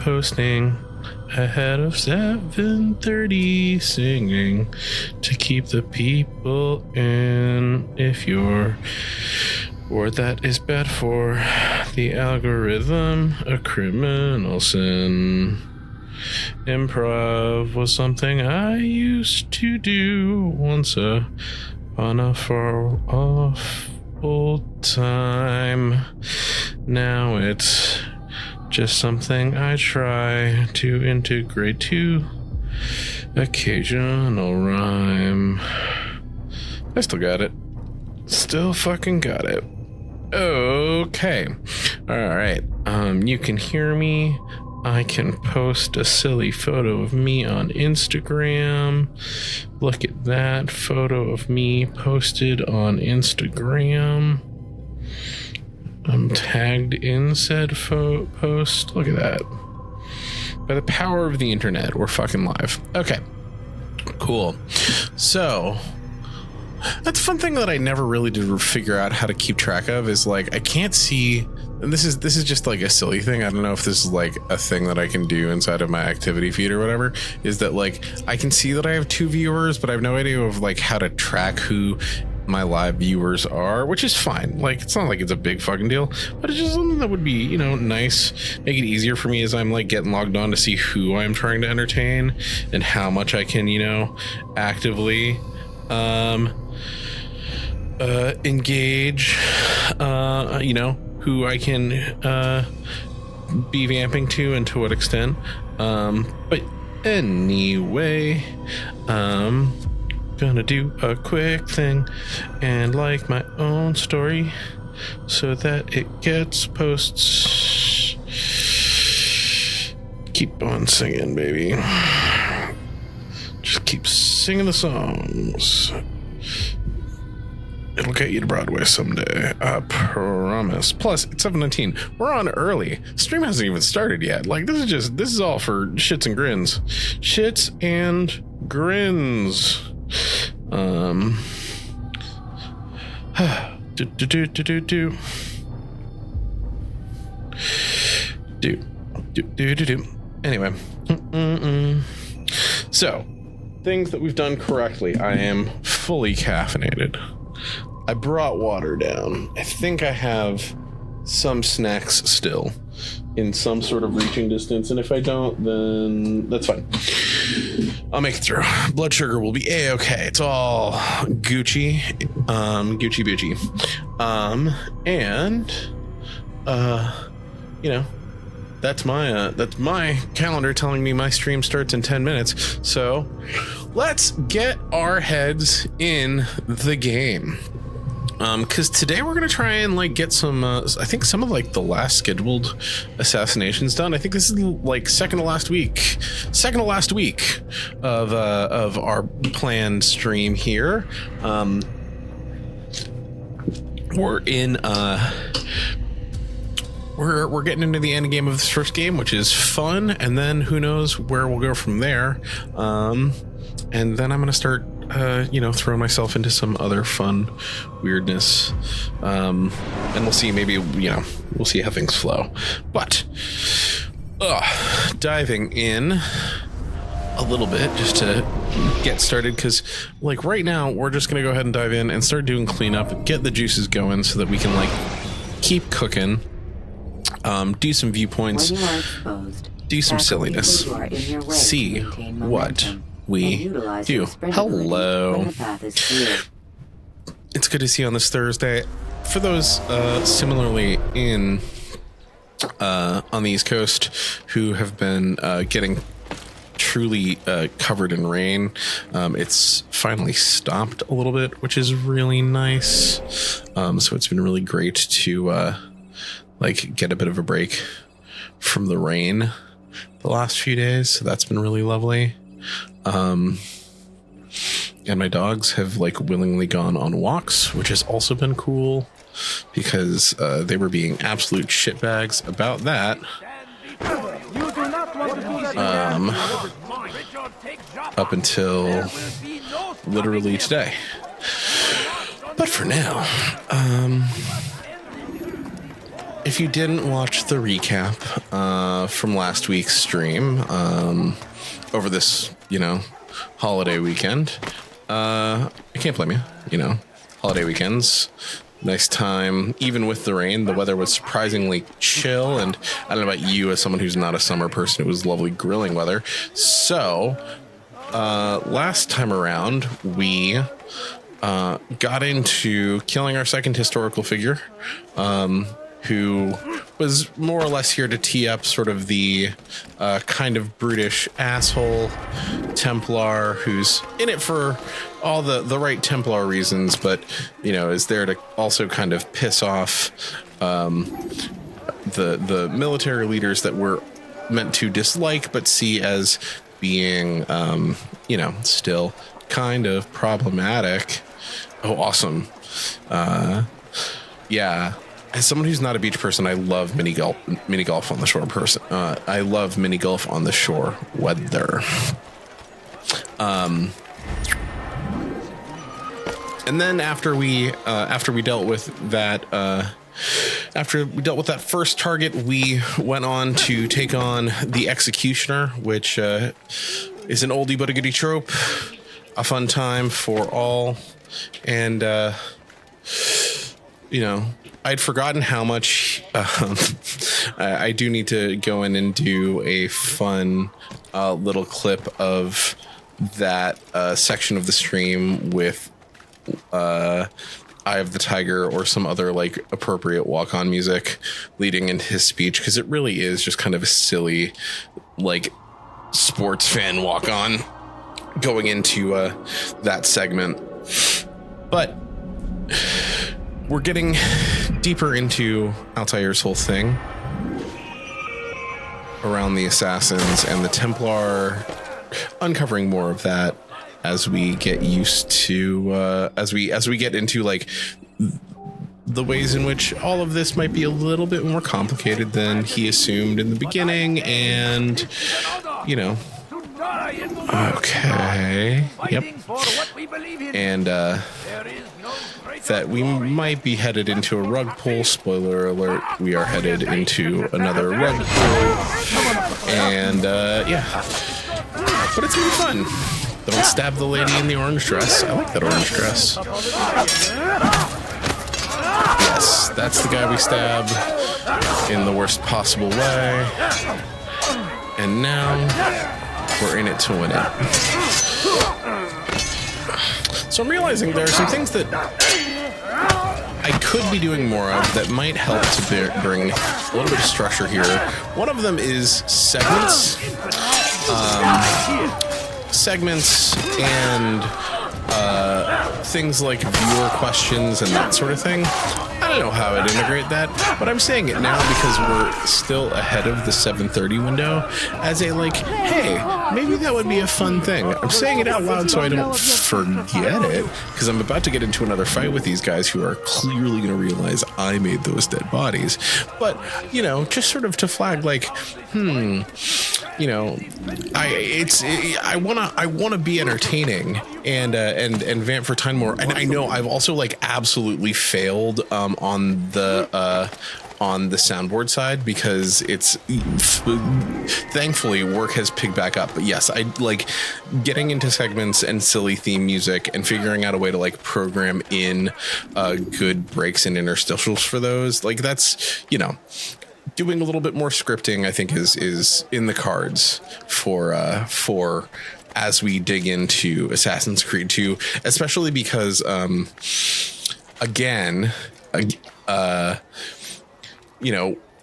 posting ahead of 7:30, singing to keep the people in. If you're bored, that is bad for the algorithm, a criminal sin. Improv was something I used to do once upon a far off old time. Now it's just something I try to integrate to occasional rhyme. I still got it. Still fucking got it. Okay. Alright. You can hear me. I can post a silly photo of me on Instagram. Look at that photo of me posted on Instagram. I'm tagged in said post. Look at that. By the power of the internet, we're fucking live. Okay, cool. So that's a fun thing that I never really did figure out how to keep track of is like, I can't see, and this is just like a silly thing. I don't know if this is like a thing that I can do inside of my activity feed or whatever, is that like, I can see that I have 2 viewers, but I have no idea of like how to track who my live viewers are, which is fine. Like, it's not like it's a big fucking deal, but it's just something that would be, you know, nice, make it easier for me as I'm like getting logged on to see who I'm trying to entertain and how much I can, you know, actively engage, you know, who I can be vamping to and to what extent. But anyway, gonna do a quick thing and like my own story so that it gets posts. Keep on singing, baby. Just keep singing the songs. It'll get you to Broadway someday, I promise. Plus, it's 7:19. We're on early. Stream hasn't even started yet. Like, this is all for shits and grins. Shits and grins. Anyway. So, things that we've done correctly. I am fully caffeinated. I brought water down. I think I have some snacks still in some sort of reaching distance, and if I don't, then that's fine. I'll make it through. Blood sugar will be a-okay. It's all Gucci, Gucci Bucci. And you know, that's my calendar telling me my stream starts in 10 minutes. So let's get our heads in the game. Because today we're gonna try and like get some I think some of like the last scheduled assassinations done. I think this is like second to last week of our planned stream here. We're in we're getting into the end game of this first game, which is fun, and then who knows where we'll go from there. And then I'm gonna start you know, throw myself into some other fun weirdness, and we'll see. Maybe, you know, we'll see how things flow. But diving in a little bit just to get started, because like right now we're just gonna go ahead and dive in and start doing cleanup, get the juices going so that we can like keep cooking, do some viewpoints, do some silliness, see what we do. Hello. It's good to see you on this Thursday. For those similarly in on the East Coast who have been getting truly covered in rain, it's finally stopped a little bit, which is really nice. So it's been really great to like get a bit of a break from the rain the last few days. So that's been really lovely. And my dogs have like willingly gone on walks, which has also been cool because they were being absolute shitbags about that. Up until literally today. But for now, if you didn't watch the recap from last week's stream over this, holiday weekend, I can't blame you. Holiday weekends, nice time. Even with the rain, the weather was surprisingly chill. And I don't know about you, as someone who's not a summer person, it was lovely grilling weather. So last time around, we got into killing our second historical figure, who was more or less here to tee up sort of the kind of brutish asshole Templar who's in it for all the right Templar reasons, but, is there to also kind of piss off the military leaders that we're meant to dislike, but see as being, still kind of problematic. Oh, awesome. Yeah. As someone who's not a beach person, I love mini golf on the shore I love mini golf on the shore weather. And then after we dealt with that first target, we went on to take on the Executioner, which is an oldie but a goodie trope, a fun time for all, and I'd forgotten how much I do need to go in and do a fun little clip of that section of the stream with Eye of the Tiger or some other appropriate walk-on music leading into his speech, because it really is just kind of a silly sports fan walk-on going into that segment. But we're getting deeper into Altair's whole thing around the assassins and the Templar, uncovering more of that as we get used to as we get into the ways in which all of this might be a little bit more complicated than he assumed in the beginning. And okay, yep, and that we might be headed into a rug pull. Spoiler alert, we are headed into another rug pull. And yeah, but it's gonna be fun. Don't stab the lady in the orange dress. I like that orange dress. Yes, that's the guy we stab in the worst possible way. And now we're in it to win it. So I'm realizing there are some things that I could be doing more of that might help to bring a little bit of structure here. One of them is segments. Segments and things like viewer questions and that sort of thing. I don't know how I'd integrate that, but I'm saying it now because we're still ahead of the 7:30 window as a hey, maybe that would be a fun thing. I'm saying it out loud so I don't forget it, because I'm about to get into another fight with these guys who are clearly going to realize I made those dead bodies. But, just sort of to flag I want to be entertaining and vamp for time more. And I know I've also absolutely failed on the soundboard side, because it's thankfully work has picked back up. But yes, I getting into segments and silly theme music and figuring out a way to program in good breaks and interstitials for those. That's doing a little bit more scripting, I think is in the cards for as we dig into Assassin's Creed 2, especially because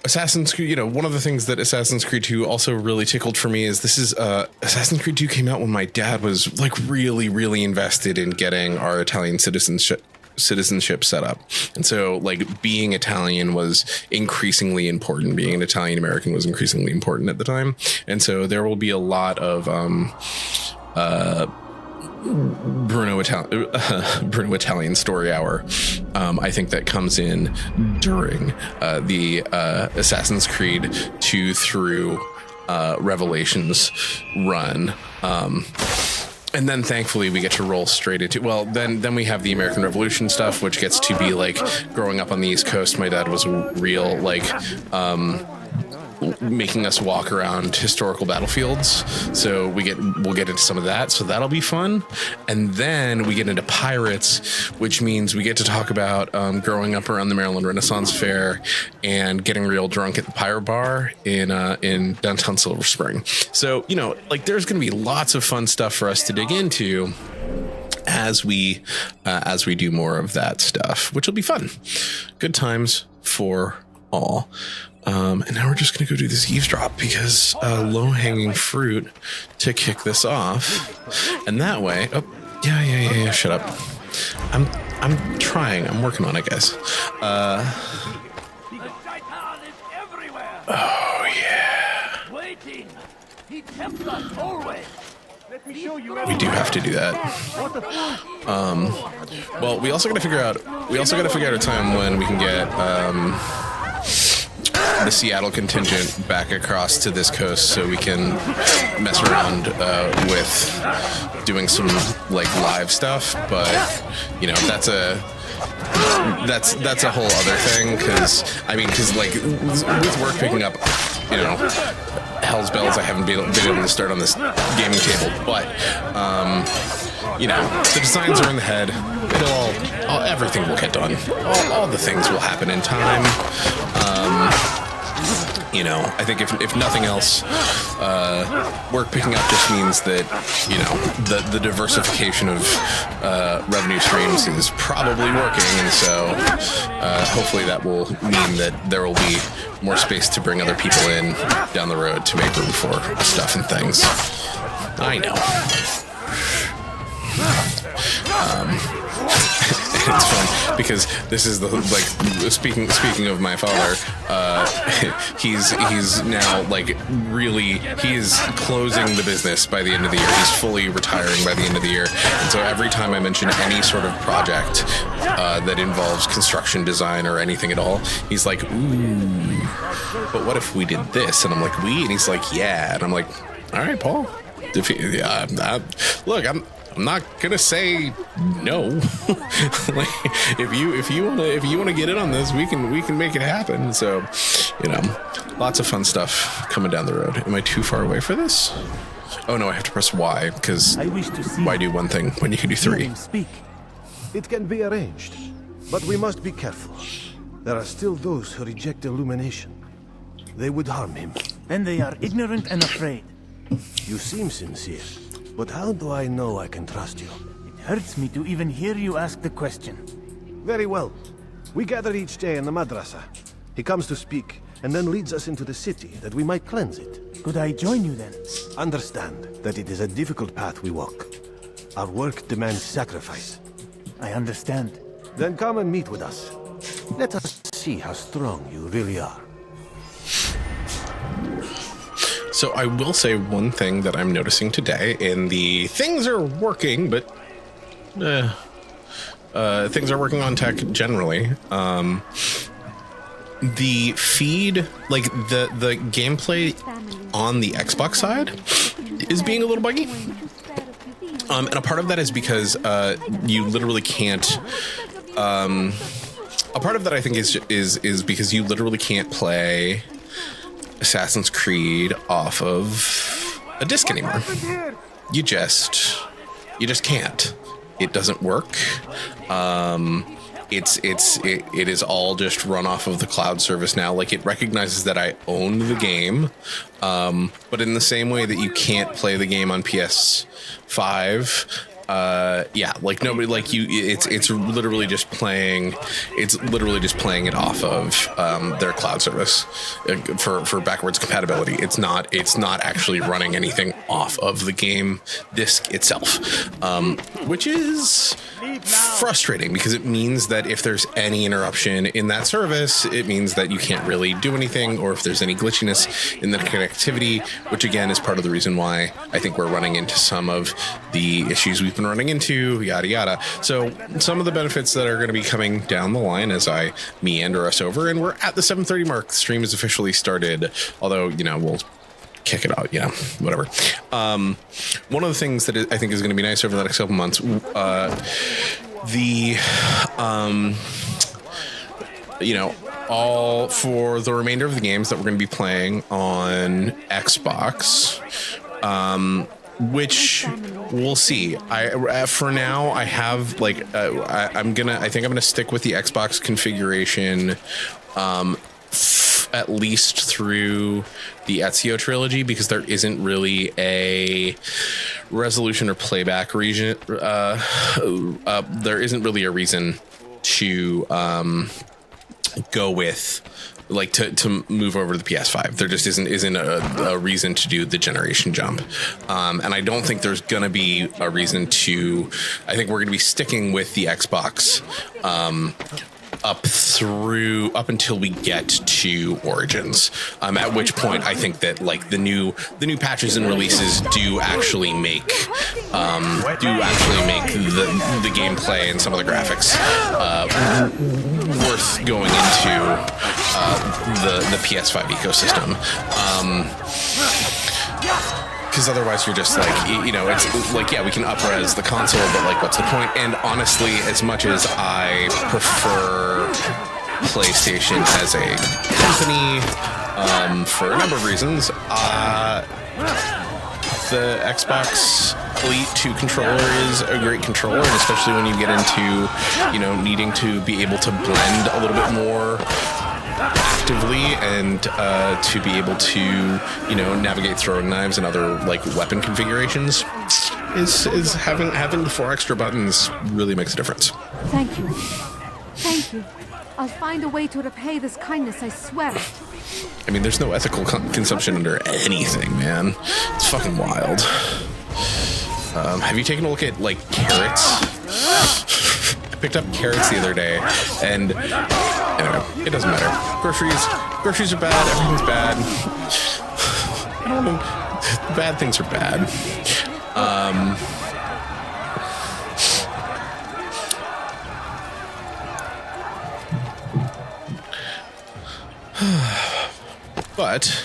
Assassin's Creed, one of the things that Assassin's Creed 2 also really tickled for me is this is Assassin's Creed 2 came out when my dad was really, really invested in getting our Italian citizenship set up. And so being Italian was increasingly important. Being an Italian American was increasingly important at the time. And so there will be a lot of Bruno Italian story hour, I think, that comes in during the Assassin's Creed 2 through Revelations run. And then thankfully we get to roll straight into, well, then we have the American Revolution stuff, which gets to be like growing up on the East Coast. My dad was a real like making us walk around historical battlefields, so we'll get into some of that, so that'll be fun. And then we get into pirates, which means we get to talk about growing up around the Maryland Renaissance Fair and getting real drunk at the Pirate Bar in downtown Silver Spring. So, you know, like there's going to be lots of fun stuff for us to dig into as we do more of that stuff, which will be fun. Good times for all. And now we're just going to go do this eavesdrop because low-hanging fruit to kick this off. And that way, yeah, shut up. I'm trying. I'm working on it, guys. Oh, yeah. We do have to do that. Well, we also got to figure out a time when we can get the Seattle contingent back across to this coast so we can mess around with doing some like live stuff. But you know, that's a whole other thing, because like with work picking up, you know, hell's bells, I haven't been able to start on this gaming table. But you know, the designs are in the head. Everything will get done. All the things will happen in time. You know, I think if nothing else, work picking up just means that, you know, the diversification of revenue streams is probably working, and so hopefully that will mean that there will be more space to bring other people in down the road to make room for stuff and things. I know. It's fun because this is the, like, speaking of my father, he's now like really, he is closing the business by the end of the year. He's fully retiring by the end of the year, and so every time I mention any sort of project that involves construction design or anything at all, he's like, ooh, but what if we did this? And I'm like, and he's like, yeah, and I'm like, all right, Paul. Look, I'm not gonna say no. Like, if you wanna get in on this, we can make it happen. So, you know, lots of fun stuff coming down the road. Am I too far away for this? Oh no, I have to press Y, because why do one thing when you can do three? Speak. It can be arranged, but we must be careful. There are still those who reject illumination. They would harm him. And they are ignorant and afraid. You seem sincere, but how do I know I can trust you? It hurts me to even hear you ask the question. Very well. We gather each day in the madrasa. He comes to speak, and then leads us into the city, that we might cleanse it. Could I join you then? Understand that it is a difficult path we walk. Our work demands sacrifice. I understand. Then come and meet with us. Let us see how strong you really are. So I will say one thing that I'm noticing today, in the things are working, but things are working on tech generally. The feed, like the gameplay on the Xbox side is being a little buggy. And a part of that is because you literally can't. A part of that, I think, is because you literally can't play Assassin's Creed off of a disc anymore. You just can't. It doesn't work. It is all just run off of the cloud service now. Like, it recognizes that I own the game, but in the same way that you can't play the game on PS5. Like nobody, like you, it's literally just playing it off of their cloud service for backwards compatibility. It's not actually running anything off of the game disc itself, which is frustrating because it means that if there's any interruption in that service, it means that you can't really do anything, or if there's any glitchiness in the connectivity, which again is part of the reason why I think we're running into some of the issues we've been running into, yada yada. So some of the benefits that are going to be coming down the line as I meander us over, and we're at the 7:30 mark. The stream is officially started, although, you know, we'll kick it out, whatever. One of the things that I think is going to be nice over the next couple months, all for the remainder of the games that we're going to be playing on Xbox, which we'll see. For now, I have I think I'm gonna stick with the Xbox configuration, at least through the Ezio trilogy, because there isn't really a resolution or playback region. There isn't really a reason to go with to move over to the PS5. There just isn't a reason to do the generation jump, and I don't think there's gonna be a reason to. I think we're gonna be sticking with the Xbox up until we get to Origins, at which point I think that the new patches and releases do actually make the gameplay and some of the graphics worth going into the PS5 ecosystem. Because otherwise you're just it's we can up-res the console, but what's the point? And honestly, as much as I prefer PlayStation as a company, for a number of reasons, the Xbox Elite 2 controller is a great controller, and especially when you get into, needing to be able to blend a little bit more actively and to be able to navigate throwing knives and other weapon configurations, is having the 4 extra buttons really makes a difference. Thank you. I'll find a way to repay this kindness, I swear. I mean, there's no ethical consumption under anything, man. It's fucking wild. Have you taken a look at carrots? I picked up carrots the other day, and anyway, it doesn't matter. Groceries are bad. Everything's bad. I don't know. Bad things are bad. But,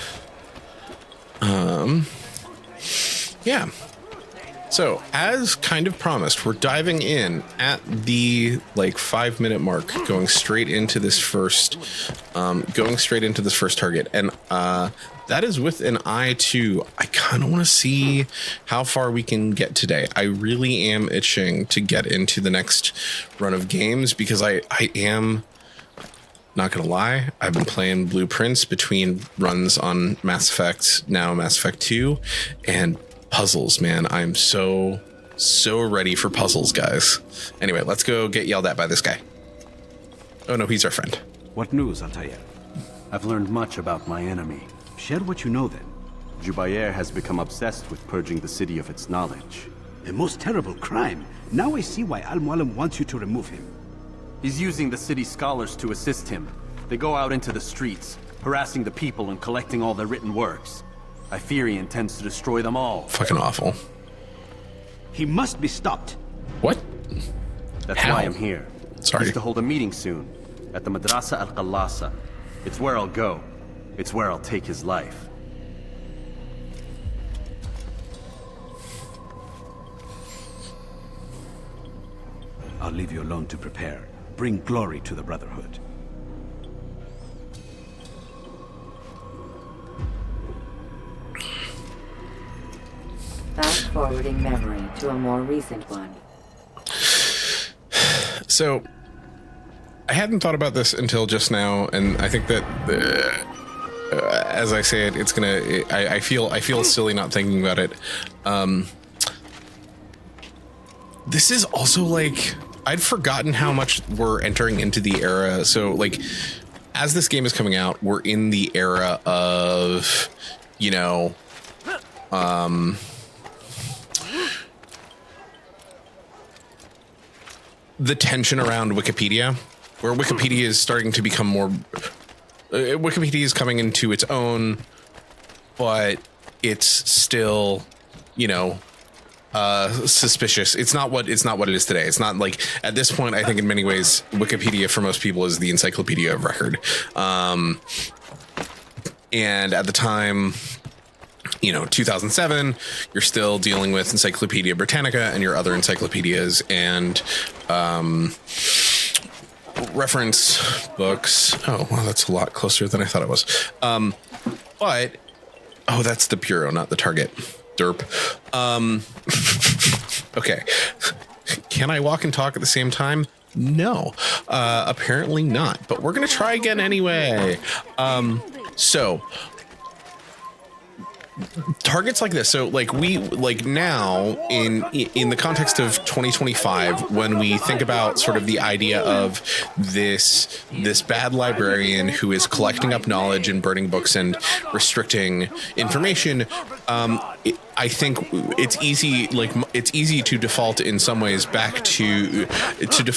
yeah. So, as kind of promised, we're diving in at the 5-minute mark, going straight into this first target, and that is with an eye to, I kind of want to see how far we can get today. I really am itching to get into the next run of games, because I am not gonna lie, I've been playing Blueprints between runs on Mass Effect, now Mass Effect 2, and puzzles, man. I'm so ready for puzzles, guys. Anyway, let's go get yelled at by this guy. Oh no, he's our friend. What news, Altair? I've learned much about my enemy. Share what you know then. Jubair has become obsessed with purging the city of its knowledge. A most terrible crime. Now I see why Al-Mualim wants you to remove him. He's using the city scholars to assist him. They go out into the streets, harassing the people and collecting all their written works. I fear he intends to destroy them all. Fucking awful. He must be stopped. What? That's How? why I'm here. Sorry. He's to hold a meeting soon at the Madrasa Al-Qalasa. It's where I'll go. It's where I'll take his life. I'll leave you alone to prepare. Bring glory to the Brotherhood. Fast forwarding memory to a more recent one. So, I hadn't thought about this until just now, and I think that as I say it, it's gonna. I feel silly not thinking about it. This is also I'd forgotten how much we're entering into the era. So as this game is coming out, we're in the era of, the tension around Wikipedia, where Wikipedia is starting to become more. Wikipedia is coming into its own, but it's still, suspicious. It's not what it is today. It's not at this point, I think in many ways, Wikipedia for most people is the encyclopedia of record. And at the time, 2007, you're still dealing with Encyclopedia Britannica and your other encyclopedias and reference books. Oh, well, that's a lot closer than I thought it was. But, that's the Bureau, not the Target. Derp. Okay. Can I walk and talk at the same time? No, apparently not, but we're going to try again anyway. So targets like this. So like now in the context of 2025, when we think about sort of the idea of this bad librarian who is collecting up knowledge and burning books and restricting information, I think it's easy to default in some ways back to the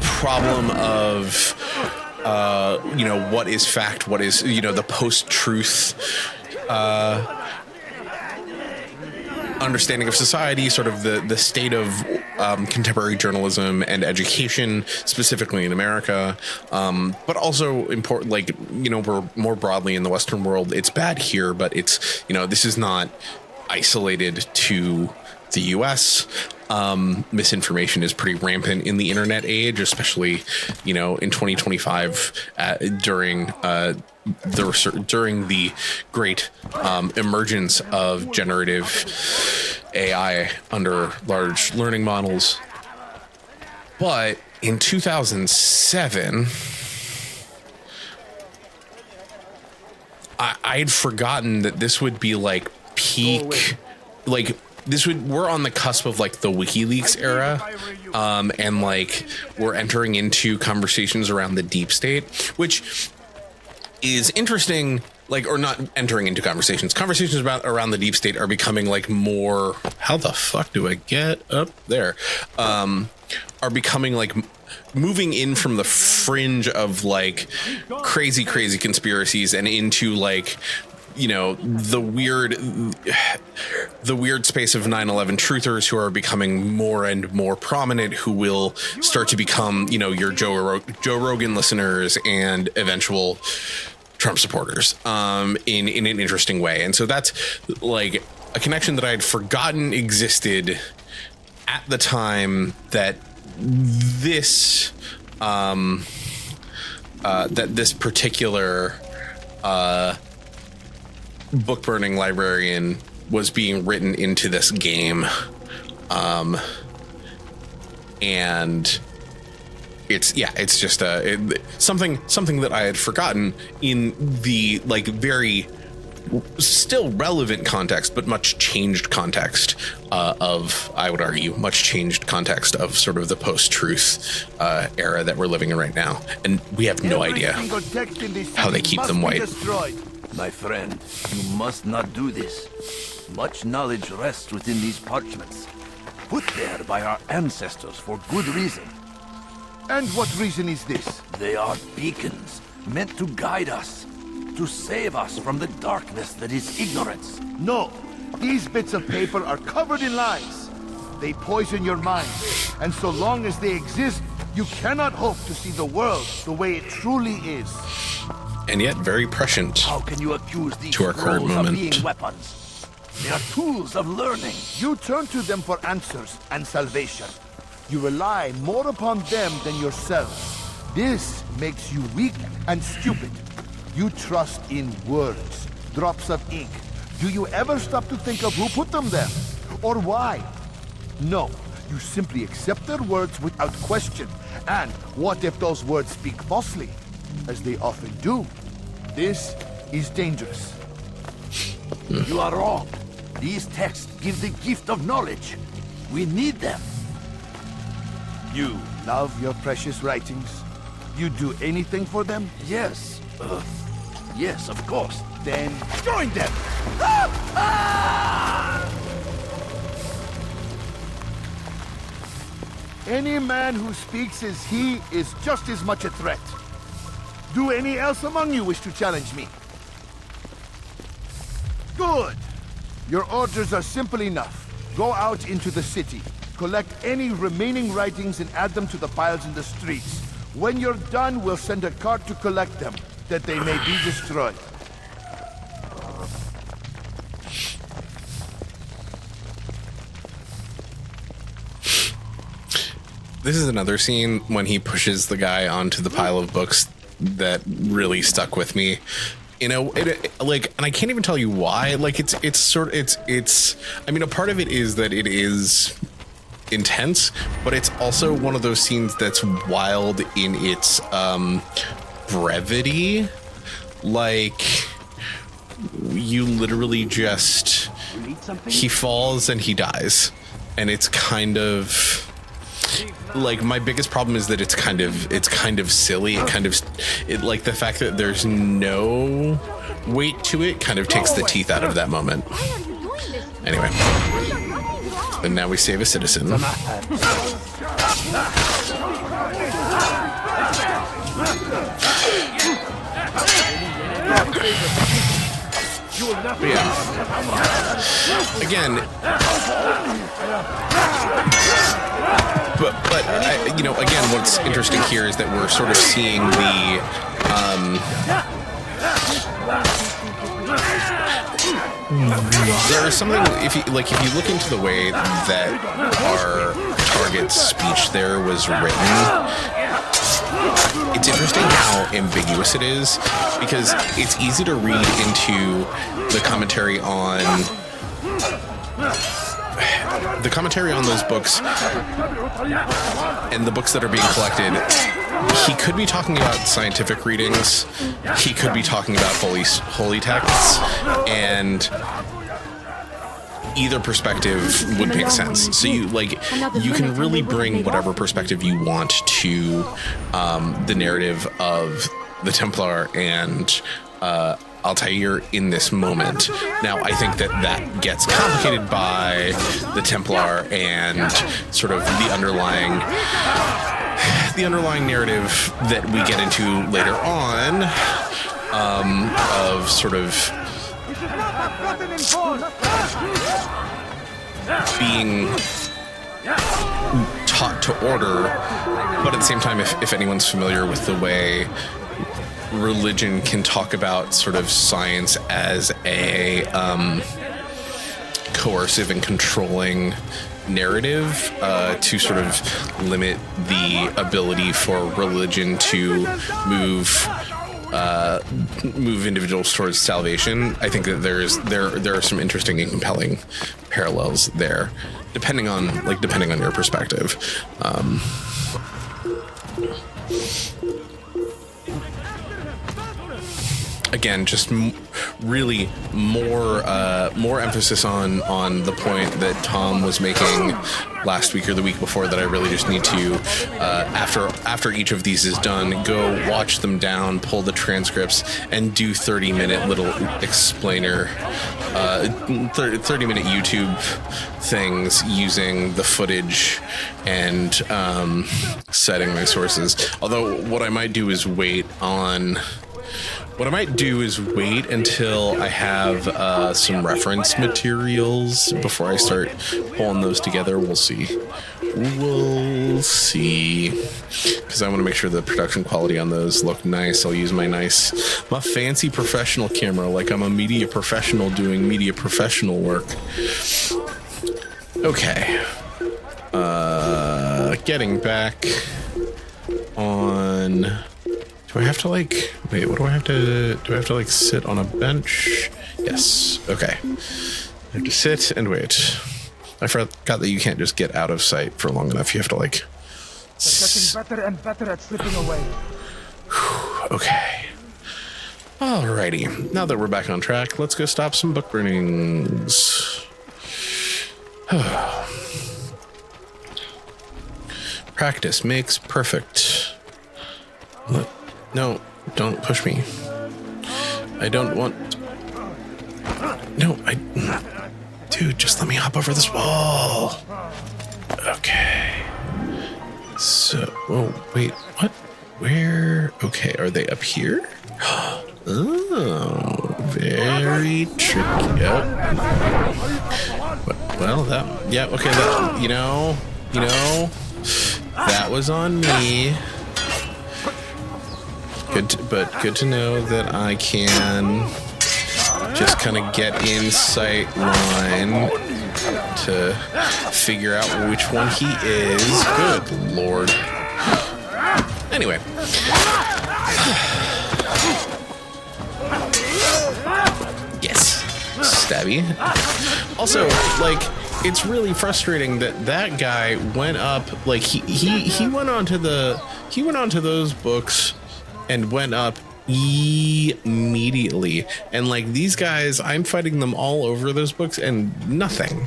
problem of what is fact, what is, the post-truth understanding of society, sort of the state of contemporary journalism and education, specifically in America, but also important, we're more broadly in the Western world. It's bad here, but it's, this is not isolated to the US. Misinformation is pretty rampant in the internet age, especially, in 2025, during the great emergence of generative AI under large learning models. But in 2007, I'd forgotten that this would be like peak, we're on the cusp of like the WikiLeaks era, and like we're entering into conversations around the deep state, which is interesting. Or not entering into conversations around the deep state are becoming like more, how the fuck do I get up there? Are becoming like moving in from the fringe of like crazy conspiracies and into like, the weird space of 9/11 truthers who are becoming more and more prominent, who will start to become, your Joe Rogan listeners and eventual Trump supporters, in an interesting way. And so that's like a connection that I had forgotten existed at the time that this, this particular, book burning librarian was being written into this game, and it's just something that I had forgotten in the like very still relevant context, but much changed context of, I would argue, much changed context of sort of the post-truth era that we're living in right now, and we have no idea how they keep them white. My friend, you must not do this. Much knowledge rests within these parchments, put there by our ancestors for good reason. And what reason is this? They are beacons, meant to guide us, to save us from the darkness that is ignorance. No, these bits of paper are covered in lies. They poison your mind, and so long as they exist, you cannot hope to see the world the way it truly is. And yet very prescient. How can you accuse these to our current moment of being weapons? They are tools of learning. You turn to them for answers and salvation. You rely more upon them than yourselves. This makes you weak and stupid. You trust in words, drops of ink. Do you ever stop to think of who put them there? Or why? No, you simply accept their words without question. And what if those words speak falsely? As they often do. This is dangerous. You are wrong. These texts give the gift of knowledge. We need them. You love your precious writings? You'd do anything for them? Yes. Yes, of course. Then join them! Any man who speaks as he is just as much a threat. Do any else among you wish to challenge me? Good. Your orders are simple enough. Go out into the city, collect any remaining writings and add them to the piles in the streets. When you're done, we'll send a cart to collect them. that they may be destroyed. This is another scene when he pushes the guy onto the pile of books that really stuck with me. You know, like, and I can't even tell you why. Like, it's I mean, a part of it is that it is intense, but it's also one of those scenes that's wild in its brevity. Like, you literally just, he falls and he dies, and it's kind of like, my biggest problem is that it's kind of silly. It like the fact that there's no weight to it kind of takes the teeth out of that moment. Anyway, and now we save a citizen. But yeah, again, but you know, again, what's interesting here is that we're sort of seeing the there is something, if you look into the way that our target's speech there was written, it's interesting how ambiguous it is, because it's easy to read into the commentary on those books and the books that are being collected. He could be talking about scientific readings, he could be talking about holy texts, and either perspective would make sense. So you can really bring whatever perspective you want to the narrative of the Templar and Altair in this moment. Now, I think that gets complicated by the Templar and sort of the underlying narrative that we get into later on, of sort of being taught to order, but at the same time, if anyone's familiar with the way religion can talk about sort of science as a coercive and controlling narrative, to sort of limit the ability for religion to move individuals towards salvation, I think that there are some interesting and compelling parallels there, depending on your perspective. Again, just really more emphasis on the point that Tom was making last week or the week before, that I really just need to, after each of these is done, go watch them down, pull the transcripts, and do 30-minute little explainer, 30-minute YouTube things using the footage and citing my sources. Although what I might do is wait until I have some reference materials before I start pulling those together. We'll see. Because I want to make sure the production quality on those look nice. I'll use my fancy professional camera, like I'm a media professional doing media professional work. Okay. Getting back on... Do I have to wait, what do I have to, sit on a bench? Yes, okay. I have to sit and wait. I forgot that you can't just get out of sight for long enough. You have to Getting better and better at slipping away. Okay. Alrighty, now that we're back on track, let's go stop some book burnings. Practice makes perfect. No, don't push me. I don't want... No, Dude, just let me hop over this wall. Okay. So... Oh, wait, what? Where? Okay, are they up here? Oh, very tricky. Yep. Well, yeah, okay, you know, that was on me. but good to know that I can just kind of get in sight line to figure out which one he is. Good lord. Anyway. Yes. Stabby. Also, like, it's really frustrating that that guy went up, like, he went onto those books and went up immediately, and like these guys, I'm fighting them all over those books and nothing.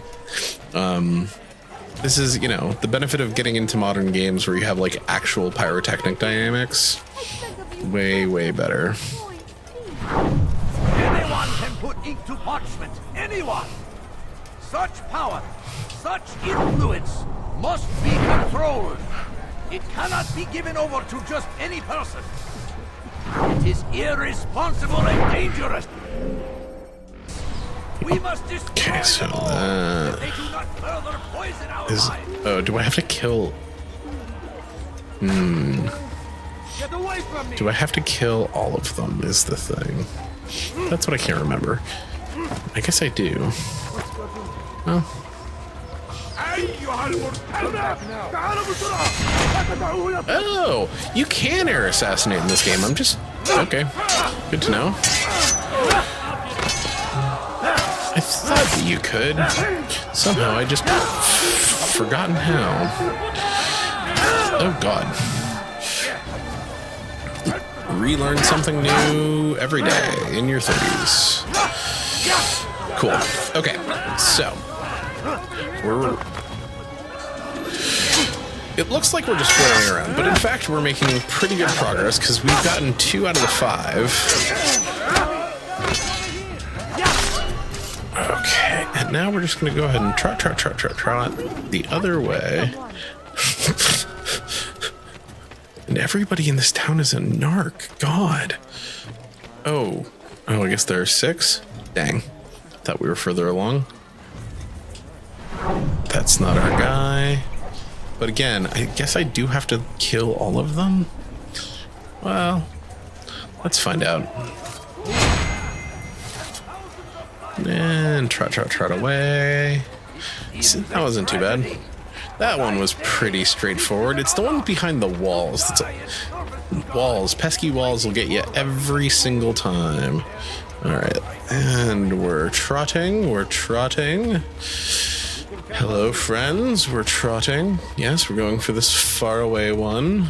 This is, you know, the benefit of getting into modern games where you have like actual pyrotechnic dynamics. Way better. Anyone can put ink to parchment. Anyone. Such power, such influence must be controlled. It cannot be given over to just any person. It is irresponsible and dangerous. We must destroy Okay, so that they do not further poison our lives. Oh, do I have to kill? Get away from me. Do I have to kill all of them is the thing. That's what I can't remember. I guess I do. Well. Oh, you can air assassinate in this game. I'm just... Okay. Good to know. I thought that you could. Somehow I just forgotten how. Oh god. Relearn something new every day in your 30s. Cool. Okay, so it looks like we're just flailing around, but in fact we're making pretty good progress because we've gotten 2 out of the 5. Okay, and now we're just going to go ahead and trot the other way. And everybody in this town is a narc. God. Oh, I guess there are 6? Dang. Thought we were further along. That's not our guy. But again, I guess I do have to kill all of them? Well, let's find out. And trot away. See, that wasn't too bad. That one was pretty straightforward. It's the one behind the walls. Walls. Pesky walls will get you every single time. Alright. And we're trotting. Hello, friends. We're trotting. Yes, we're going for this faraway one.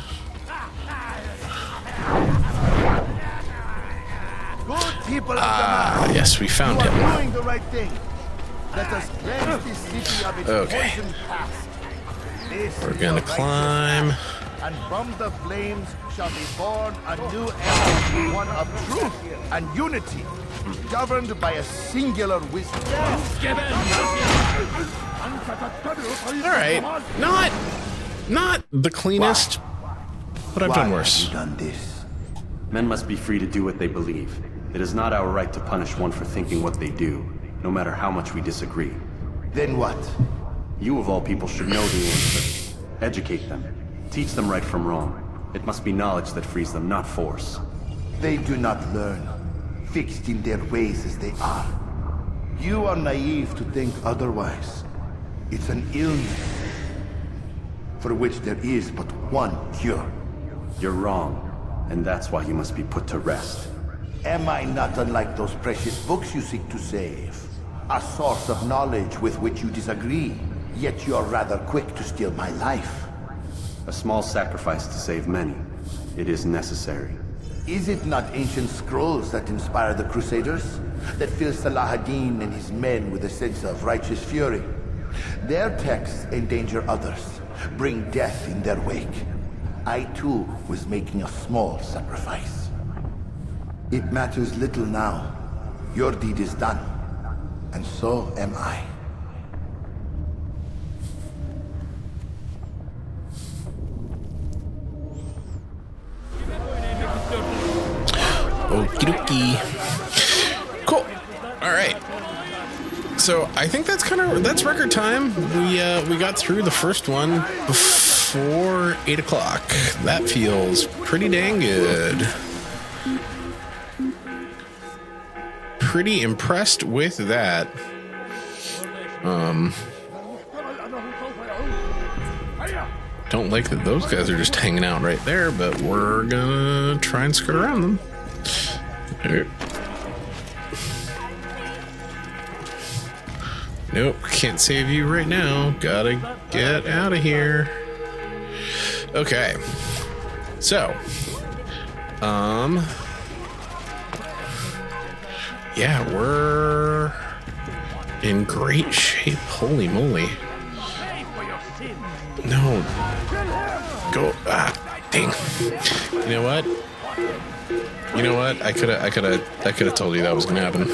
Ah, yes, we found him. Doing the right thing. Let us cleanse this city of its poisoned past. We're gonna climb. And from the flames shall be born a new era, one of truth and unity, governed by a singular wisdom. Alright, not the cleanest, but I've done worse. Why have you done this? Men must be free to do what they believe. It is not our right to punish one for thinking what they do, no matter how much we disagree. Then what? You of all people should know the answer. Educate them. Teach them right from wrong. It must be knowledge that frees them, not force. They do not learn, fixed in their ways as they are. You are naive to think otherwise. It's an illness for which there is but one cure. You're wrong, and that's why you must be put to rest. Am I not unlike those precious books you seek to save? A source of knowledge with which you disagree, yet you are rather quick to steal my life. A small sacrifice to save many. It is necessary. Is it not ancient scrolls that inspire the Crusaders? That fill Salah ad-Din and his men with a sense of righteous fury? Their texts endanger others, bring death in their wake. I too was making a small sacrifice. It matters little now. Your deed is done, and so am I. Okie dokie. Cool. All right. So I think that's record time. We got through the first one before 8 o'clock. That feels pretty dang good. Pretty impressed with that. Don't like that those guys are just hanging out right there, but we're gonna try and skirt around them. Nope, can't save you right now. Gotta get out of here. Okay. So, yeah, we're in great shape. Holy moly. No. Go. Dang. You know what? I could have told you that was gonna happen.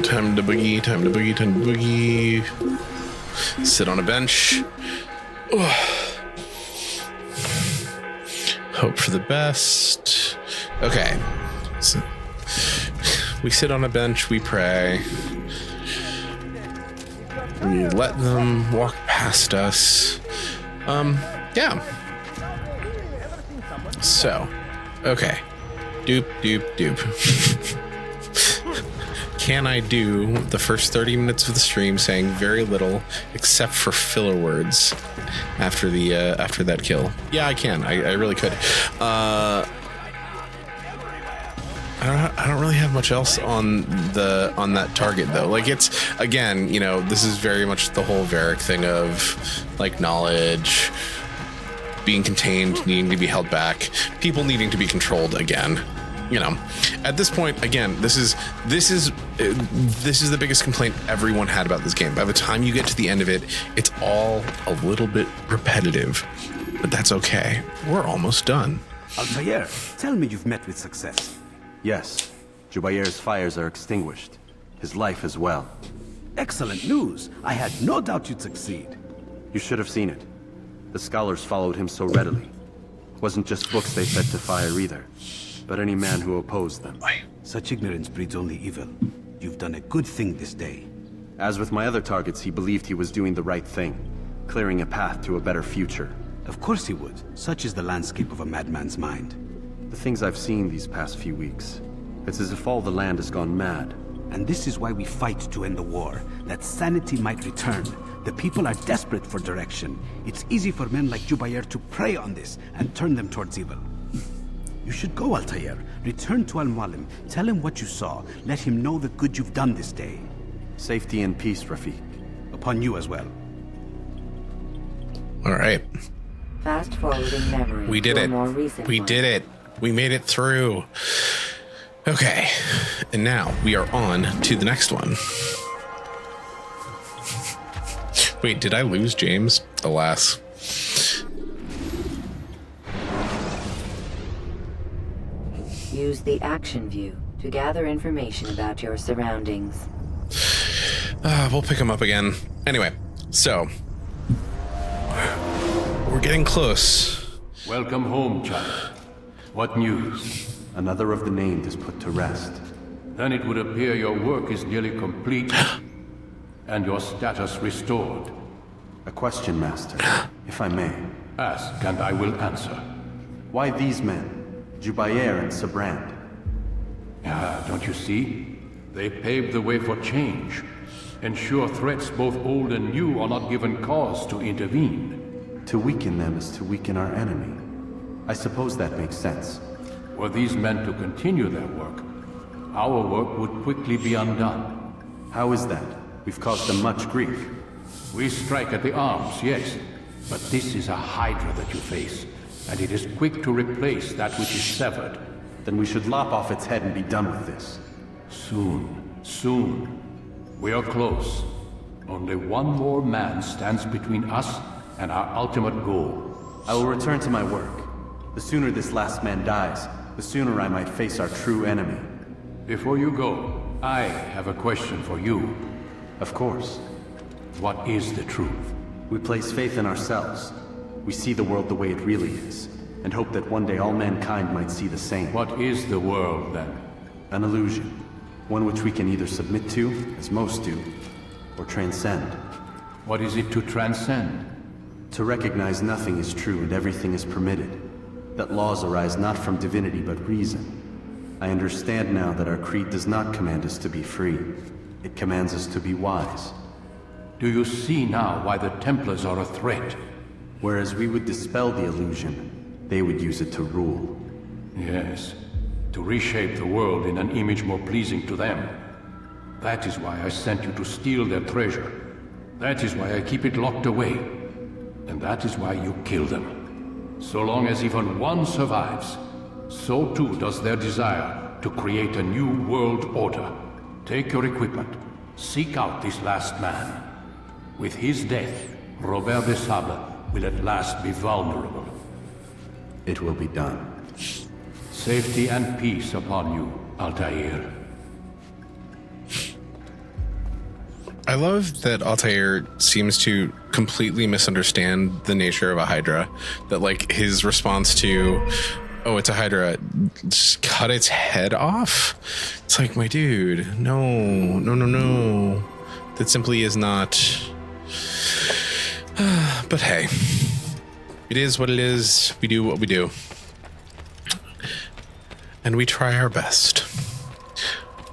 Time to boogie. Sit on a bench. Hope for the best. Okay. So we sit on a bench, we pray. We let them walk past us. Yeah. So, okay. Doop. Can I do the first 30 minutes of the stream saying very little except for filler words after that kill? Yeah, I can. I really could. I don't really have much else on that target though. Like, it's, again, you know, this is very much the whole Varric thing of like knowledge being contained, needing to be held back, people needing to be controlled again. You know, at this point, again, this is the biggest complaint everyone had about this game. By the time you get to the end of it, it's all a little bit repetitive, but that's okay. We're almost done. Altair, tell me you've met with success. Yes, Jubayer's fires are extinguished. His life as well. Excellent news. I had no doubt you'd succeed. You should have seen it. The scholars followed him so readily. It wasn't just books they set to fire either, but any man who opposed them. Such ignorance breeds only evil. You've done a good thing this day. As with my other targets, he believed he was doing the right thing, clearing a path to a better future. Of course he would. Such is the landscape of a madman's mind. The things I've seen these past few weeks, it's as if all the land has gone mad. And this is why we fight to end the war, that sanity might return. The people are desperate for direction. It's easy for men like Jubayer to prey on this and turn them towards evil. You should go, Altair. Return to Al-Mualim. Tell him what you saw. Let him know the good you've done this day. Safety and peace, Rafiq. Upon you as well. All right. Fast forwarding memory. We did it. We did it. We made it through. Okay. And now we are on to the next one. Wait, did I lose James? Alas. Use the action view to gather information about your surroundings. We'll pick him up again. Anyway, so we're getting close. Welcome home, child. What news? Another of the named is put to rest. Then it would appear your work is nearly complete and your status restored. A question, Master, if I may. Ask, and I will answer. Why these men, Jubayer and Sabrand? Don't you see? They paved the way for change. Ensure threats both old and new are not given cause to intervene. To weaken them is to weaken our enemy. I suppose that makes sense. Were these men to continue their work, our work would quickly be undone. How is that? We've caused them much grief. We strike at the arms, yes, but this is a hydra that you face, and it is quick to replace that which is severed. Then we should lop off its head and be done with this. Soon. We are close. Only one more man stands between us and our ultimate goal. I will return to my work. The sooner this last man dies, the sooner I might face our true enemy. Before you go, I have a question for you. Of course. What is the truth? We place faith in ourselves. We see the world the way it really is, and hope that one day all mankind might see the same. What is the world, then? An illusion. One which we can either submit to, as most do, or transcend. What is it to transcend? To recognize nothing is true and everything is permitted. that laws arise not from divinity but reason. I understand now that our creed does not command us to be free. It commands us to be wise. Do you see now why the Templars are a threat? Whereas we would dispel the illusion, they would use it to rule. Yes, to reshape the world in an image more pleasing to them. That is why I sent you to steal their treasure. That is why I keep it locked away. And that is why you kill them. So long as even one survives, so too does their desire to create a new world order. Take your equipment. Seek out this last man. With his death, Robert de Sable will at last be vulnerable. It will be done. Safety and peace upon you, Altair. I love that Altair seems to completely misunderstand the nature of a Hydra. That, like, his response to, oh, it's a Hydra, just cut its head off? It's like, my dude, no. That simply is not... But hey, it is what it is. We do what we do. And we try our best.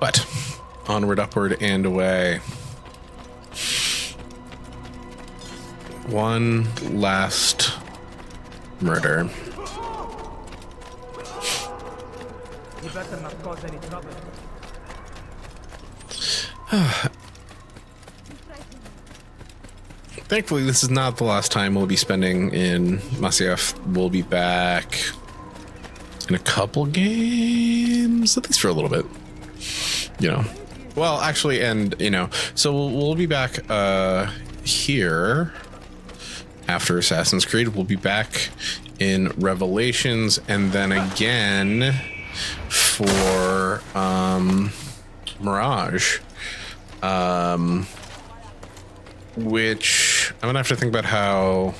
But onward, upward, and away. One last murder. You better not cause any trouble. Thankfully, this is not the last time we'll be spending in Masyaf. We'll be back in a couple games, at least for a little bit. You know, well, actually, and you know, so we'll be back here after Assassin's Creed. We'll be back in Revelations, and then again for Mirage. Which I'm gonna have to think about how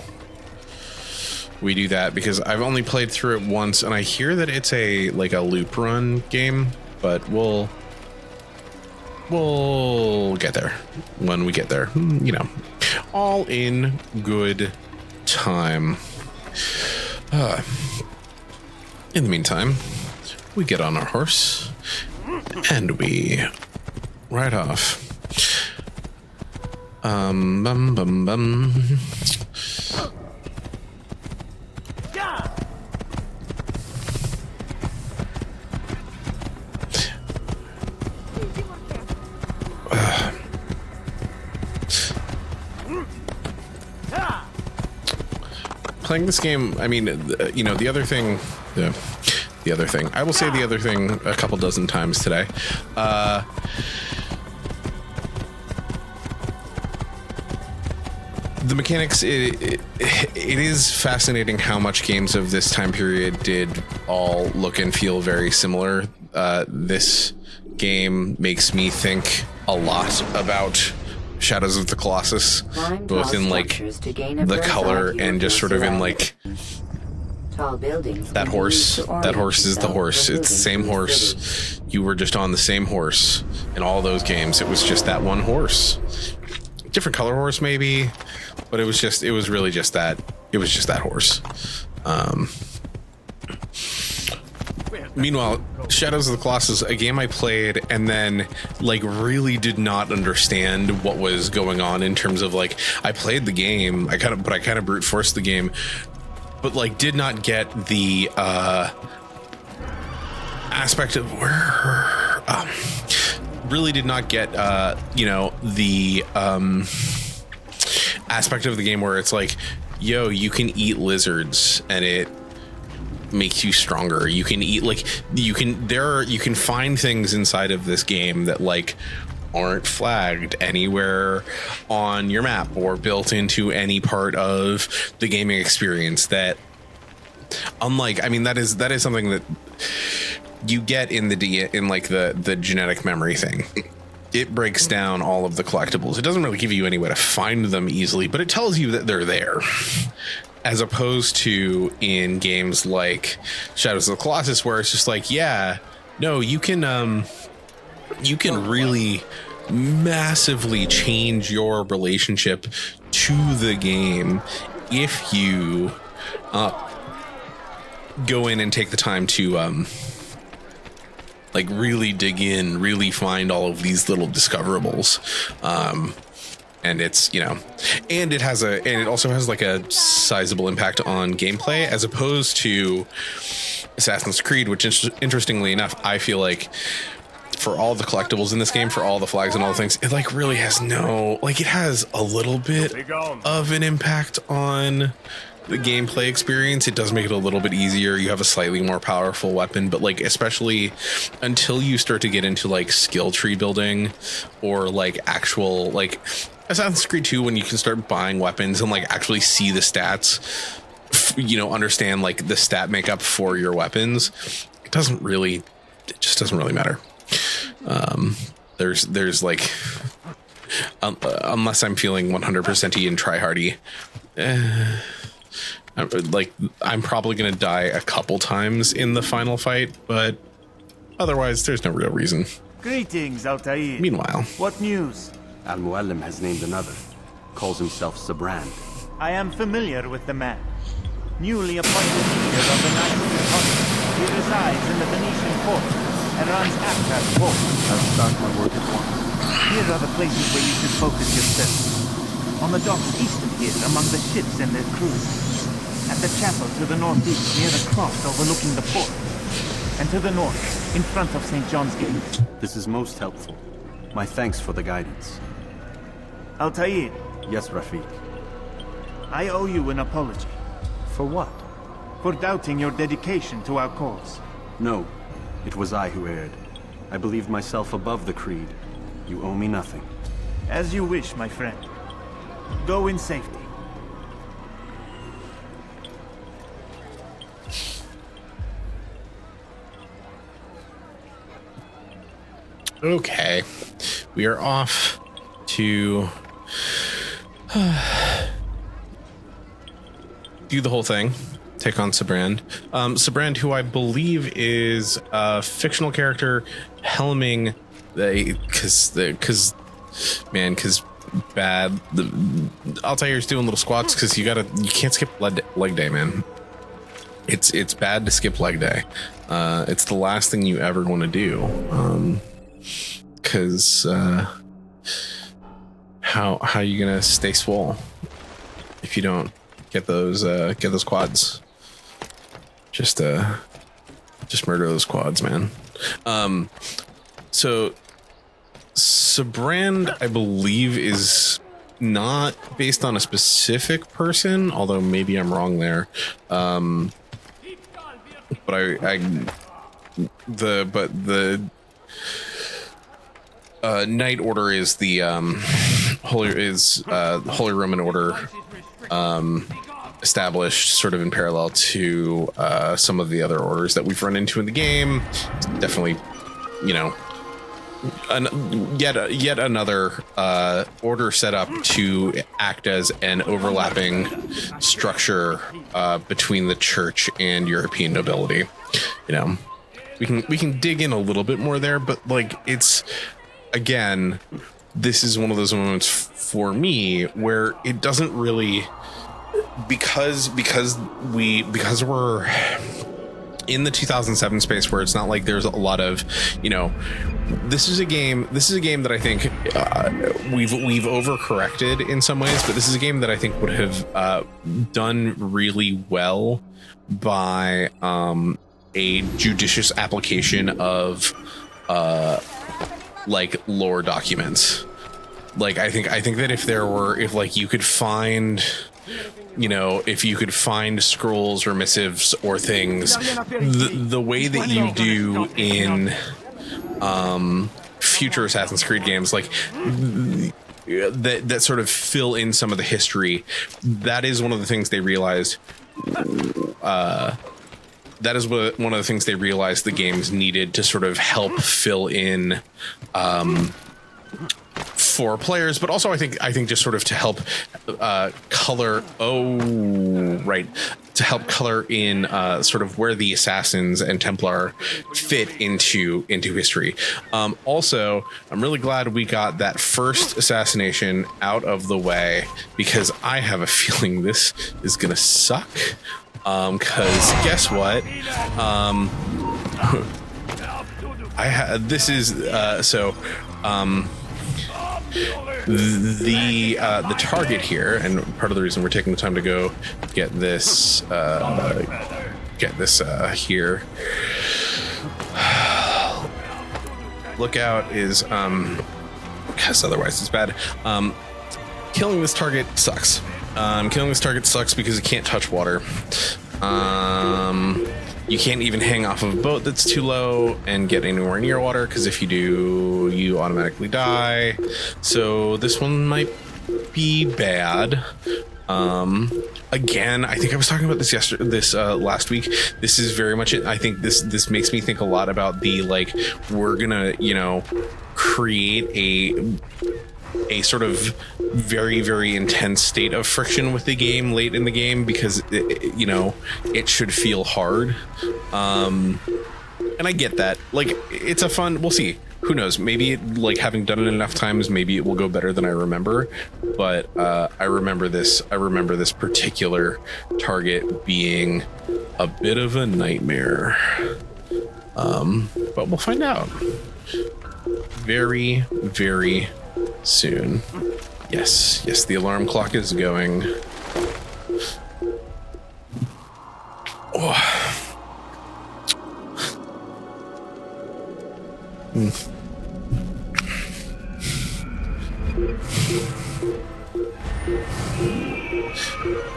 we do that, because I've only played through it once, and I hear that it's a loop run game, but we'll get there when we get there. You know, all in good time. In the meantime, we get on our horse and we ride off. Playing this game, I mean, you know, the other thing, I will say the other thing a couple dozen times today. The mechanics, it is fascinating how much games of this time period did all look and feel very similar. This game makes me think a lot about Shadows of the Colossus, both in like the color and just sort of in like that horse. That horse is the horse. It's the same horse. You were just on the same horse in all those games. It was just that one horse. Different color horse maybe, but it was really just that. It was just that horse. Meanwhile, Shadows of the Colossus, a game I played and then like really did not understand what was going on in terms of like, I played the game, I kind of brute forced the game, but like did not get the aspect of where really did not get you know, the aspect of the game where it's like, yo, you can eat lizards and it makes you stronger. You can eat, like, you can find things inside of this game that like aren't flagged anywhere on your map or built into any part of the gaming experience. That, unlike, I mean, that is something that you get in the genetic memory thing. It breaks down all of the collectibles. It doesn't really give you any way to find them easily, but it tells you that they're there. As opposed to in games like Shadows of the Colossus, where it's just like, yeah, no, you can really massively change your relationship to the game if you go in and take the time to like really dig in, really find all of these little discoverables. And it's, you know, and it also has like a sizable impact on gameplay as opposed to Assassin's Creed, which interestingly enough, I feel like for all the collectibles in this game, for all the flags and all the things, it like really has no, like it has a little bit of an impact on the gameplay experience. It does make it a little bit easier. You have a slightly more powerful weapon, but like especially until you start to get into like skill tree building or like actual like Assassin's Creed 2, when you can start buying weapons and like actually see the stats, you know, understand like the stat makeup for your weapons, it just doesn't really matter. There's like unless I'm feeling 100%y and try hardy, I'm probably gonna die a couple times in the final fight, but otherwise there's no real reason. Greetings, Altair. Meanwhile, what news? Al-Muallim has named another. Calls himself Sabrand. I am familiar with the man. Newly appointed leader of the Knights of the Court. He resides in the Venetian court and runs Akta's wall. I'll start my work at once. Here are the places where you should focus your search. On the docks east of here, among the ships and their crews. At the chapel to the northeast, near the cross overlooking the port. And to the north, in front of St. John's Gate. This is most helpful. My thanks for the guidance. Altair. Yes, Rafiq. I owe you an apology. For what? For doubting your dedication to our cause. No, it was I who erred. I believed myself above the creed. You owe me nothing. As you wish, my friend. Go in safety. okay, we are off to do the whole thing, take on Sabrand. Sabrand, who I believe is a fictional character helming because Altair's doing little squats because you can't skip leg day, man. It's bad to skip leg day. It's the last thing you ever want to do. Because how are you gonna stay swole if you don't get those quads? Just murder those quads, man. So Sabrand, I believe, is not based on a specific person, although maybe I'm wrong there. But the Knight Order is the Holy Roman Order, established sort of in parallel to some of the other orders that we've run into in the game. It's definitely, you know, yet another order set up to act as an overlapping structure between the church and European nobility. You know, we can dig in a little bit more there, but like it's, again, this is one of those moments for me where it doesn't really, because we're in the 2007 space where it's not like there's a lot of, you know, this is a game that I think we've overcorrected in some ways, but this is a game that I think would have done really well by a judicious application of like lore documents. Like I think that if like you could find, you know, if you could find scrolls or missives or things, the way that you do in future Assassin's Creed games, like that sort of fill in some of the history, that is one of the things they realized. That is one of the things they realized the games needed to sort of help fill in for players, but also I think just sort of to help color. To help color in sort of where the assassins and Templar fit into history. Also, I'm really glad we got that first assassination out of the way, because I have a feeling this is gonna suck. Because guess what? I had this is the target here, and part of the reason we're taking the time to go get this here. Lookout is because otherwise it's bad. Killing this target sucks. Killing this target sucks because it can't touch water. You can't even hang off of a boat that's too low and get anywhere near water, because if you do, you automatically die. So this one might be bad. Again, I think I was talking about this last week. This is very much it. I think this makes me think a lot about the, like, we're gonna, create a sort of very, very intense state of friction with the game late in the game, because it should feel hard. And I get that. Like, it's a fun, we'll see. Who knows? Maybe, like, having done it enough times, maybe it will go better than I remember. But I remember this particular target being a bit of a nightmare. But we'll find out very, very soon. Yes, the alarm clock is going. Oh.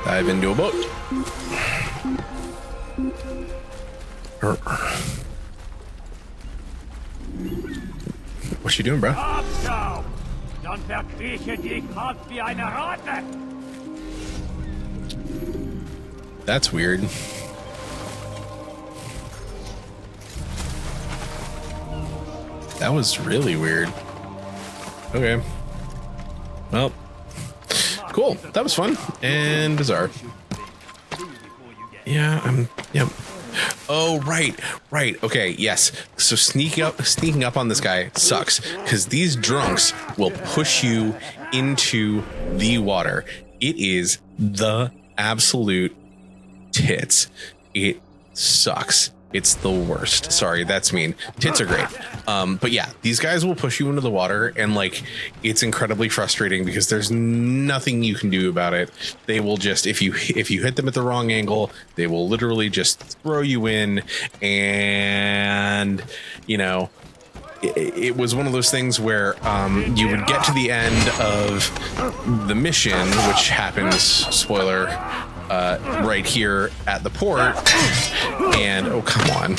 Dive into a boat. What you doing, bro? That's weird. That was really weird. Okay. Well, cool. That was fun and bizarre. Yeah, yep. Oh, right. Okay, yes. So sneaking up on this guy sucks, because these drunks will push you into the water. It is the absolute tits. It sucks. It's the worst. Sorry, that's mean. Tits are great. But yeah, these guys will push you into the water, and, like, it's incredibly frustrating because there's nothing you can do about it. They will just, if you hit them at the wrong angle, they will literally just throw you in. And, it was one of those things where you would get to the end of the mission, which happens, spoiler, right here at the port, and oh, come on.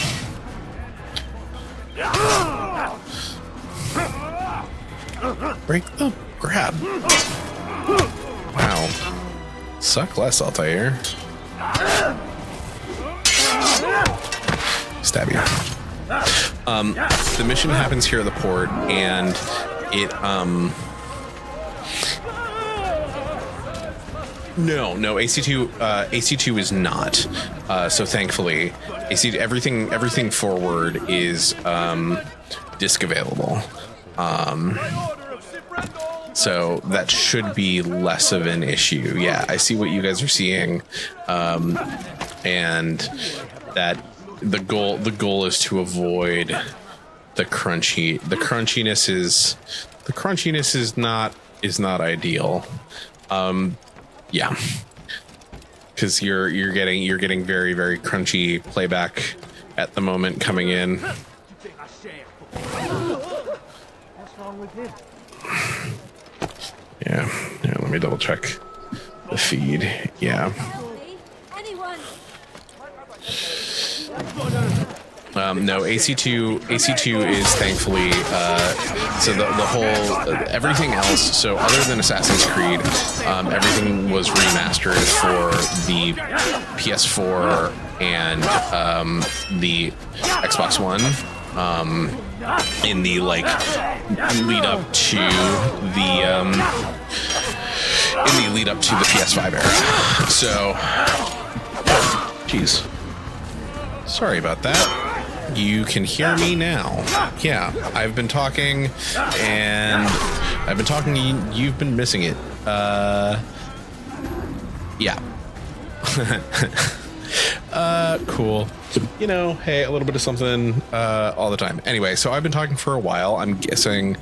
Break the grab. Wow. Suck less, I'll tell you. Stab you. The mission happens here at the port, and it No, AC2 is not. So thankfully, everything forward is disk available. So that should be less of an issue. Yeah, I see what you guys are seeing, and that the goal is to avoid the crunchy. The crunchiness is not ideal. Yeah, because you're getting very, very crunchy playback at the moment coming in. Yeah, let me double check the feed. Yeah. No, AC2 is thankfully so the whole everything else. So other than Assassin's Creed, everything was remastered for the PS4 and the Xbox One. In the lead up to the PS5 era. So, geez, sorry about that. You can hear me now. Yeah, I've been talking, and you've been missing it. Yeah. Cool. You know, hey, a little bit of something all the time. Anyway, so I've been talking for a while. I'm guessing,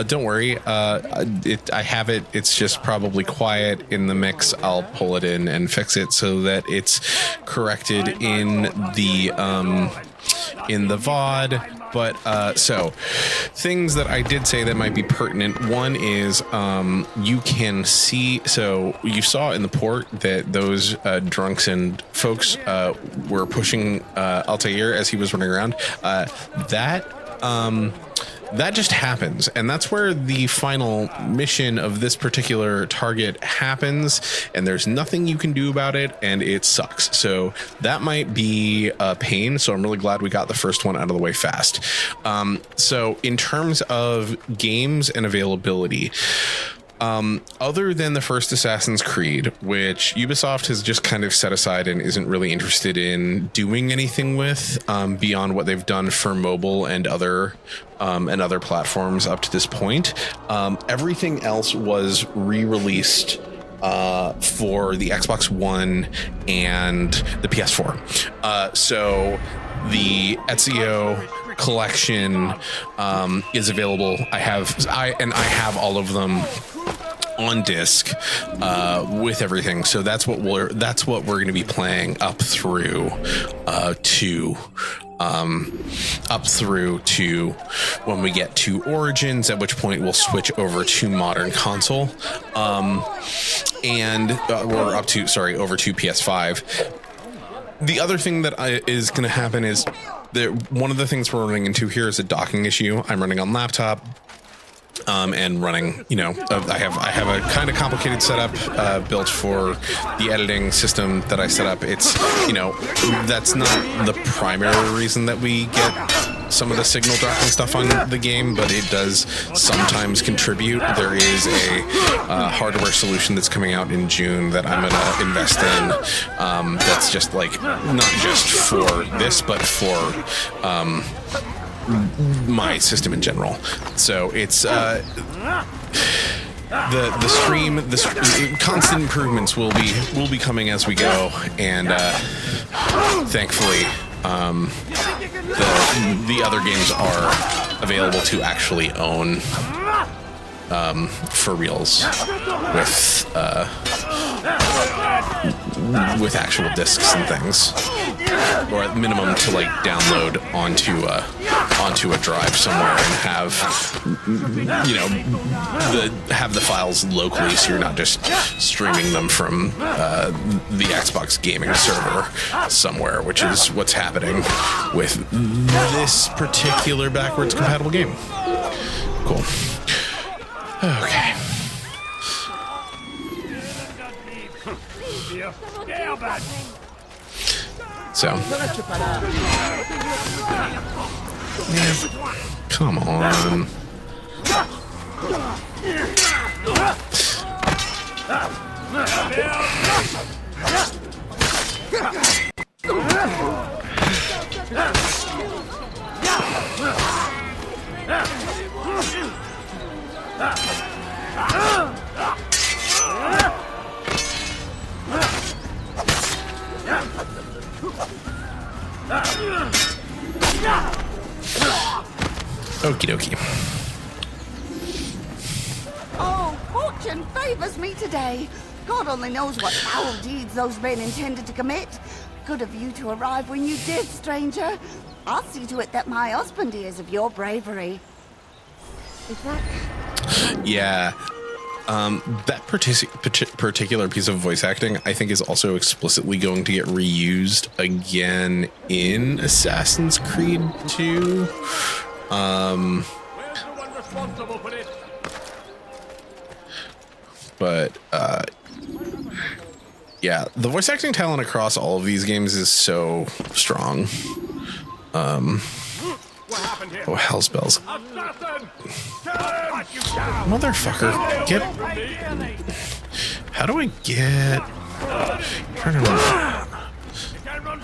don't worry, I have it. It's just probably quiet in the mix. I'll pull it in and fix it so that it's corrected in the VOD. But so things that I did say that might be pertinent. One is you can see, so you saw in the port that those drunks and folks were pushing Altair as he was running around. That just happens, and that's where the final mission of this particular target happens, and there's nothing you can do about it, and it sucks. So that might be a pain, so I'm really glad we got the first one out of the way fast. So in terms of games and availability, other than the first Assassin's Creed, which Ubisoft has just kind of set aside and isn't really interested in doing anything with, beyond what they've done for mobile and other platforms up to this point, everything else was re-released for the Xbox One and the PS4. So the Ezio collection is available. I have all of them on disc with everything. So that's what we're going to be playing up through to when we get to Origins, at which point we'll switch over to modern console, and over to PS5. The other thing that is going to happen is one of the things we're running into here is a docking issue. I'm running on laptop. And running, I have a kind of complicated setup built for the editing system that I set up. It's, that's not the primary reason that we get some of the signal dropping stuff on the game, but it does sometimes contribute. There is a hardware solution that's coming out in June that I'm going to invest in. That's just like, not just for this, but for my system in general. So it's the constant improvements will be coming as we go, and thankfully the other games are available to actually own for reals with actual discs and things, or at minimum to like download onto a drive somewhere and have the files locally, so you're not just streaming them from the Xbox gaming server somewhere, which is what's happening with this particular backwards compatible game. Cool. Okay. So, come on. Okie dokie. Oh, fortune favors me today. God only knows what foul deeds those men intended to commit. Good of you to arrive when you did, stranger. I'll see to it that my husband hears of your bravery. Is that... Yeah. That particular piece of voice acting, I think, is also explicitly going to get reused again in Assassin's Creed 2. But yeah, the voice acting talent across all of these games is so strong. Oh, hell's bells. Motherfucker, get... How do I get... Trying to run.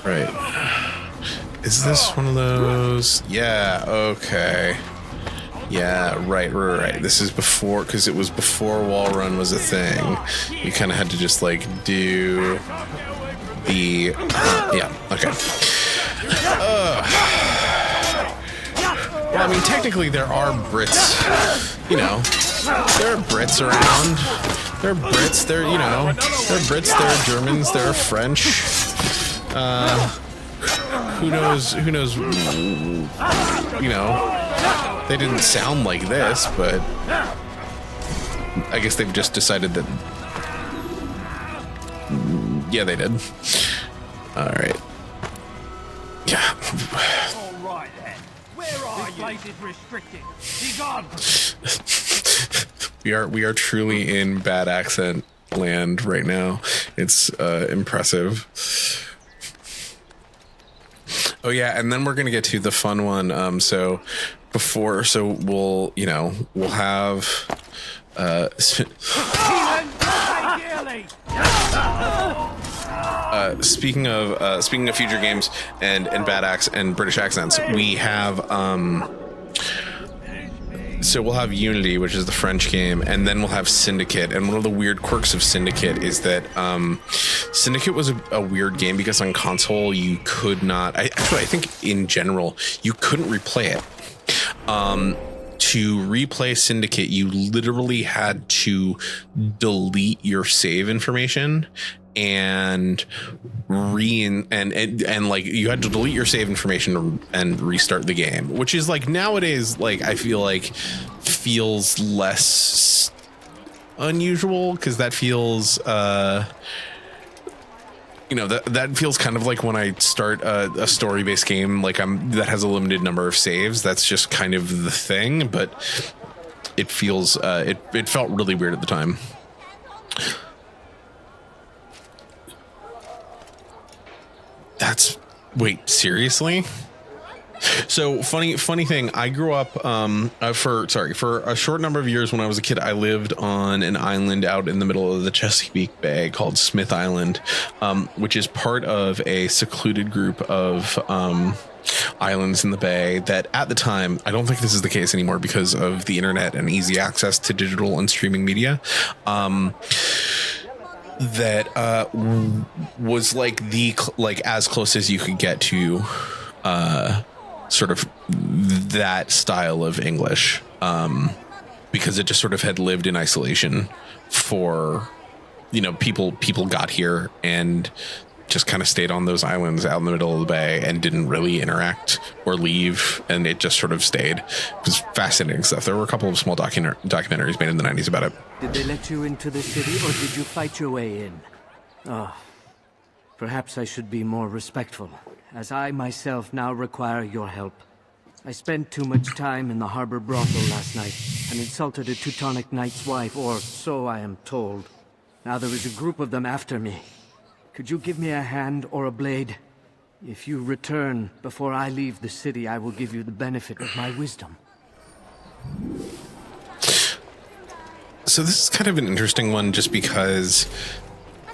Right. Is this one of those? Yeah, okay. Yeah, right. This is before, because it was before wall run was a thing. You kind of had to just like do the yeah, okay. Well, I mean, technically there are Brits, you know, there are Brits around. There are Brits, there are Brits, there are Germans, there are French. Who knows, you know, they didn't sound like this, but I guess they've just decided that, yeah, they did. All right. Yeah. All right then. Where are you? Place is restricted. Be gone. We are truly in bad accent land right now. It's impressive. Oh yeah, and then we're gonna get to the fun one. So we'll have speaking of future games and bad and British accents, we have so we'll have Unity, which is the French game, and then we'll have Syndicate. And one of the weird quirks of Syndicate is that Syndicate was a weird game because on console you could not. I think in general you couldn't replay it. To replay Syndicate, you literally had to delete your save information and like you had to delete your save information and restart the game, which is like nowadays, like I feel like feels less unusual because that feels that feels kind of like when I start a story-based game, like that has a limited number of saves. That's just kind of the thing, but it feels it felt really weird at the time. Wait, seriously? So funny thing. I grew up for a short number of years when I was a kid. I lived on an island out in the middle of the Chesapeake Bay called Smith Island, which is part of a secluded group of islands in the bay that at the time, I don't think this is the case anymore because of the internet and easy access to digital and streaming media. That was like as close as you could get to sort of that style of English, because it just sort of had lived in isolation for, people got here and just kind of stayed on those islands out in the middle of the bay and didn't really interact or leave, and it just sort of stayed. It was fascinating stuff. There were a couple of small documentaries made in the 90s about it. Did they let you into the city, or did you fight your way in? Oh, perhaps I should be more respectful, as I myself now require your help. I spent too much time in the harbor brothel last night and insulted a Teutonic knight's wife, or so I am told. Now there is a group of them after me. Could you give me a hand or a blade? If you return before I leave the city, I will give you the benefit of my wisdom. So this is kind of an interesting one just because,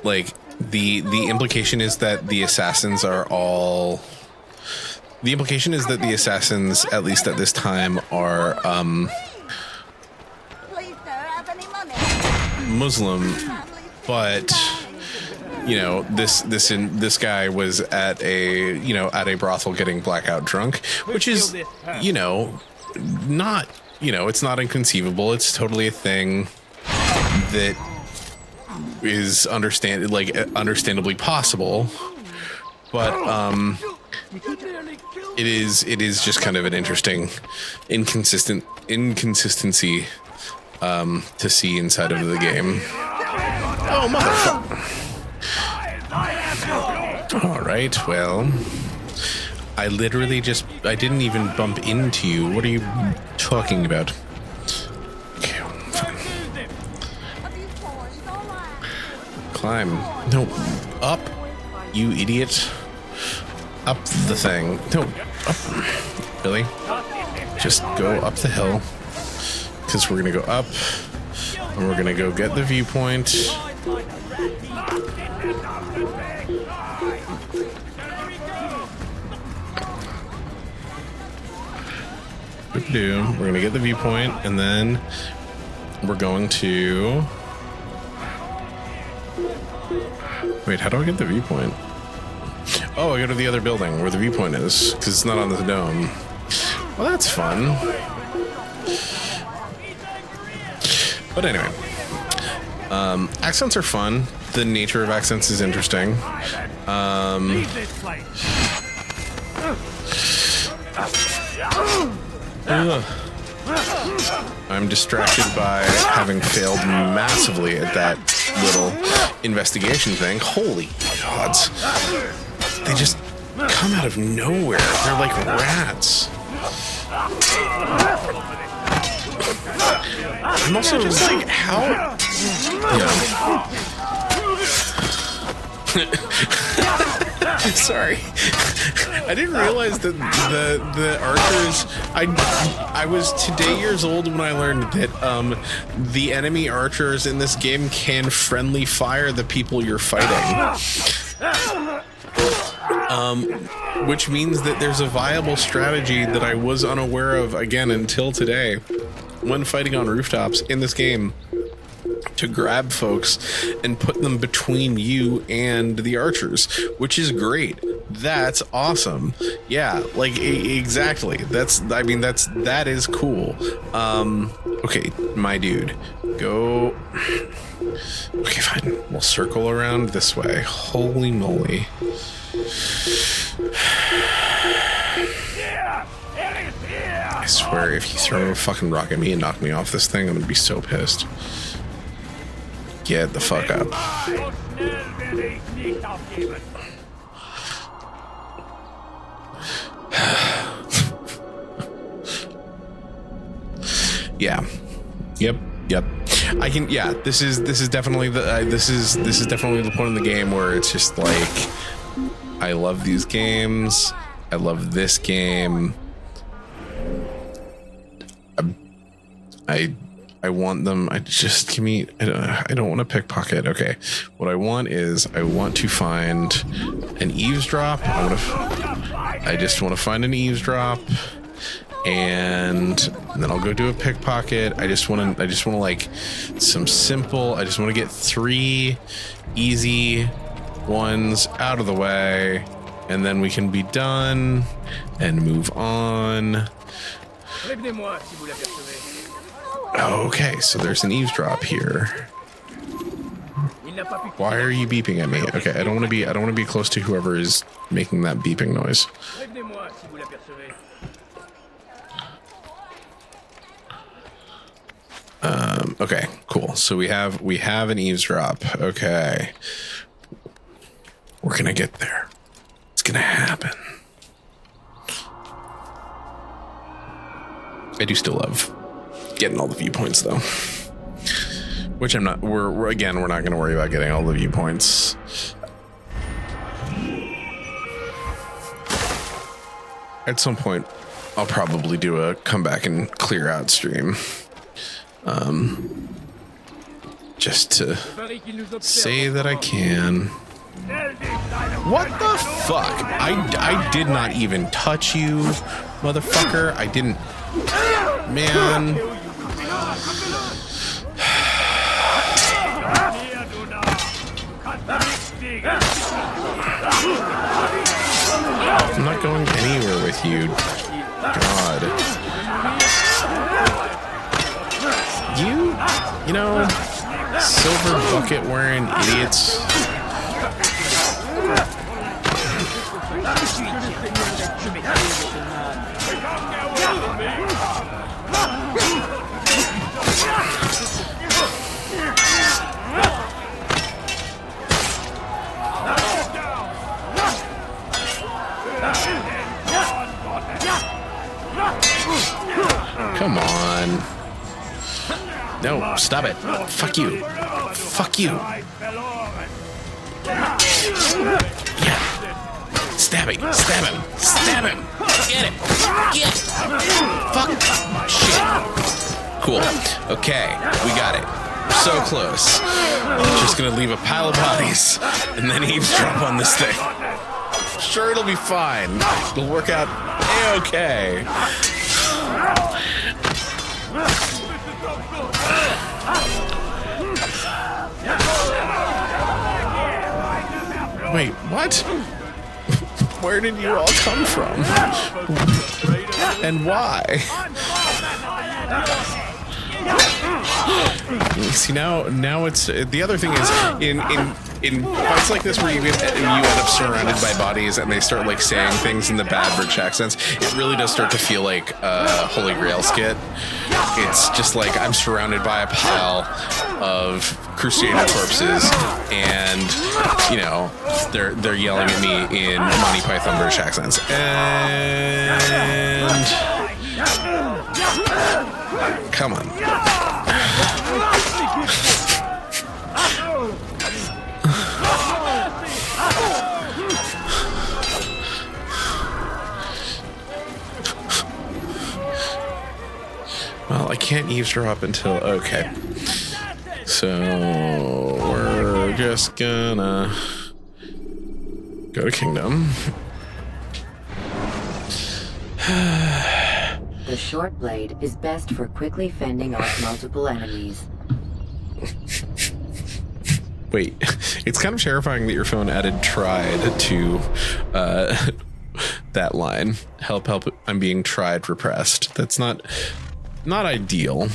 like, the implication is that the assassins are all... The implication is that the assassins, at least at this time, are Muslim, but... this guy was at a brothel getting blackout drunk, which is, not, it's not inconceivable. It's totally a thing that is understandably possible, but it is just kind of an interesting inconsistency to see inside of the game. Oh, motherfucker. All right, well, I didn't even bump into you. What are you talking about? Okay, fine. Climb. No, up, you idiot. Up the thing. No, up. Really? Just go up the hill. Because we're going to go up, and we're going to go get the viewpoint. We're going to get the viewpoint, and then we're going to... Wait, how do I get the viewpoint? Oh, I go to the other building where the viewpoint is, because it's not on the dome. Well, that's fun. But anyway. Accents are fun. The nature of accents is interesting. I'm distracted by having failed massively at that little investigation thing. Holy gods. They just come out of nowhere. They're like rats. I'm also just like, how? Sorry, I didn't realize that the archers. I was today years old when I learned that the enemy archers in this game can friendly fire the people you're fighting. Which means that there's a viable strategy that I was unaware of again until today, when fighting on rooftops in this game, to grab folks and put them between you and the archers, which is great. That's awesome. Yeah, like exactly. That is cool. Okay, my dude, go. Okay, fine. We'll circle around this way. Holy moly. I swear, if you throw a fucking rock at me and knock me off this thing, I'm gonna be so pissed. Get the fuck up. Yeah. Yep. I can. Yeah. This is definitely the. This is definitely the point in the game where it's just like, I love these games. I love this game. I want them. I just give me. I don't want to pickpocket. Okay. What I want is I want to find an eavesdrop. I just want to find an eavesdrop, and then I'll go do a pickpocket. I just want to like some simple. I just want to get 3 easy ones out of the way, and then we can be done and move on. Okay, so there's an eavesdrop here. Why are you beeping at me? Okay, I don't want to be close to whoever is making that beeping noise. Okay, cool. So we have an eavesdrop. Okay. We're gonna get there. It's gonna happen. I do still love getting all the viewpoints though, which I'm not. We're not going to worry about getting all the viewpoints. At some point, I'll probably do a come back and clear out stream, just to say that I can. What the fuck? I did not even touch you, motherfucker. I didn't. Man. I'm not going anywhere with you. God. You know, silver bucket wearing idiots. Come on. No, stop it. Fuck you. Fuck you. Yeah. Stab him. Stab him. Stab him. Get it. Get it. Fuck. Shit. Cool. Okay. We got it. So close. Just gonna leave a pile of bodies and then eavesdrop on this thing. Sure, it'll be fine. It'll work out A-okay. Wait, what? Where did you all come from? And why? See, now it's the other thing is in fights like this where you end up surrounded by bodies and they start like saying things in the bad British accents, it really does start to feel like a Holy Grail skit. It's just like I'm surrounded by a pile of Crusader corpses, and you know they're yelling at me in Monty Python British accents, and come on. Well, I can't eavesdrop until... Okay. So, we're just gonna go to Kingdom. The short blade is best for quickly fending off multiple enemies. Wait, it's kind of terrifying that your phone added tried to that line. Help, I'm being tried repressed. That's not ideal.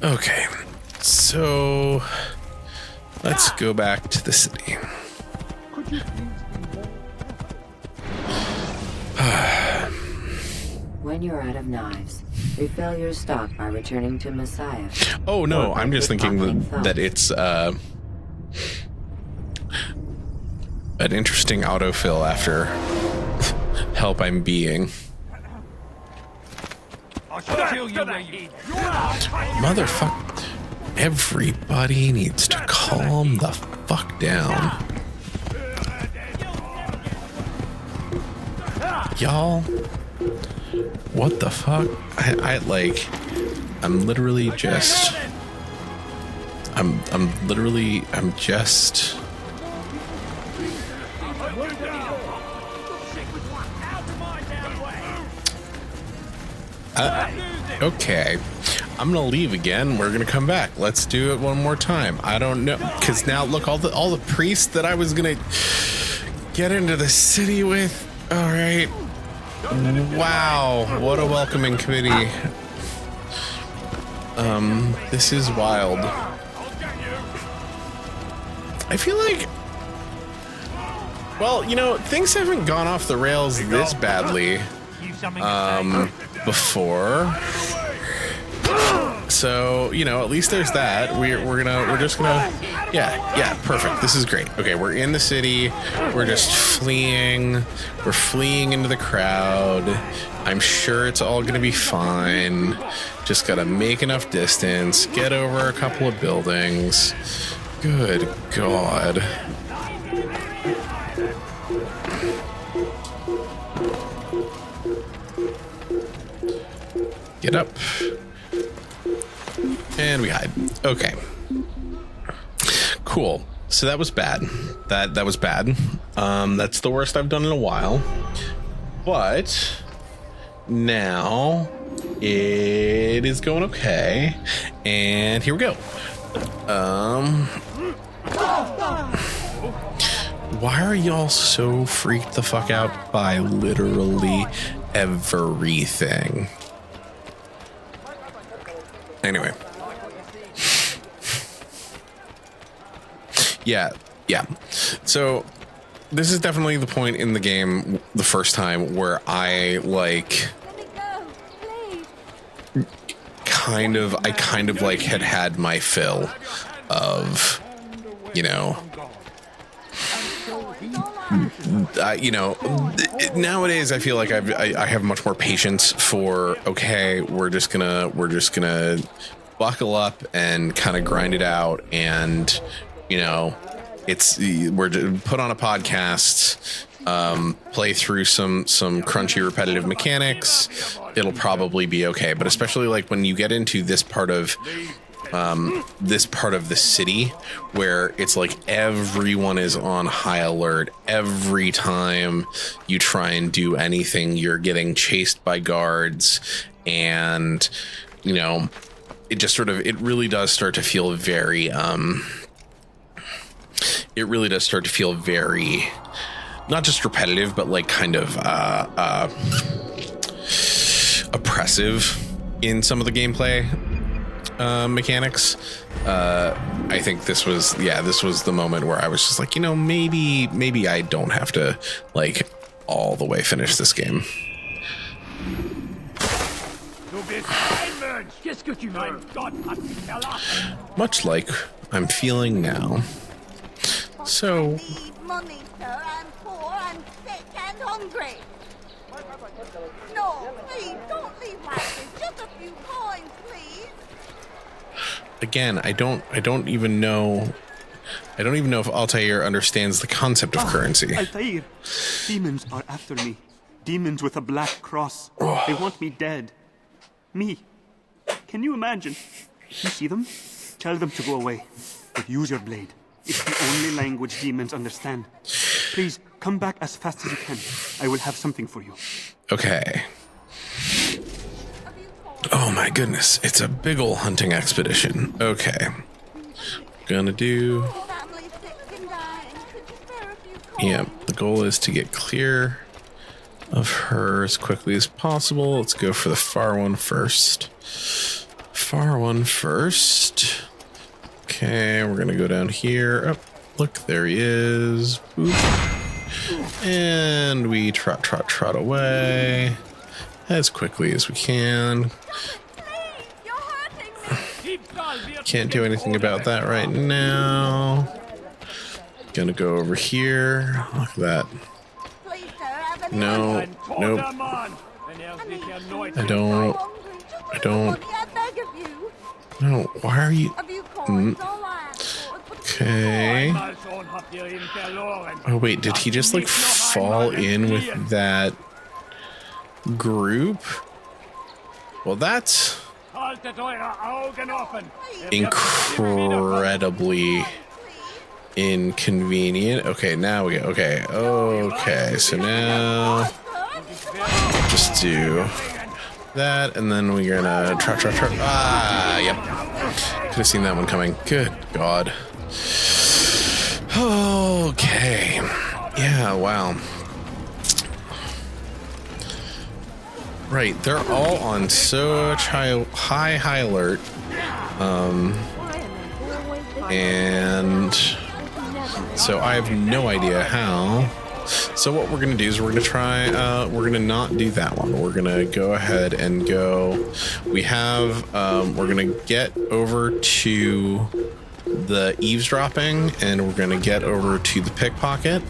Okay, so let's go back to the city. When you're out of knives, refill your stock by returning to Messiah. Oh no, I'm just thinking that it's an interesting autofill after help I'm being. Motherfucker. Everybody needs to calm the fuck down. Y'all, what the fuck? I'm literally just okay, I'm gonna leave again. We're gonna come back. Let's do it one more time. I don't know, because now look, all the priests that I was gonna get into the city with. All right, wow, what a welcoming committee. This is wild. I feel like, well, you know, things haven't gone off the rails this badly before, so you know, at least there's that. We're just gonna yeah, perfect. This is great. Okay, we're in the city, we're just fleeing into the crowd. I'm sure it's all gonna be fine. Just gotta make enough distance, get over a couple of buildings. Good God. Get up. And we hide. Okay. Cool. So that was bad. That was bad. That's the worst I've done in a while. But now it is going okay. And here we go. Why are y'all so freaked the fuck out by literally everything? Anyway. Yeah. So this is definitely the point in the game the first time where I kind of like had my fill of, you know, nowadays I feel like I have much more patience for, okay, we're just gonna buckle up and kind of grind it out, and you know, we're put on a podcast, play through some crunchy repetitive mechanics. It'll probably be okay. But especially like when you get into this part of the city where it's like everyone is on high alert. Every time you try and do anything, you're getting chased by guards, and you know, it really does start to feel very not just repetitive, but like kind of oppressive in some of the gameplay mechanics. I think this was the moment where I was just like, you know, maybe I don't have to like all the way finish this game. Much like I'm feeling now. So I need money, sir. I'm poor, I'm sick and hungry. No, please, don't leave like this. Just a few coins, please. Again, I don't even know if Altair understands the concept of currency. Altair, demons are after me. Demons with a black cross. They want me dead. Me. Can you imagine? You see them? Tell them to go away. But use your blade. It's the only language demons understand. Please, come back as fast as you can. I will have something for you. Okay. Oh my goodness, it's a big ol' hunting expedition. Okay. Gonna do... Yeah, the goal is to get clear of her as quickly as possible. Let's go for the far one first. Far one first. Okay, we're gonna go down here. Oh, look, there he is. Boop. And we trot away as quickly as we can. Can't do anything about that right now. Gonna go over here. Look at that. No, nope. I don't. No, why are you? Okay. Oh wait, did he just like fall in with that group? Well, that's incredibly inconvenient. Okay, now we go. Okay, so now just do that, and then we're gonna trot. Ah, yep. Could have seen that one coming. Good God. Okay. Yeah, wow. Right, they're all on such high alert. And so I have no idea how. So what we're gonna do is we're gonna try, we're gonna not do that one. We're gonna go ahead and go, we have, we're gonna get over to the eavesdropping, and we're gonna get over to the pickpocket,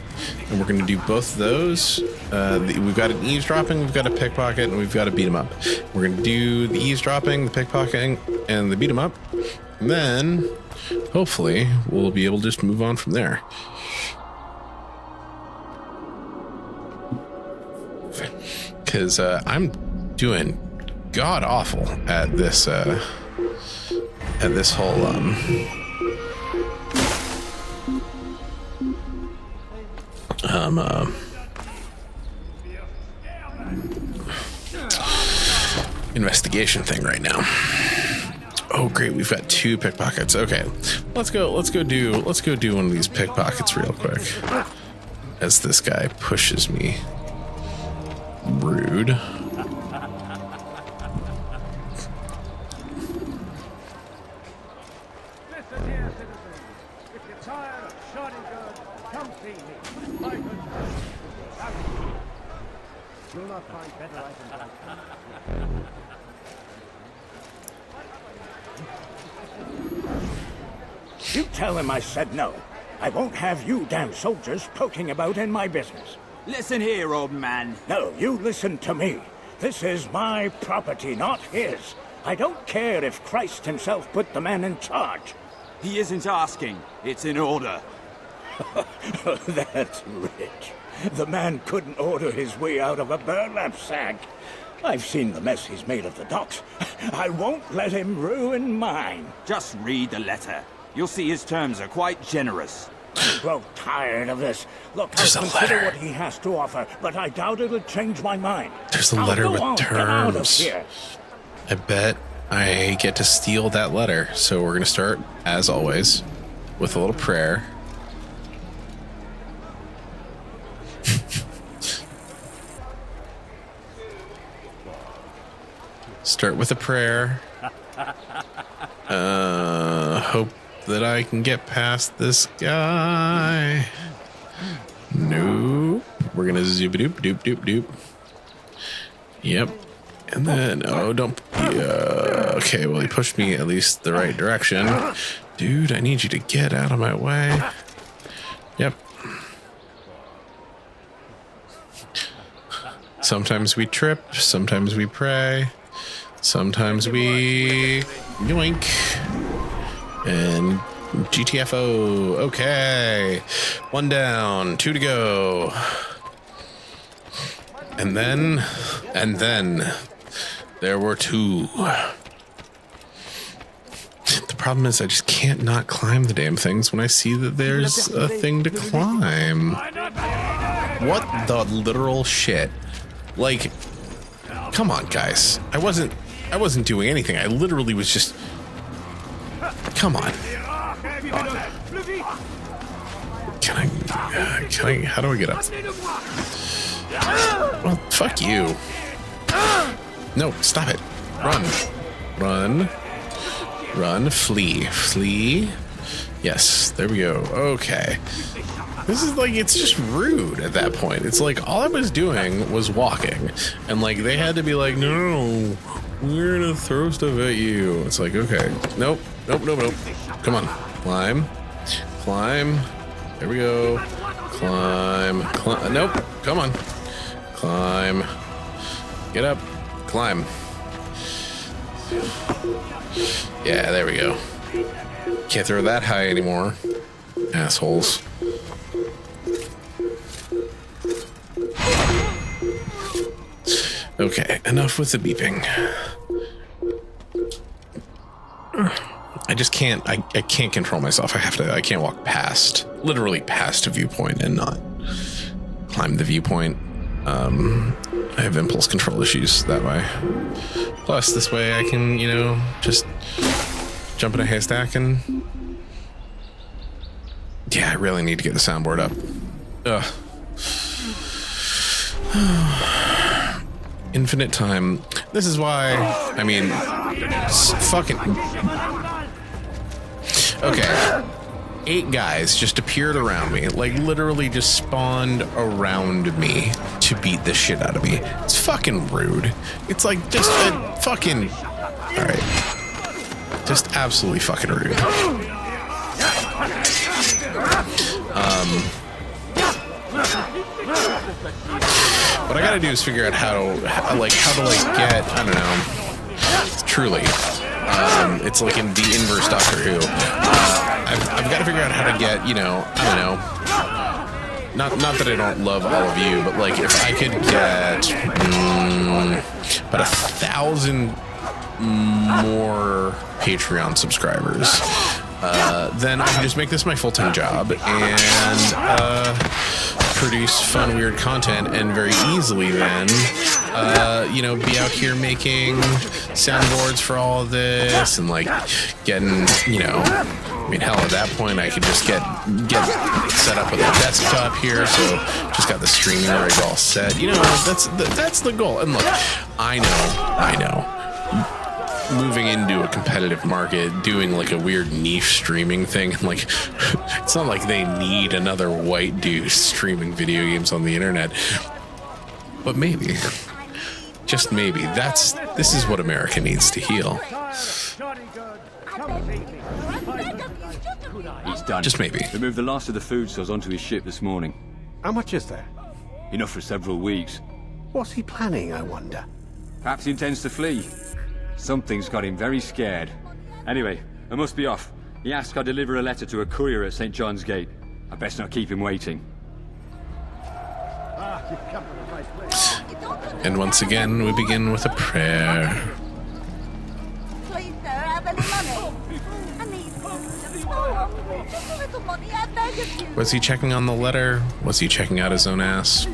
and we're gonna do both of those. We've got an eavesdropping, we've got a pickpocket, and we've got a beat 'em up. We're gonna do the eavesdropping, the pickpocketing, and the beat 'em up, and then hopefully we'll be able to just move on from there. Because I'm doing god awful at this whole investigation thing right now. Oh great, we've got 2 pickpockets. Okay, let's go do one of these pickpockets real quick as this guy pushes me. Rude. You tell him I said no. I won't have you damn soldiers poking about in my business. Listen here, old man. No, you listen to me. This is my property, not his. I don't care if Christ himself put the man in charge. He isn't asking. It's in order. That's rich. The man couldn't order his way out of a burlap sack. I've seen the mess he's made of the docks. I won't let him ruin mine. Just read the letter. You'll see his terms are quite generous. I grow tired of this. Look, There's I'll a consider letter. what he has to offer, but I doubt it'll change my mind. There's a Now letter go with on, get out of terms. here. I bet I get to steal that letter. So we're gonna start, as always, with a little prayer. Start with a prayer. Hope that I can get past this guy. Nope. We're gonna zoop a doop doop doop doop. Yep. And then, oh, don't. Okay, well, he pushed me at least the right direction. Dude, I need you to get out of my way. Yep. Sometimes we trip, sometimes we pray, sometimes we yoink. And GTFO. Okay. 1 down, 2 to go. And then there were 2. The problem is I just can't not climb the damn things when I see that there's a thing to climb. What the literal shit? Like, come on, guys. I wasn't doing anything. I literally was just... Come on. Can I, how do I get up? Well, fuck you. No, stop it. Run, flee. Yes, there we go. Okay. This is like, it's just rude at that point. It's like, all I was doing was walking. And like, they had to be like, no, we're gonna throw stuff at you. It's like, okay. Nope. Come on. Climb. There we go. Climb. Nope. Come on. Climb. Get up. Climb. Yeah, there we go. Can't throw that high anymore. Assholes. Okay, enough with the beeping. I just can't, I can't control myself. I can't walk literally past a viewpoint and not climb the viewpoint. I have impulse control issues that way. Plus, this way I can, just jump in a haystack and... Yeah, I really need to get the soundboard up. Ugh. Infinite time. This is why, I mean, fucking... Okay. 8 guys just appeared around me, like literally just spawned around me to beat the shit out of me. It's fucking rude. It's like just a fucking... Alright. Just absolutely fucking rude. What I gotta do is figure out how to get, I don't know, truly. It's like in the inverse Doctor Who. I've got to figure out how to get, I don't know. Not that I don't love all of you, but like if I could get about 1,000 more Patreon subscribers, then I can just make this my full-time job and produce fun, weird content, and very easily then, be out here making soundboards for all of this and like getting, I mean, hell, at that point I could just get set up with a desktop here, so just got the streaming rigs all set. That's the goal. And look, I know. Moving into a competitive market, doing like a weird niche streaming thing, and like, it's not like they need another white dude streaming video games on the internet. But maybe, just maybe, this is what America needs to heal. He's done. Just maybe. They moved the last of the food stores onto his ship this morning. How much is there? Enough for several weeks. What's he planning, I wonder? Perhaps he intends to flee. Something's got him very scared. Anyway, I must be off. He asked I deliver a letter to a courier at St. John's Gate. I best not keep him waiting. And once again, we begin with a prayer. Please, sir, have any money? I need just a little money, I beg of you. Was he checking on the letter? Was he checking out his own ass?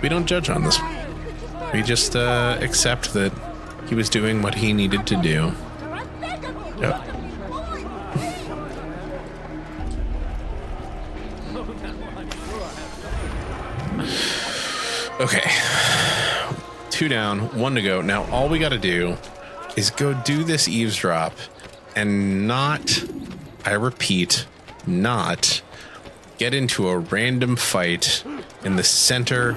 We don't judge on this. We just accept that he was doing what he needed to do. Yep. Okay. 2 down, 1 to go. Now all we got to do is go do this eavesdrop and not, I repeat, not get into a random fight in the center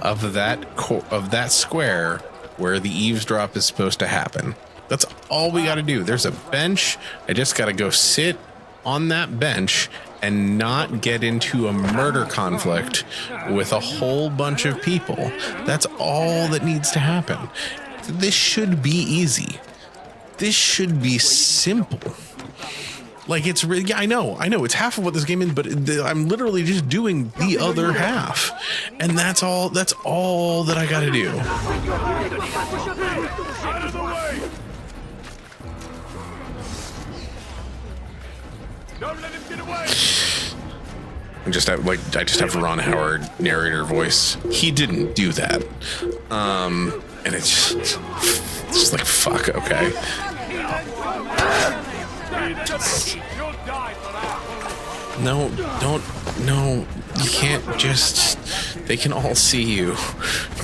of that square where the eavesdrop is supposed to happen. That's all we got to do. There's a bench. I just got to go sit on that bench and not get into a murder conflict with a whole bunch of people. That's all that needs to happen. This should be easy. This should be simple. Like, it's really, yeah, I know, it's half of what this game is, but I'm literally just doing the other half. And that's all that I gotta do. I just have Ron Howard narrator voice. He didn't do that. And it's just like, fuck, okay. No, you can't just, they can all see you.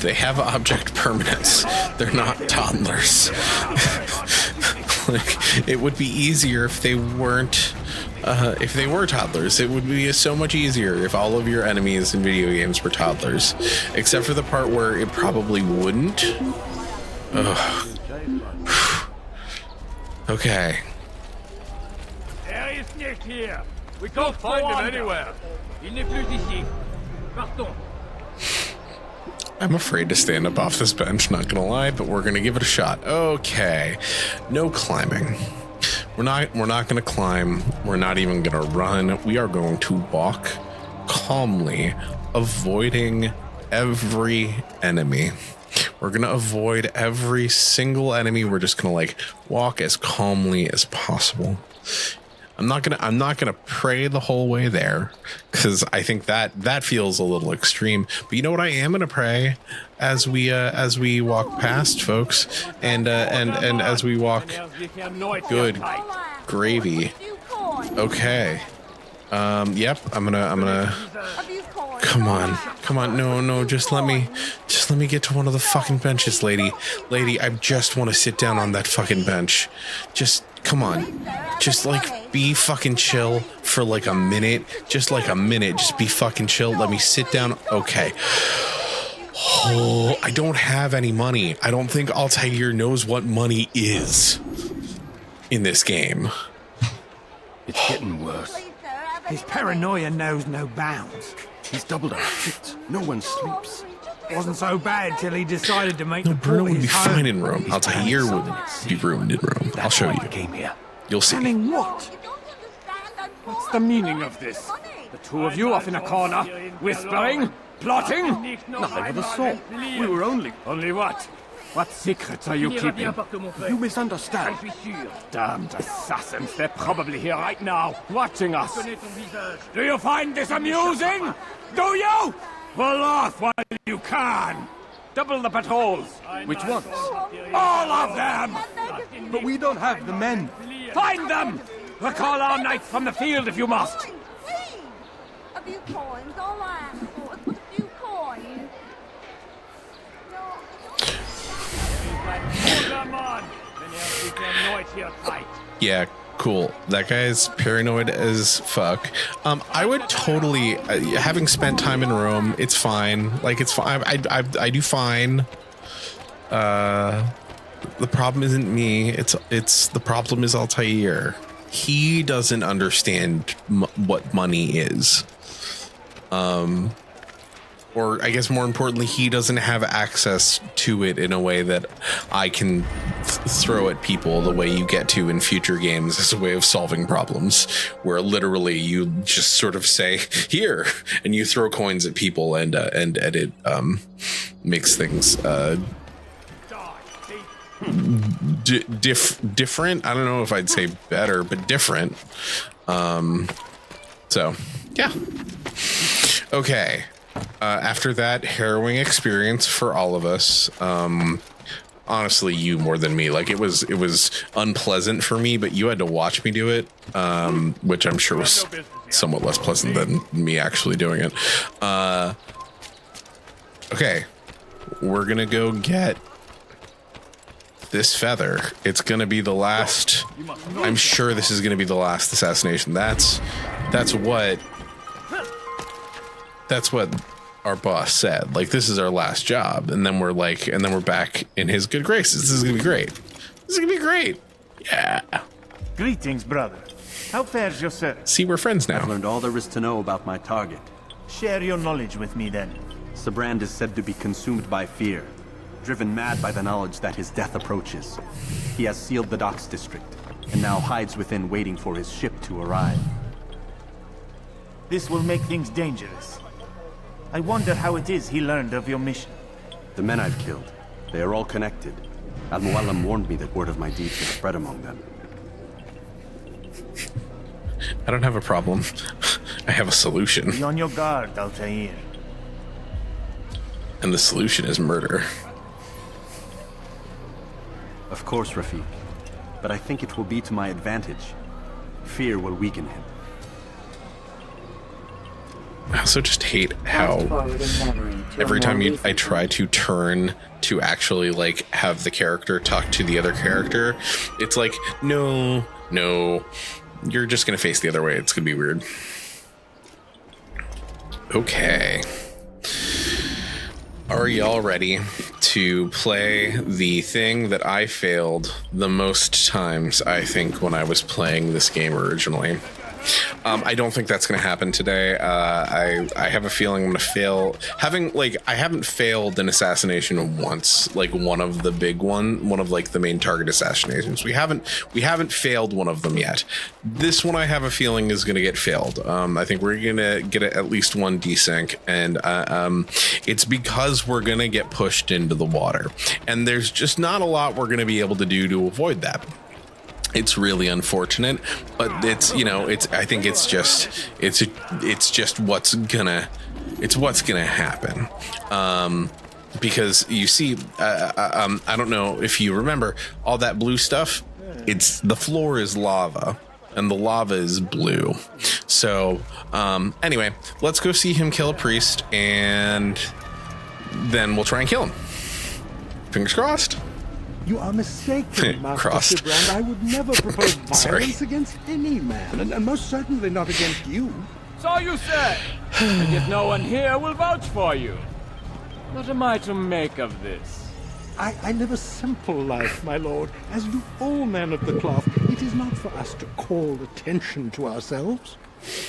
They have object permanence. They're not toddlers. Like, it would be easier if they weren't, if they were toddlers. It would be so much easier if all of your enemies in video games were toddlers. Except for the part where it probably wouldn't. Ugh. Okay. Here. We can't find him anywhere. Il n'est plus ici. Partons. I'm afraid to stand up off this bench, not gonna lie, but we're gonna give it a shot. Okay. No climbing. We're not gonna climb. We're not even gonna run. We are going to walk calmly, avoiding every enemy. We're gonna avoid every single enemy. We're just gonna like walk as calmly as possible. I'm not gonna pray the whole way there, because I think that feels a little extreme. But you know what I am gonna pray as we walk past, folks, and as we walk. Good gravy. Okay. Yep. I'm gonna. Come on. No. Just let me get to one of the fucking benches, lady. I just want to sit down on that fucking bench. Just. Come on. Just like be fucking chill for like a minute. Just like a minute. Just be fucking chill. Let me sit down. Okay. Oh, I don't have any money. I don't think Altair knows what money is in this game. It's getting worse. His paranoia knows no bounds. He's doubled our shifts. No one sleeps. Wasn't so bad till he decided to make No, the Bruno would be home. fine in Rome. Altair would be ruined in Rome. I'll show you. You'll see. Planning what? What's the meaning of this? The two of you off in a corner, whispering, plotting? Nothing of the sort. We were only... Only what? What secrets are you keeping? You misunderstand. Damned assassins, they're probably here right now, watching us. Do you find this amusing? Do you? Pull off while you can. Double the patrols. Which ones? All of them! But we don't have the men. Find them! Recall our knights from the field if you must. A few coins, all I ask for is a few coins. Yeah, cool. That guy's paranoid as fuck. I would totally, having spent time in Rome, it's fine. Like, it's fine. I do fine. The problem isn't me. It's the problem is Altair. He doesn't understand what money is. Or I guess more importantly, he doesn't have access to it in a way that I can throw at people the way you get to in future games as a way of solving problems, where literally you just sort of say here and you throw coins at people and it makes things different. I don't know if I'd say better, but different. So yeah. Okay. After that harrowing experience for all of us, honestly, you more than me, like it was unpleasant for me, but you had to watch me do it, which I'm sure was somewhat less pleasant than me actually doing it. Okay. we're gonna go get this feather. It's gonna be the last. I'm sure this is gonna be the last assassination. That's what our boss said. Like, this is our last job, and then we're back in his good graces. This is gonna be great. This is gonna be great. Yeah. Greetings, brother. How fares your search? See, we're friends now. I've learned all there is to know about my target. Share your knowledge with me, then. Sabrand is said to be consumed by fear, driven mad by the knowledge that his death approaches. He has sealed the docks district, and now hides within, waiting for his ship to arrive. This will make things dangerous. I wonder how it is he learned of your mission. The men I've killed, they are all connected. Al-Mualim warned me that word of my deeds would spread among them. I don't have a problem. I have a solution. Be on your guard, Altair. And the solution is murder. Of course, Rafik. But I think it will be to my advantage. Fear will weaken him. I also just hate how every time I try to turn to actually, like, have the character talk to the other character, it's like, no, you're just gonna face the other way. It's gonna be weird. Okay. Are y'all ready to play the thing that I failed the most times, I think, when I was playing this game originally? I don't think that's going to happen today. I have a feeling I'm going to fail. I haven't failed an assassination once, like one of the main target assassinations. We haven't failed one of them yet. This one I have a feeling is going to get failed. I think we're going to get at least one desync, and it's because we're going to get pushed into the water. And there's just not a lot we're going to be able to do to avoid that. It's really unfortunate, but I think it's just what's gonna happen. Because you see, I don't know if you remember all that blue stuff. The floor is lava, and the lava is blue. So, anyway, let's go see him kill a priest, and then we'll try and kill him. Fingers crossed. You are mistaken, Master Sabrand. I would never propose violence against any man, and most certainly not against you. So you say, and yet no one here will vouch for you. What am I to make of this? I live a simple life, my lord, as do all men of the cloth. It is not for us to call attention to ourselves.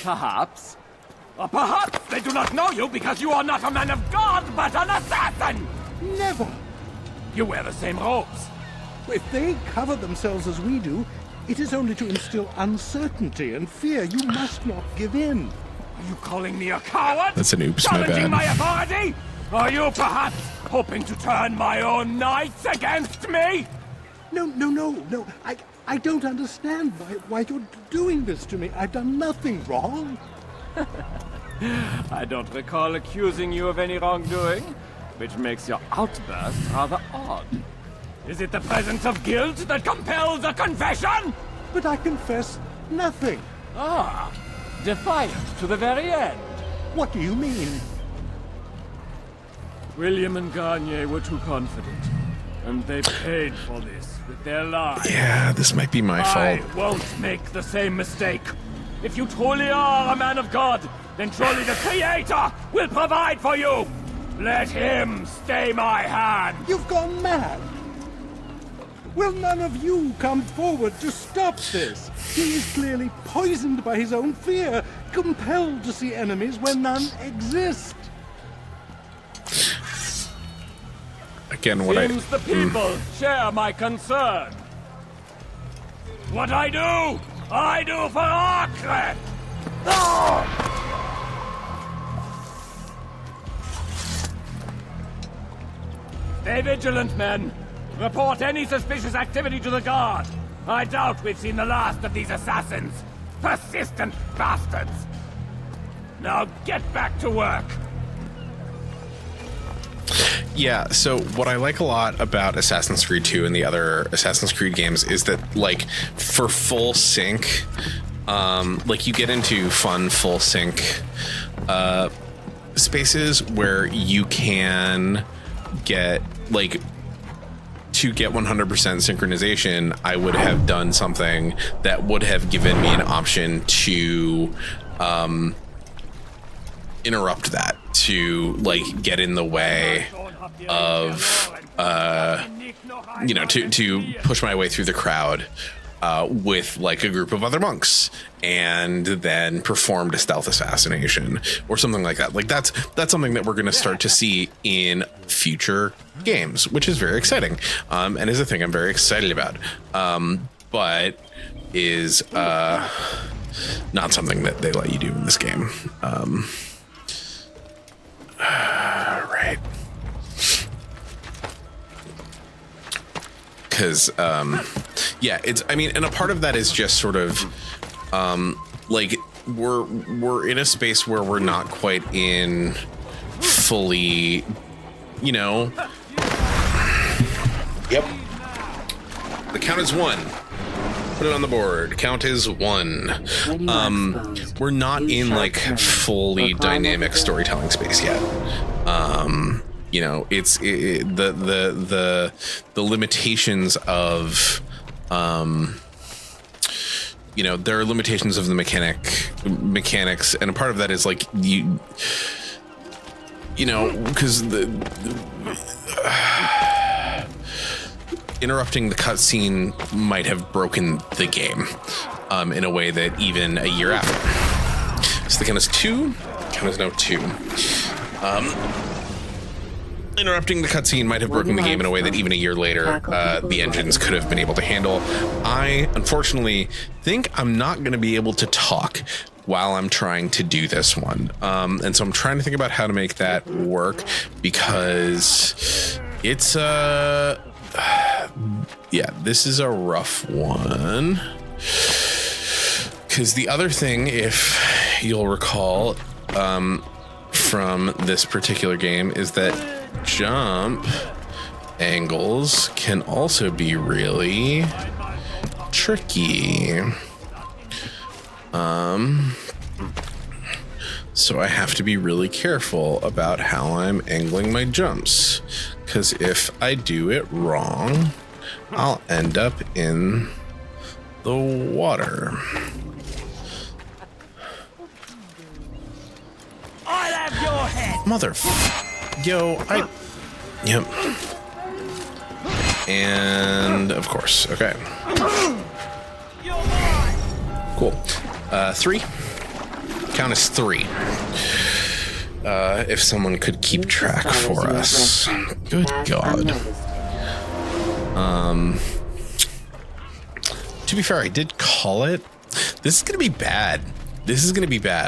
Perhaps. Or perhaps they do not know you because you are not a man of God, but an assassin! Never! You wear the same robes. If they cover themselves as we do, it is only to instill uncertainty and fear. You must not give in. Are you calling me a coward? That's an oops, my bad. Challenging my authority? Are you perhaps hoping to turn my own knights against me? No. I don't understand why you're doing this to me. I've done nothing wrong. I don't recall accusing you of any wrongdoing, which makes your outburst rather odd. Is it the presence of guilt that compels a confession? But I confess nothing. Ah, defiant to the very end. What do you mean? William and Garnier were too confident, and they paid for this with their lives. Yeah, this might be my fault. I won't make the same mistake. If you truly are a man of God, then surely the Creator will provide for you. Let him stay my hand. You've gone mad. Will none of you come forward to stop this? He is clearly poisoned by his own fear, compelled to see enemies where none exist. Again, Seems the people share my concern. What I do for Acre! Stay vigilant, men. Report any suspicious activity to the guard. I doubt we've seen the last of these assassins. Persistent bastards. Now get back to work. Yeah, so what I like a lot about Assassin's Creed 2 and the other Assassin's Creed games is that, like, for full sync, like, you get into fun full sync spaces where you can get 100% synchronization, I would have done something that would have given me an option to interrupt that, to like get in the way of to push my way through the crowd with like a group of other monks, and then performed a stealth assassination or something like that. Like that's something that we're going to start to see in future games, which is very exciting, and is a thing I'm very excited about, but is not something that they let you do in this game. Right. Because and a part of that is just sort of like we're in a space where we're not quite in fully, Yep. The count is 1. Put it on the board. Count is 1. We're not in like fully dynamic storytelling space yet. It's the limitations of there are limitations of the mechanics, and a part of that is like because interrupting the cutscene might have broken the game in a way that even a year after. So the count is 2. Count is now 2. Interrupting the cutscene might have broken the game in a way that even a year later, the engines could have been able to handle. I, unfortunately, think I'm not going to be able to talk while I'm trying to do this one. And so I'm trying to think about how to make that work, because it's, this is a rough one. Because the other thing, if you'll recall, from this particular game, is that jump angles can also be really tricky. So I have to be really careful about how I'm angling my jumps, because if I do it wrong, I'll end up in the water. I'll have your head. Yep. And of course, okay. Cool. 3. Count is 3. If someone could keep track for us. Good God. To be fair, I did call it. This is gonna be bad.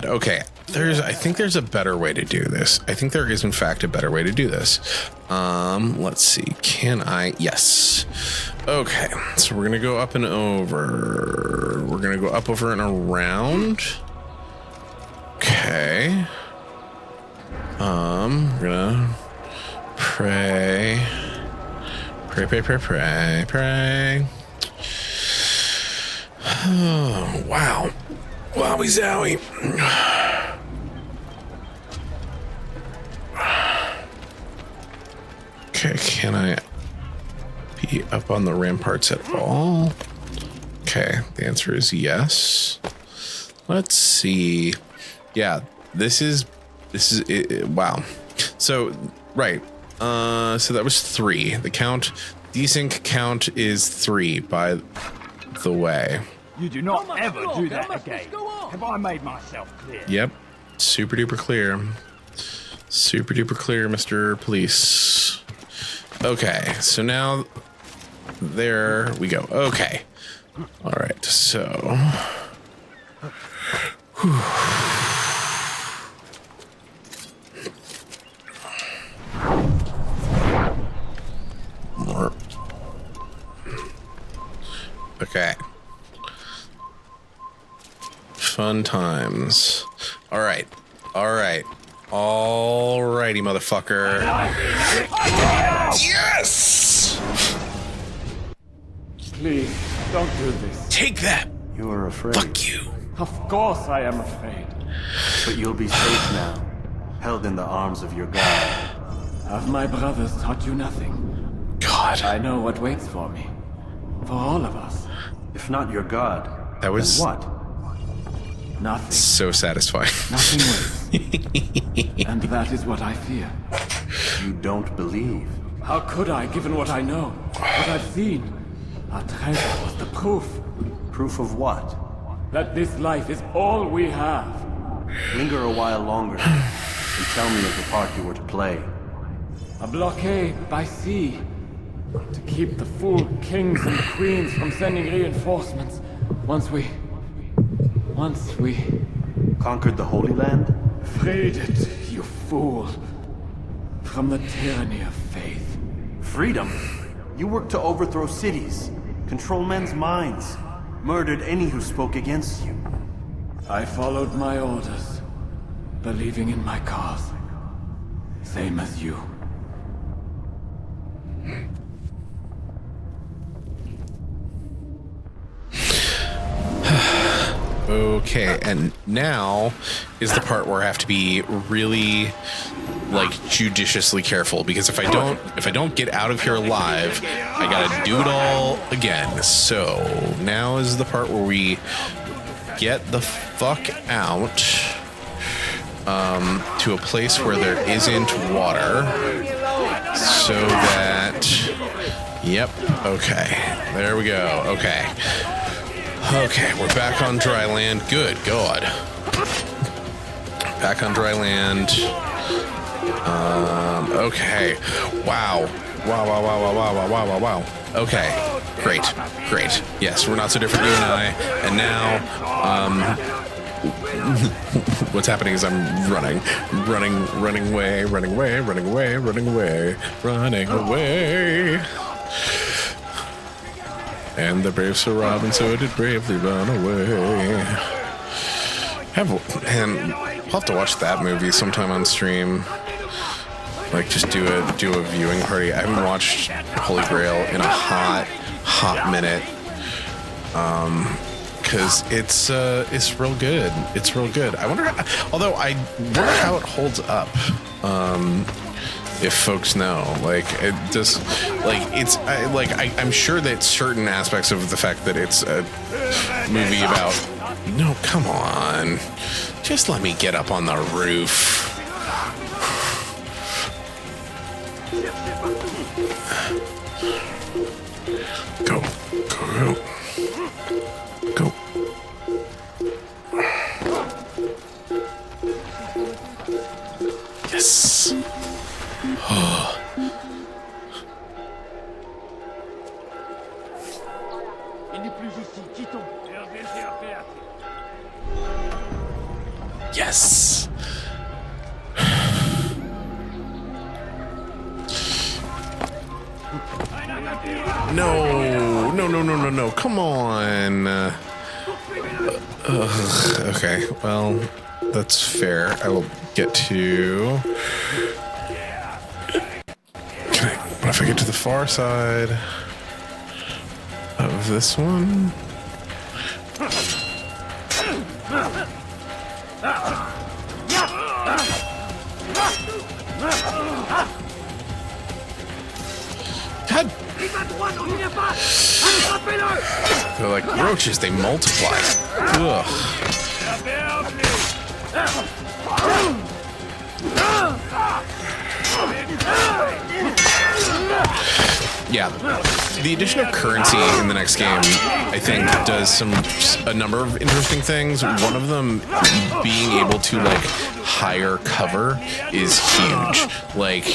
Okay. I think there's a better way to do this. I think there is, in fact, a better way to do this. Let's see. Can I? Yes. Okay. So we're gonna go up and over. We're gonna go up, over, and around. Okay. We're gonna pray. Oh, wow. Wowie zowie. Okay, can I be up on the ramparts at all? Okay, the answer is yes. Let's see. Yeah, this is it, wow. So, right. So that was 3. The desync count is 3, by the way. You do not ever do that again. Have I made myself clear? Yep. Super duper clear. Super duper clear, Mr. Police. Okay, so now there we go. Okay. All right, so. More. Okay. Fun times. All right. Alrighty, motherfucker. Yes! Please, don't do this. Take that! You are afraid. Fuck you. Of course I am afraid. But you'll be safe now, held in the arms of your God. Have my brothers taught you nothing? God. I know what waits for me. For all of us. If not your god, that was then what? Nothing. So satisfying. Nothing waits. And that is what I fear. You don't believe. How could I, given what I know? What I've seen? Our treasure was the proof. Proof of what? That this life is all we have. Linger a while longer and tell me of the part you were to play. A blockade by sea. To keep the fool kings and queens from sending reinforcements. Once we... Conquered the Holy Land? Freed it, you fool. From the tyranny of faith. Freedom? You worked to overthrow cities, control men's minds, murdered any who spoke against you. I followed my orders, believing in my cause. Same as you. Okay, and now is the part where I have to be really, like, judiciously careful, because if I don't get out of here alive, I gotta do it all again. So now is the part where we get the fuck out to a place where there isn't water, so that, yep, okay, there we go. Okay, we're back on dry land. Good God. Back on dry land. Okay. Wow. Okay. Great. Yes, we're not so different, you and I. And now, what's happening is I'm running away. And the brave Sir Robinson did bravely run away. And I'll have to watch that movie sometime on stream. Like, just do a viewing party. I haven't watched Holy Grail in a hot minute. Because it's real good. It's real good. I wonder how it holds up. If folks know, like, it just, like, I'm sure that certain aspects of the fact that it's a movie about, no, come on, just let me get up on the roof. Go. Yes. Yes. No. Come on. Okay, well, that's fair. I will get to... What if I get to the far side of this one? God. They're like roaches, they multiply. Ugh. Yeah, the addition of currency in the next game, I think, does a number of interesting things. One of them being able to, like, hire cover is huge. Like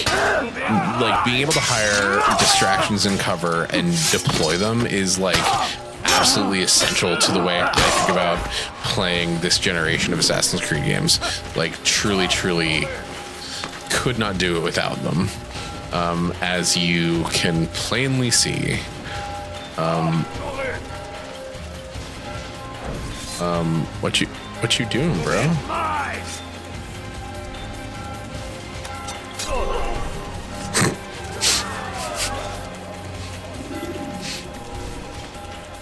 being able to hire distractions in cover and deploy them is, like, absolutely essential to the way I think about playing this generation of Assassin's Creed games. Like, truly could not do it without them. As you can plainly see. What you doing, bro?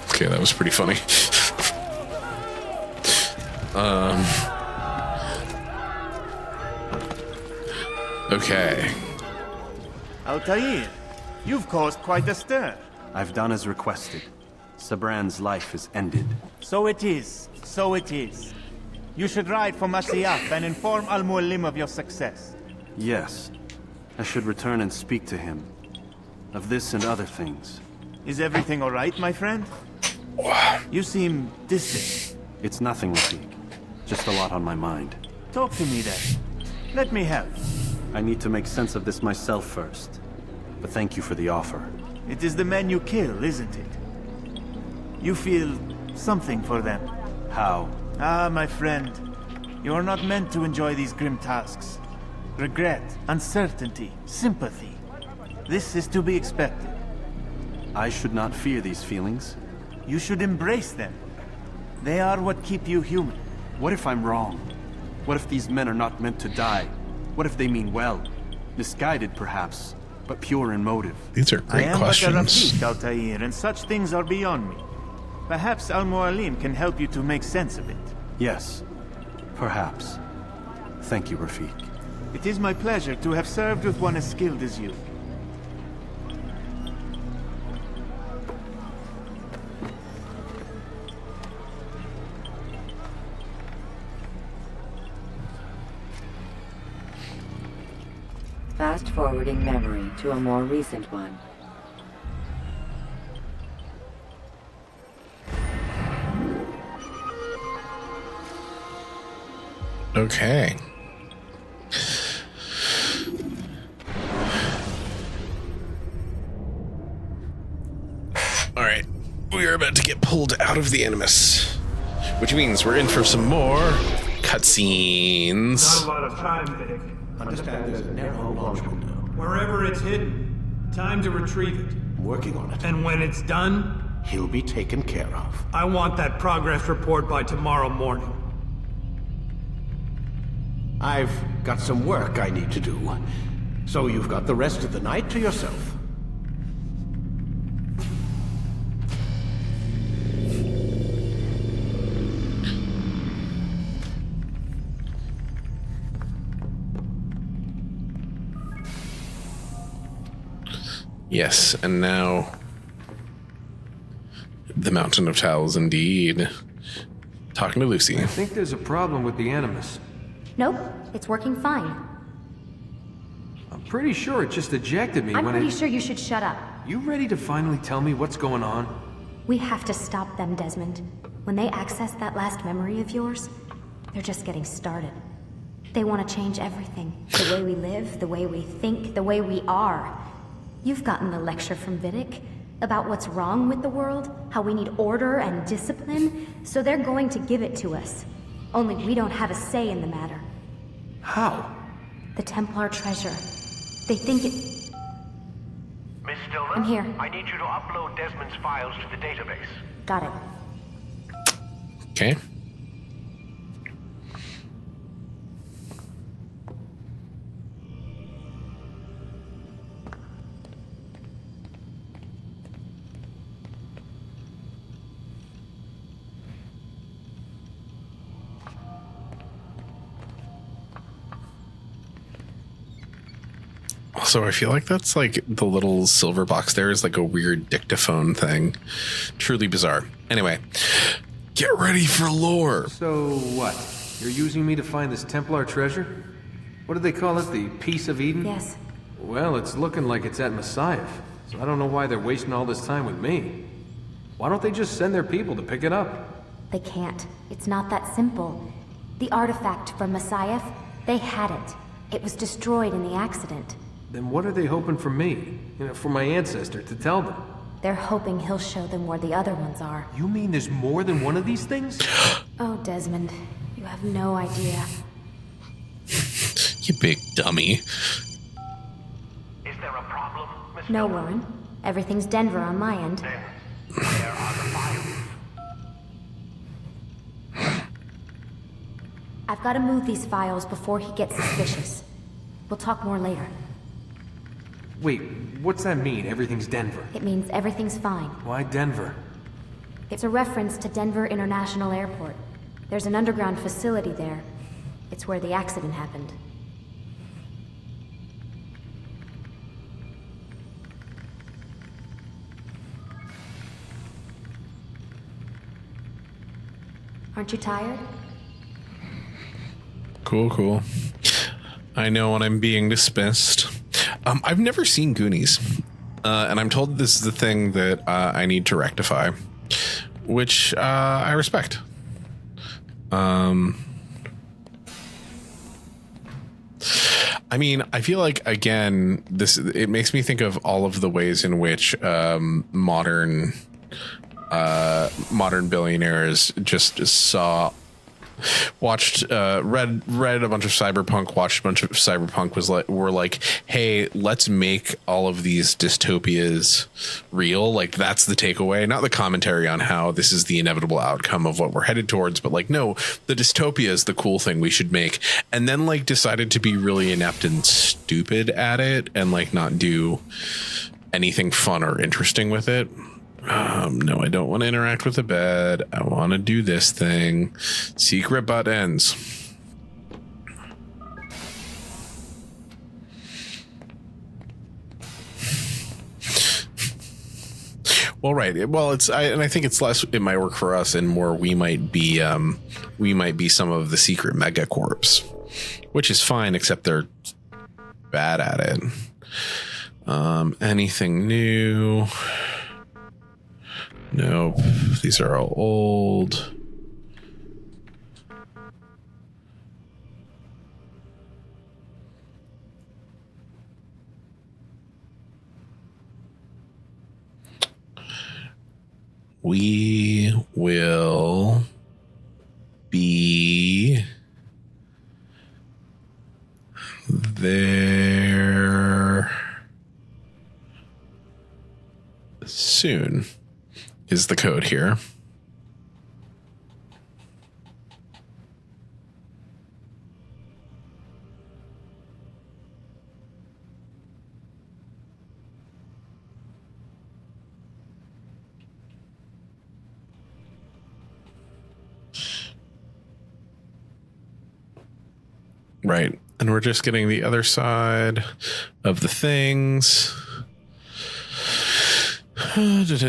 Okay, that was pretty funny. Okay. Altair, you've caused quite a stir. I've done as requested. Sabran's life is ended. So it is. So it is. You should ride for Masyaf and inform Al-Mualim of your success. Yes. I should return and speak to him. Of this and other things. Is everything all right, my friend? You seem distant. It's nothing, Rafik. Just a lot on my mind. Talk to me then. Let me help. I need to make sense of this myself first. But thank you for the offer. It is the men you kill, isn't it? You feel something for them. How? Ah, my friend. You are not meant to enjoy these grim tasks. Regret, uncertainty, sympathy. This is to be expected. I should not fear these feelings. You should embrace them. They are what keep you human. What if I'm wrong? What if these men are not meant to die? What if they mean well? Misguided, perhaps, but pure in motive. These are great questions. I am but a Rafik, Altair, and such things are beyond me. Perhaps Al-Mualim can help you to make sense of it. Yes, perhaps. Thank you, Rafik. It is my pleasure to have served with one as skilled as you. Fast-forwarding memory to a more recent one. Okay. Alright. We are about to get pulled out of the Animus. Which means we're in for some more cutscenes. Not a lot of time, Vic. Understand there's a narrow launch window. Wherever it's hidden, time to retrieve it. I'm working on it. And when it's done, He'll be taken care of. I want that progress report by tomorrow morning. I've got some work I need to do. So you've got the rest of the night to yourself. Yes, and now the Mountain of Towels, indeed. Talking to Lucy. I think there's a problem with the Animus. Nope, it's working fine. I'm pretty sure it just ejected me I'm when pretty sure you should shut up. You ready to finally tell me what's going on? We have to stop them, Desmond. When they access that last memory of yours, they're just getting started. They want to change everything. The way we live, the way we think, the way we are. You've gotten the lecture from Vidic about what's wrong with the world, how we need order and discipline, so they're going to give it to us. Only we don't have a say in the matter. How? The Templar treasure. They think it... Miss Stillman? I'm here. I need you to upload Desmond's files to the database. Got it. Okay. So I feel like that's like the little silver box there is like a weird dictaphone thing. Truly bizarre. Anyway, get ready for lore. So what? You're using me to find this Templar treasure? What do they call it? The Piece of Eden? Yes. Well, it's looking like it's at Messiah, so I don't know why they're wasting all this time with me. Why don't they just send their people to pick it up? They can't. It's not that simple. The artifact from Messiah, they had it. It was destroyed in the accident. Then what are they hoping from me? You know, for my ancestor to tell them? They're hoping he'll show them where the other ones are. You mean there's more than one of these things? Oh, Desmond, you have no idea. You big dummy. Is there a problem, Miss No, Stillman? Warren. Everything's Denver on my end. Then, where are the files? I've got to move these files before he gets suspicious. We'll talk more later. Wait, what's that mean, everything's Denver? It means everything's fine. Why Denver? It's a reference to Denver International Airport. There's an underground facility there. It's where the accident happened. Aren't you tired? Cool. I know when I'm being dismissed. I've never seen Goonies. And I'm told this is the thing that I need to rectify, which I respect. I mean, I feel like, again, it makes me think of all of the ways in which modern billionaires just read a bunch of cyberpunk, watched a bunch of cyberpunk, were like, hey, let's make all of these dystopias real. Like, that's the takeaway, not the commentary on how this is the inevitable outcome of what we're headed towards, but like, no, the dystopia is the cool thing we should make. And then like decided to be really inept and stupid at it and like not do anything fun or interesting with it. No, I don't want to interact with the bed. I want to do this thing. Secret buttons. Well, right. Well, I think it's less. It might work for us, and more. We might be some of the secret megacorps, which is fine, except they're bad at it. Anything new? Nope. These are all old. We will be there soon. Is the code here. Right. And we're just getting the other side of the things. Ooh, this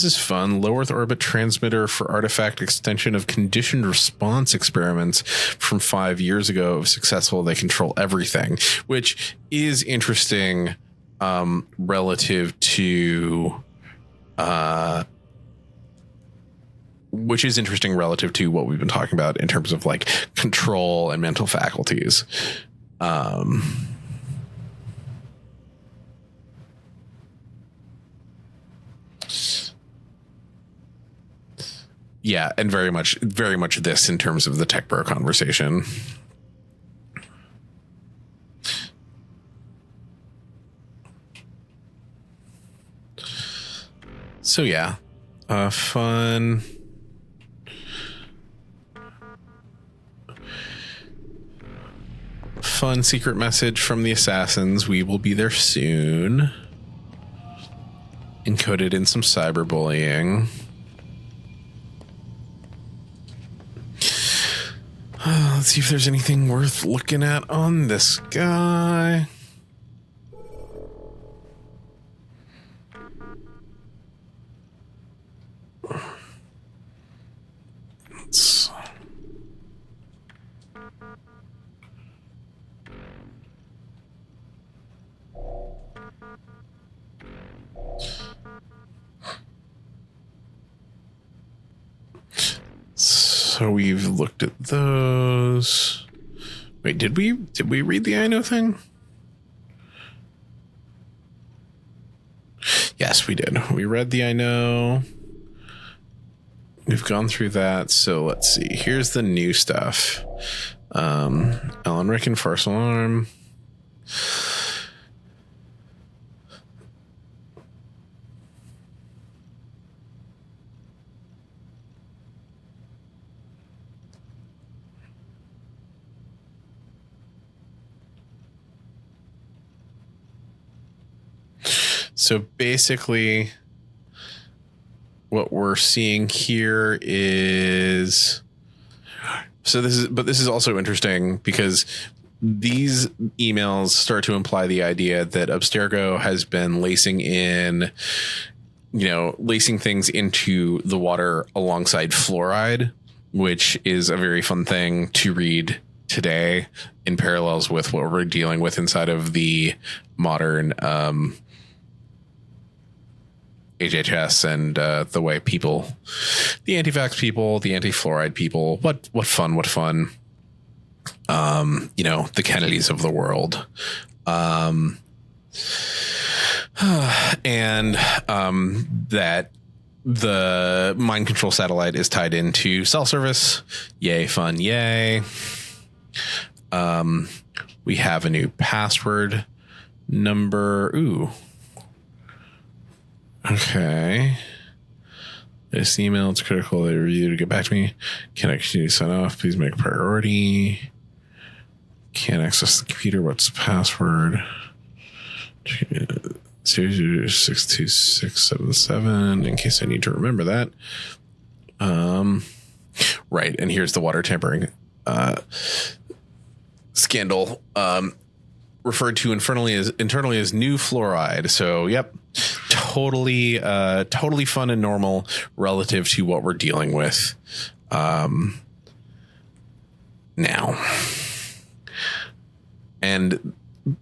is fun. Low Earth orbit transmitter for artifact extension of conditioned response experiments from 5 years ago. If successful, they control everything, which is interesting relative to what we've been talking about in terms of like control and mental faculties. Yeah, and very much this in terms of the tech bro conversation. So yeah, fun. Fun secret message from the assassins. We will be there soon. Encoded in some cyberbullying. Let's see if there's anything worth looking at on this guy. So we've looked at those. Wait, did we read the I know thing? Yes, we did. We read the I know. We've gone through that. So let's see. Here's the new stuff. Alan Rickman, Farce Alarm. So basically, what we're seeing here is, this is also interesting because these emails start to imply the idea that Abstergo has been lacing in lacing things into the water alongside fluoride, which is a very fun thing to read today in parallels with what we're dealing with inside of the modern HHS and the way people, the anti-vax people, the anti-fluoride people, what fun. The Kennedys of the world. And that the mind control satellite is tied into cell service. Yay, fun, yay. We have a new password number. Ooh. Okay. This email, it's critical they review to get back to me. Can I continue to sign off? Please make a priority. Can't access the computer. What's the password? 62677 in case I need to remember that. Right, and here's the water tampering scandal, referred to internally as new fluoride. So yep, totally fun and normal relative to what we're dealing with now. And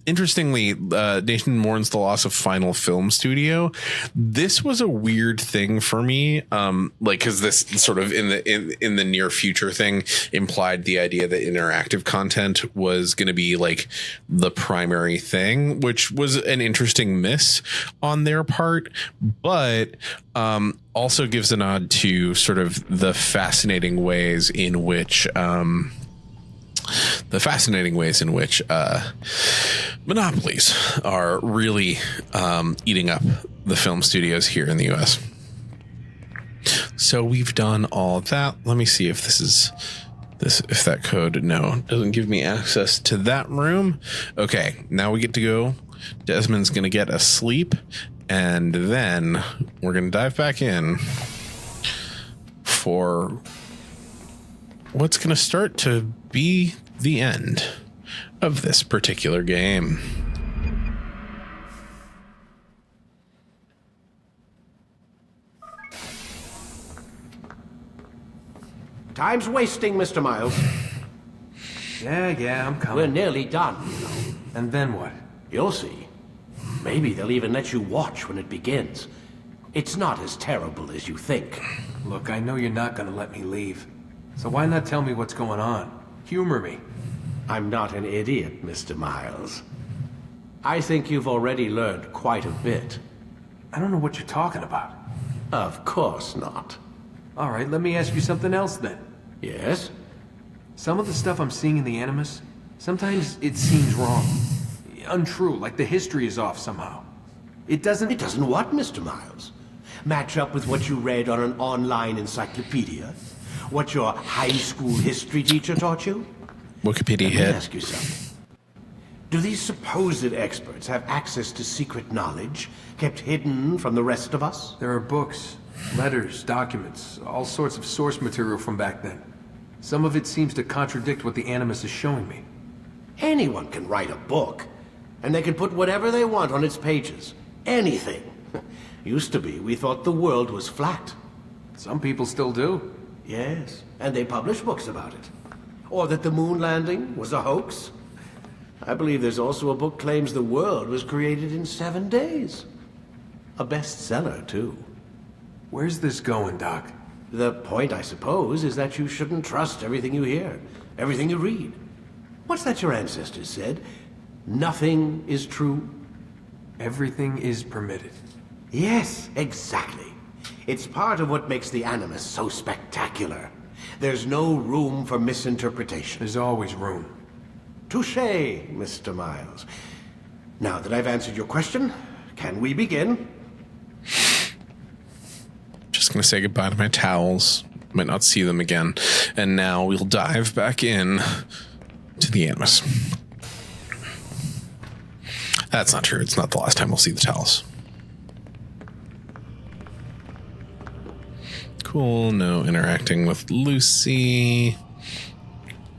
interestingly, Nation mourns the loss of Final Film Studio. This was a weird thing for me, because this sort of in the near future thing implied the idea that interactive content was going to be like the primary thing, which was an interesting miss on their part, but also gives a nod to sort of the fascinating ways in which monopolies are really eating up the film studios here in the US. So we've done all that. Let me see if if that code, no, doesn't give me access to that room. Okay, now we get to go. Desmond's going to get a sleep, and then we're going to dive back in for what's going to start to be the end of this particular game. Time's wasting, Mr. Miles. Yeah, I'm coming. We're nearly done, And then what? You'll see. Maybe they'll even let you watch when it begins. It's not as terrible as you think. Look, I know you're not gonna let me leave. So why not tell me what's going on? Humor me. I'm not an idiot, Mr. Miles. I think you've already learned quite a bit. I don't know what you're talking about. Of course not. All right, let me ask you something else then. Yes? Some of the stuff I'm seeing in the Animus, sometimes it seems wrong. Untrue, like the history is off somehow. It doesn't what, Mr. Miles? Match up with what you read on an online encyclopedia? What your high school history teacher taught you? Wikipedia hit. Let me ask you something. Do these supposed experts have access to secret knowledge kept hidden from the rest of us? There are books, letters, documents, all sorts of source material from back then. Some of it seems to contradict what the Animus is showing me. Anyone can write a book, and they can put whatever they want on its pages. Anything. Used to be, we thought the world was flat. Some people still do. Yes, and they publish books about it. Or that the moon landing was a hoax. I believe there's also a book claims the world was created in 7 days. A bestseller, too. Where's this going, Doc? The point, I suppose, is that you shouldn't trust everything you hear, everything you read. What's that your ancestors said? Nothing is true. Everything is permitted. Yes, exactly. It's part of what makes the Animus so spectacular. There's no room for misinterpretation. There's always room. Touché, Mr. Miles. Now that I've answered your question, can we begin? Just gonna say goodbye to my towels. Might not see them again. And now we'll dive back in to the Animus. That's not true. It's not the last time we'll see the towels. Cool. No interacting with Lucy.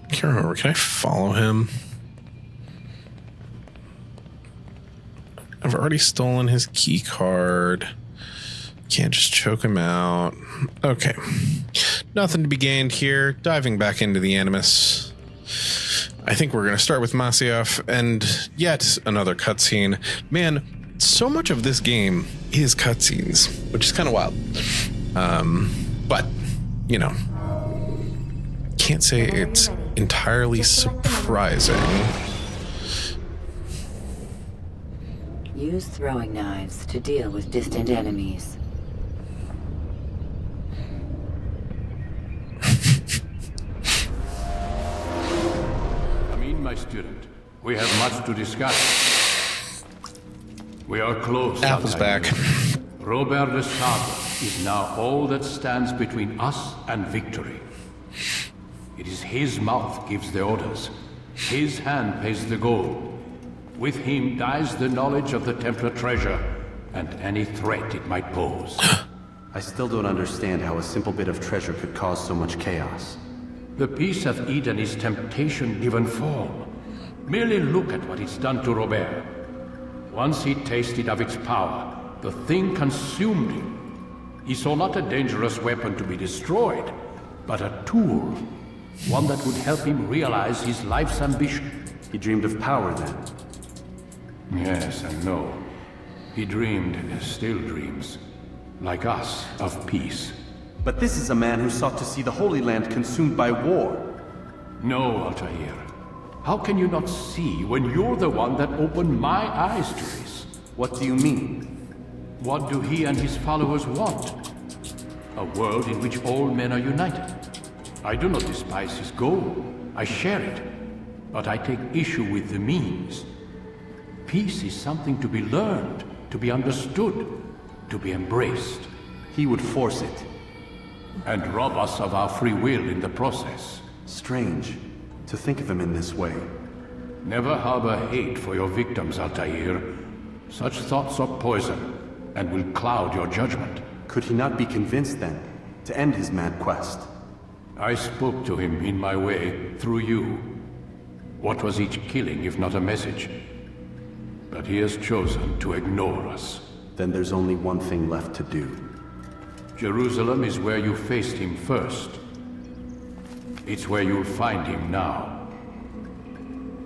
Can't remember. Can I follow him? I've already stolen his key card. Can't just choke him out. Okay. Nothing to be gained here. Diving back into the Animus. I think we're going to start with Masyaf and yet another cutscene. Man, so much of this game is cutscenes, which is kind of wild. But, you know, can't say it's entirely surprising. Use throwing knives to deal with distant enemies. My student, we have much to discuss. We are close. Apple's back. Robert de Sable is now all that stands between us and victory. It is his mouth gives the orders. His hand pays the gold. With him dies the knowledge of the Templar treasure and any threat it might pose. I still don't understand how a simple bit of treasure could cause so much chaos. The Peace of Eden is temptation given form. Merely look at what it's done to Robert. Once he tasted of its power, the thing consumed him. He saw not a dangerous weapon to be destroyed, but a tool. One that would help him realize his life's ambition. He dreamed of power then? Yes and no. He dreamed and still dreams, like us, of peace. But this is a man who sought to see the Holy Land consumed by war. No, Altair. How can you not see when you're the one that opened my eyes to this? What do you mean? What do he and his followers want? A world in which all men are united. I do not despise his goal. I share it. But I take issue with the means. Peace is something to be learned, to be understood, to be embraced. He would force it. And rob us of our free will in the process. Strange to think of him in this way. Never harbor hate for your victims, Altair. Such thoughts are poison and will cloud your judgment. Could he not be convinced then to end his mad quest? I spoke to him in my way through you. What was each killing if not a message? But he has chosen to ignore us. Then there's only one thing left to do. Jerusalem is where you faced him first. It's where you'll find him now.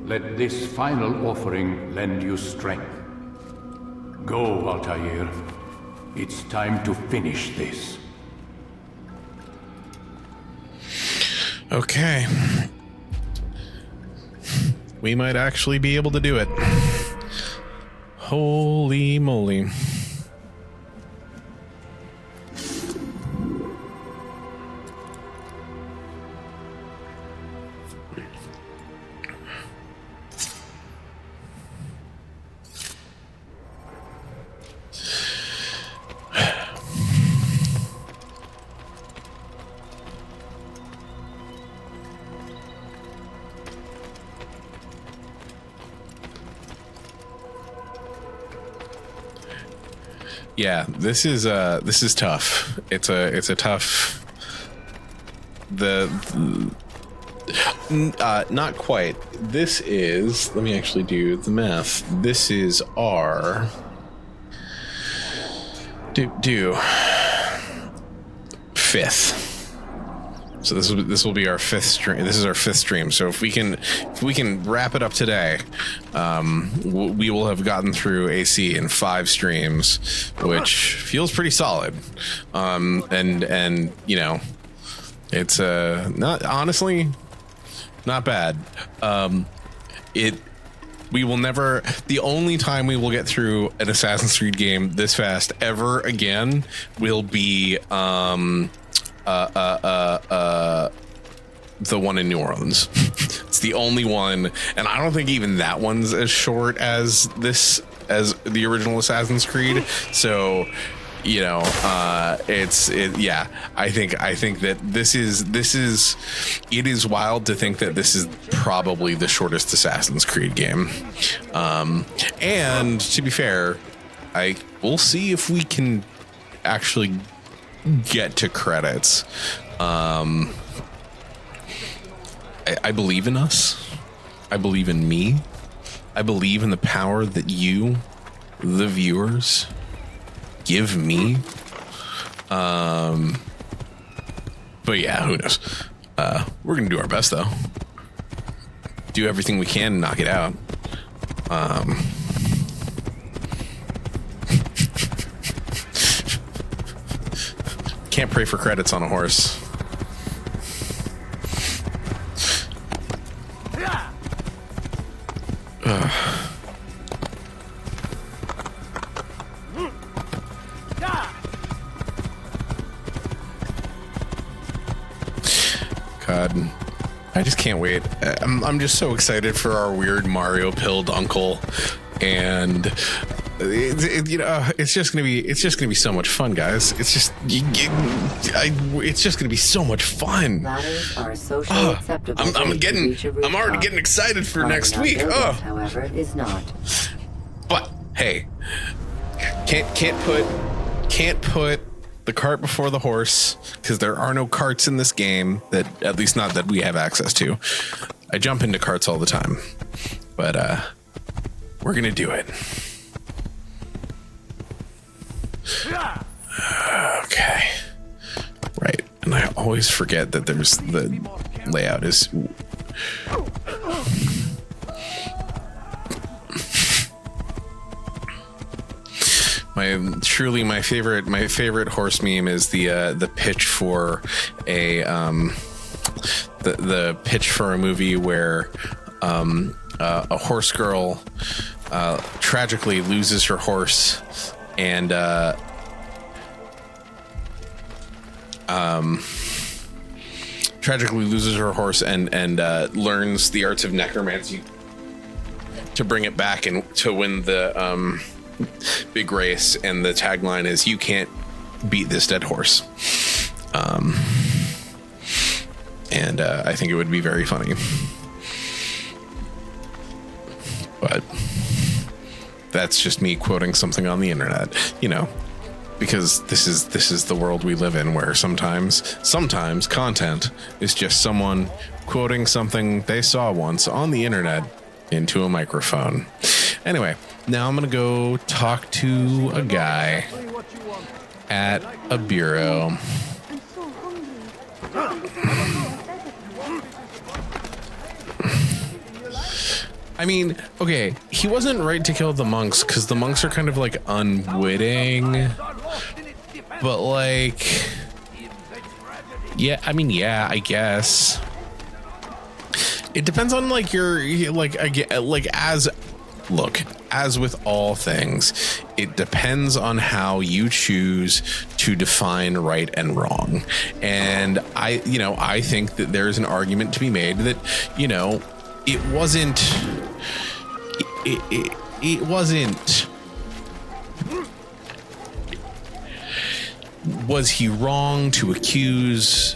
Let this final offering lend you strength. Go, Altair. It's time to finish this. Okay. We might actually be able to do it. Holy moly. Yeah, this is tough. It's a tough. Not quite. This is. Let me actually do the math. This is our. Fifth. So this will be our fifth stream. This is our fifth stream. So if we can wrap it up today, we will have gotten through AC in 5 streams, which feels pretty solid. And you know, it's not honestly not bad. We will never. The only time we will get through an Assassin's Creed game this fast ever again will be the one in New Orleans. It's the only one, and I don't think even that one's as short as the original Assassin's Creed. So, you know, yeah. I think that this is it is wild to think that this is probably the shortest Assassin's Creed game. And to be fair, we'll see if we can actually get to credits. I believe in us. I believe in me. I believe in the power that you, the viewers, give me But yeah, who knows? We're gonna do our best though. Do everything we can and knock it out. Can't pray for credits on a horse. God, I just can't wait. I'm just so excited for our weird Mario pilled uncle, and it's just gonna be so much fun, guys. It's just gonna be so much fun. Ladders are socially acceptable. I'm already getting excited for next week. However, is not. But hey, can't put the cart before the horse, because there are no carts in this game, that at least not that we have access to. I jump into carts all the time, but we're gonna do it. Okay, right, and I always forget that there's the layout is. My favorite horse meme is the pitch for the pitch for a movie where a horse girl tragically loses her horse and learns the arts of necromancy to bring it back and to win the big race, and the tagline is "You can't beat this dead horse." And I think it would be very funny, but that's just me quoting something on the internet, because this is the world we live in, where sometimes content is just someone quoting something they saw once on the internet into a microphone. Anyway, now I'm gonna go talk to a guy at a bureau. I mean, okay, he wasn't right to kill the monks, because the monks are kind of like unwitting, but like, yeah, I mean, yeah, I guess it depends on like as with all things, it depends on how you choose to define right and wrong. And I think that there's an argument to be made that, it wasn't. Was he wrong to accuse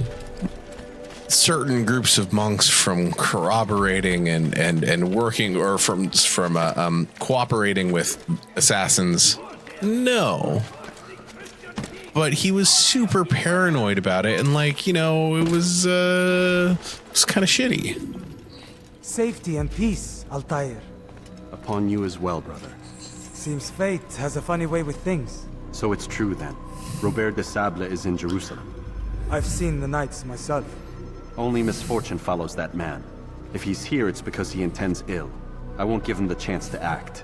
certain groups of monks from corroborating and working, or from cooperating with assassins? No. But he was super paranoid about it, and it was kind of shitty. Safety and peace, Altair. Upon you as well, brother. Seems fate has a funny way with things. So it's true then. Robert de Sable is in Jerusalem. I've seen the knights myself. Only misfortune follows that man. If he's here, it's because he intends ill. I won't give him the chance to act.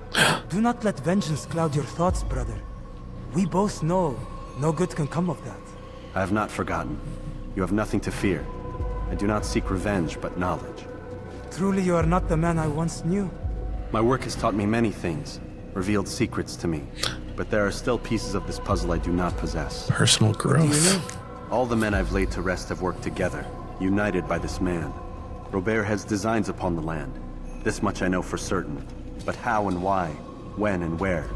Do not let vengeance cloud your thoughts, brother. We both know no good can come of that. I have not forgotten. You have nothing to fear. I do not seek revenge, but knowledge. Truly, you are not the man I once knew. My work has taught me many things, revealed secrets to me. But there are still pieces of this puzzle I do not possess. Personal growth. All the men I've laid to rest have worked together, united by this man. Robert has designs upon the land. This much I know for certain. But how and why, when and where,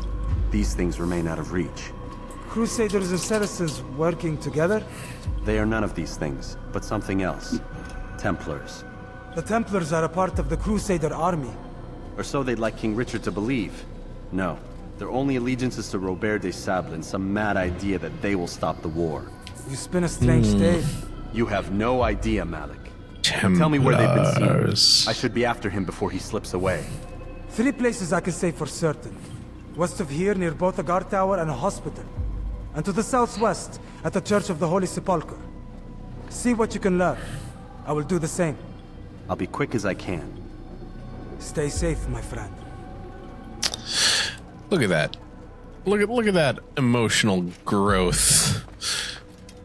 these things remain out of reach. Crusaders and Saracens working together? They are none of these things, but something else. Templars. The Templars are a part of the Crusader army. Or so they'd like King Richard to believe. No, their only allegiance is to Robert de Sable and some mad idea that they will stop the war. You spin a strange tale. You have no idea, Malik. Templars. Tell me where they've been seen. I should be after him before he slips away. 3 places I can say for certain. West of here, near both a guard tower and a hospital. and to the southwest at the Church of the Holy Sepulchre. See what you can learn. I will do the same. I'll be quick as I can. Stay safe, my friend. Look at that. Look at that emotional growth.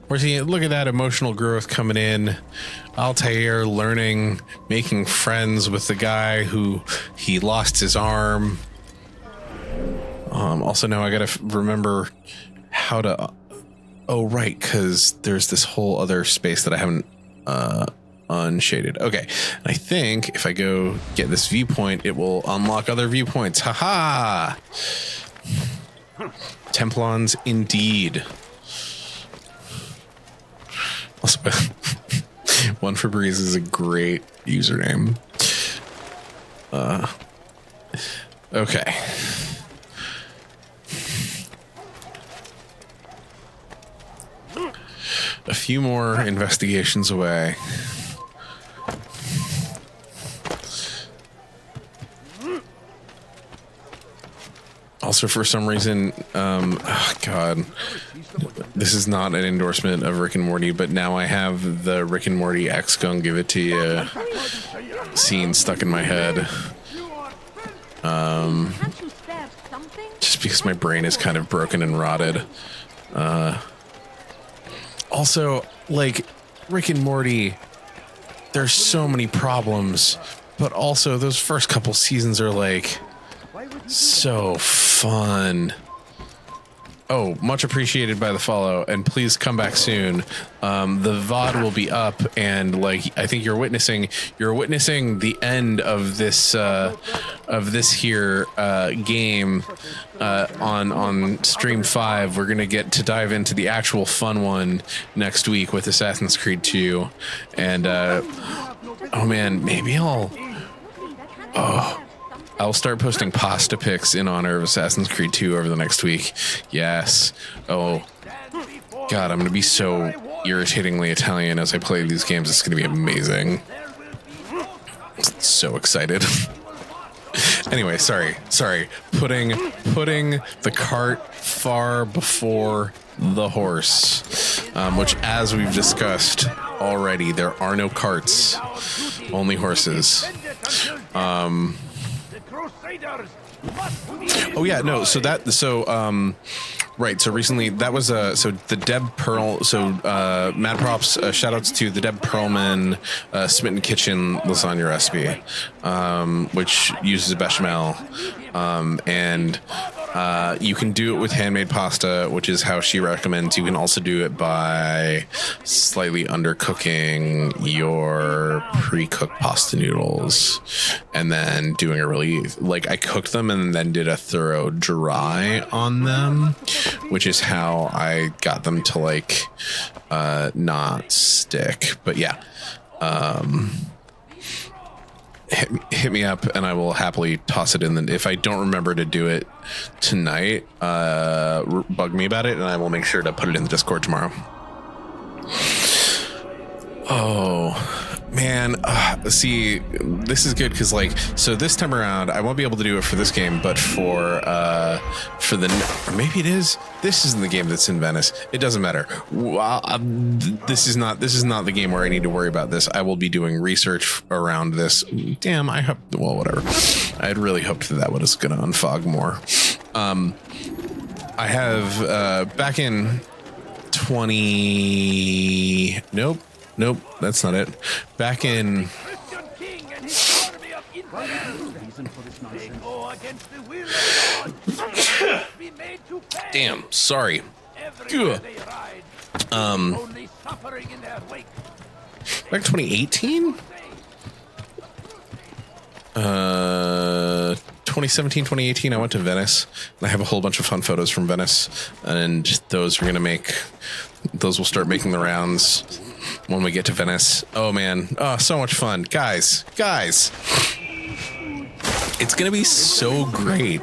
Look at that emotional growth coming in. Altair learning, making friends with the guy who he lost his arm. Also now I gotta remember how to... Oh, right, because there's this whole other space that I haven't unshaded. Okay, I think if I go get this viewpoint, it will unlock other viewpoints. Haha! Templons indeed. Also, One for Breeze is a great username. Okay. A few more investigations away. Also, for some reason, oh God, this is not an endorsement of Rick and Morty, but now I have the Rick and Morty X Gon Give It To You scene stuck in my head. Just because my brain is kind of broken and rotted. Also, like, Rick and Morty, there's so many problems, but also those first couple seasons are like so fun. Oh, much appreciated by the follow, and please come back soon. The VOD will be up, and like I think you're witnessing the end of this here game on stream 5. We're gonna get to dive into the actual fun one next week with Assassin's Creed 2, and oh man, maybe I'll start posting pasta pics in honor of Assassin's Creed 2 over the next week. Yes. Oh, God, I'm going to be so irritatingly Italian as I play these games. It's going to be amazing. So excited. Anyway, sorry. Putting the cart far before the horse, which, as we've discussed already, there are no carts, only horses. Oh yeah, no. Right. So recently, that was so the Deb Pearl. So mad props. Shout outs to the Deb Pearlman Smitten Kitchen lasagna recipe, which uses bechamel, and you can do it with handmade pasta, which is how she recommends. You can also do it by slightly undercooking your pre-cooked pasta noodles, and then doing a really, like, I cooked them and then did a thorough dry on them, which is how I got them to like not stick. But yeah, hit me up and I will happily toss it in. If I don't remember to do it tonight, bug me about it and I will make sure to put it in the Discord tomorrow. Oh man, see, this is good because, like, so this time around I won't be able to do it for this game, but for the, or maybe it is. This isn't the game that's in Venice. It doesn't matter. This is not the game where I need to worry about this. I will be doing research around this. Damn, I hope. Well, whatever. I had really hoped that was going to unfog more. I have back in 20. Nope, that's not it. Back in... Damn, sorry. Back in 2018? 2017, 2018, I went to Venice. And I have a whole bunch of fun photos from Venice. And those will start making the rounds when we get to Venice. Oh man, oh, so much fun. Guys, it's gonna be so great.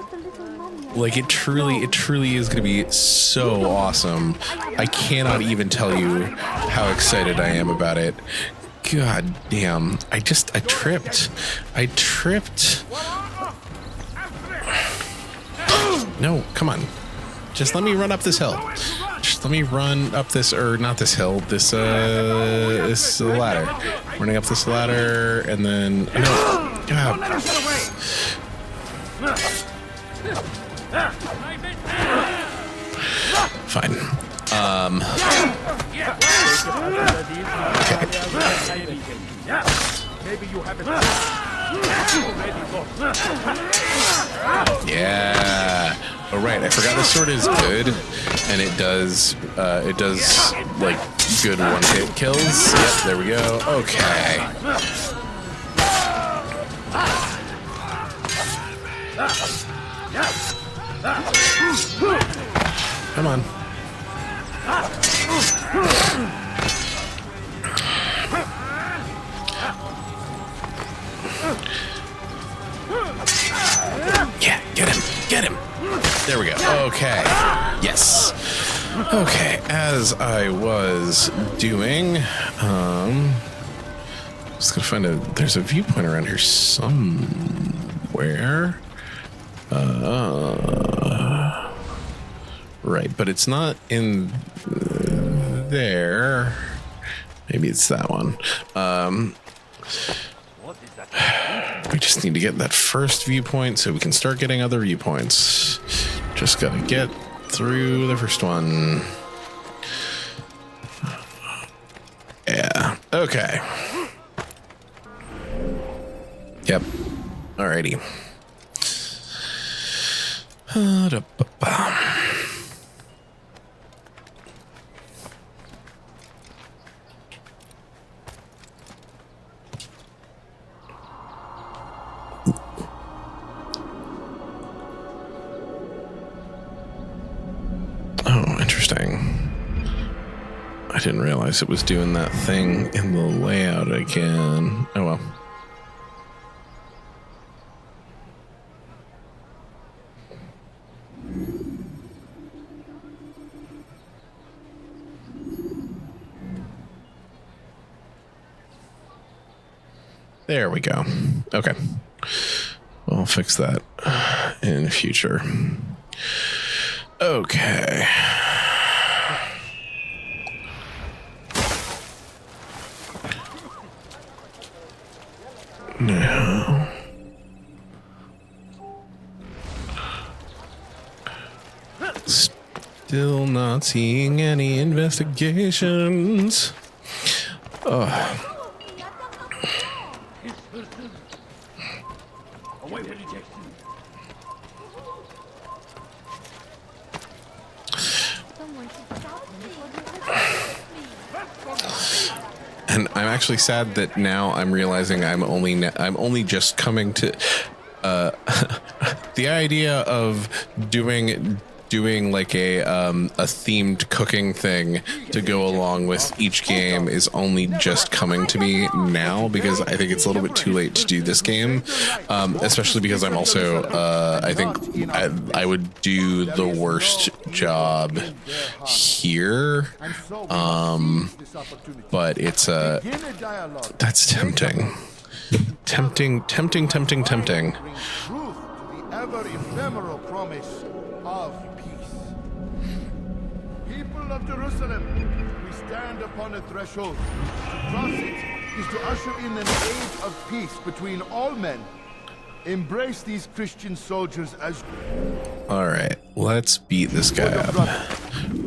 Like, it truly is gonna be so awesome. I cannot even tell you how excited I am about it. God damn, I tripped. No, come on. Just let me run up this hill. Let me run up this, or not this hill, this ladder. Running up this ladder, and then no. God. Fine. Yeah. Oh right, I forgot this sword is good, and it does like good one-hit kills. Yep, there we go. Okay. Come on. Yeah, get him, get him. There we go. Okay. Yes. Okay, as I was doing, just gonna find there's a viewpoint around here somewhere. Right, but it's not in there. Maybe it's that one. We just need to get that first viewpoint so we can start getting other viewpoints. Just gotta get through the first one. Yeah, okay. Yep. Alrighty. Oh, interesting. I didn't realize it was doing that thing in the layout again. Oh well. There we go. Okay. We'll fix that in the future. Okay. Now. Still not seeing any investigations. Oh. And I'm actually sad that now I'm realizing I'm only just coming to the idea of doing like a themed cooking thing to go along with each game is only just coming to me now, because I think it's a little bit too late to do this game, especially because I'm also I think I would do the worst job here, but it's that's tempting. Tempting. Ever ephemeral promise of peace. People of Jerusalem, we stand upon a threshold. To cross it is to usher in an age of peace between all men. Embrace these Christian soldiers as... Alright, let's beat this guy up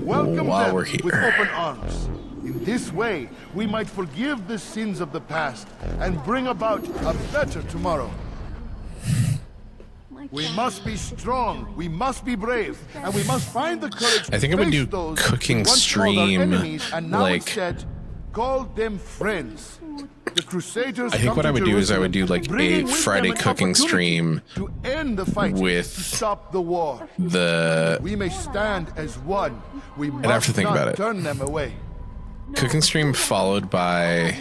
while we're here. With open arms. In this way, we might forgive the sins of the past and bring about a better tomorrow. We must be strong, we must be brave, and we must find the courage to I think I would face do those cooking who once called our stream, enemies and now like... instead call them friends. The Crusaders I think what I would do is I would do like a Friday cooking stream to end the fight, with to stop the war. We may stand as one. We I'd have to think not about it. turn them away. Cooking stream followed by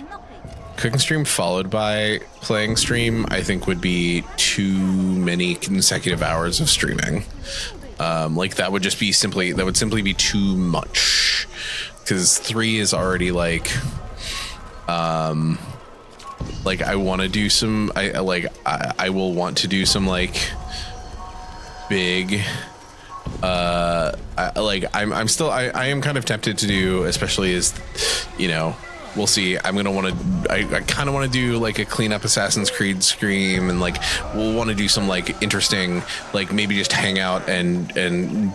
playing stream, I think would be too many consecutive hours of streaming. Like that would simply be too much, because 3 is already like I want to do some I will want to do some like big like I'm still I am kind of tempted to do, especially as, you know, we'll see. I kind of want to do like a clean up Assassin's Creed stream, and like we'll want to do some like interesting, like maybe just hang out and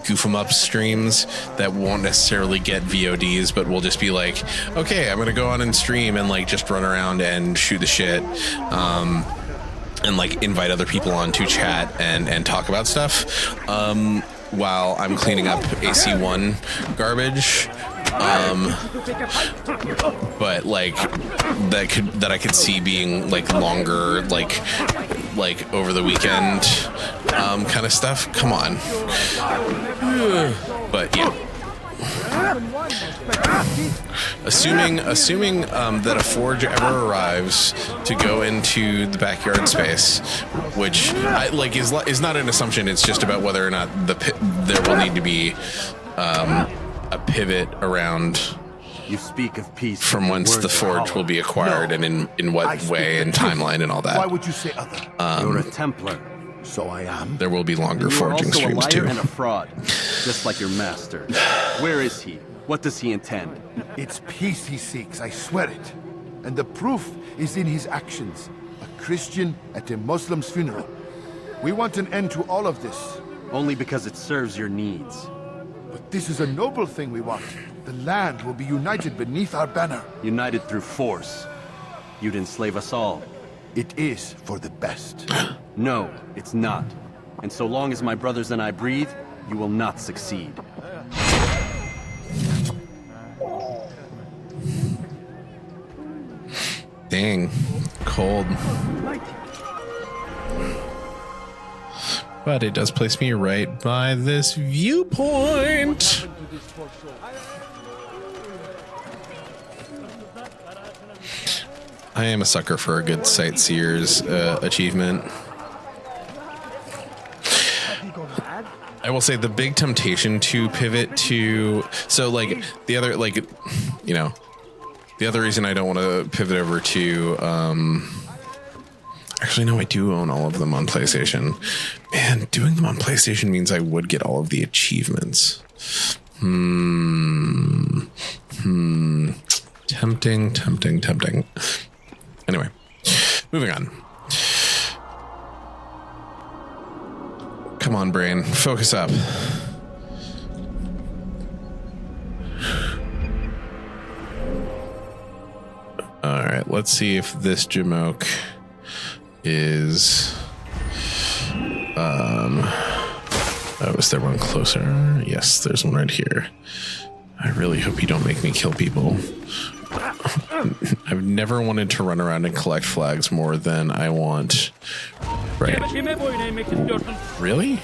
goof 'em up streams that won't necessarily get VODs, but we'll just be like, okay, I'm gonna go on and stream and like just run around and shoot the shit, and like invite other people on to chat and talk about stuff while I'm cleaning up AC1 garbage. But like that I could see being like longer, like over the weekend, kind of stuff. Come on. But yeah. Assuming that a forge ever arrives to go into the backyard space, which is not an assumption. It's just about whether or not there will need to be a pivot around. You speak of peace from whence the forge will be acquired, and in what way and timeline and all that. Why would you say other? You're a Templar. So I am. There will be longer forging streams too. You're also a liar and a fraud, just like your master. Where is he? What does he intend? It's peace he seeks, I swear it. And the proof is in his actions. A Christian at a Muslim's funeral. We want an end to all of this. Only because it serves your needs. But this is a noble thing we want. The land will be united beneath our banner. United through force. You'd enslave us all. It is for the best. No, it's not. And so long as my brothers and I breathe, you will not succeed. Dang. Cold. But it does place me right by this viewpoint. I am a sucker for a good sightseer's achievement. I will say the big temptation to pivot to, so like the other, like, you know, the other reason I don't want to pivot over to, actually, no, I do own all of them on PlayStation. Man, doing them on PlayStation means I would get all of the achievements. Tempting. Anyway, moving on. Come on, brain. Focus up. Alright, let's see if this Jamoke is... Oh, is there one closer? Yes, there's one right here. I really hope you don't make me kill people. I've never wanted to run around and collect flags more than I want. Right. Really?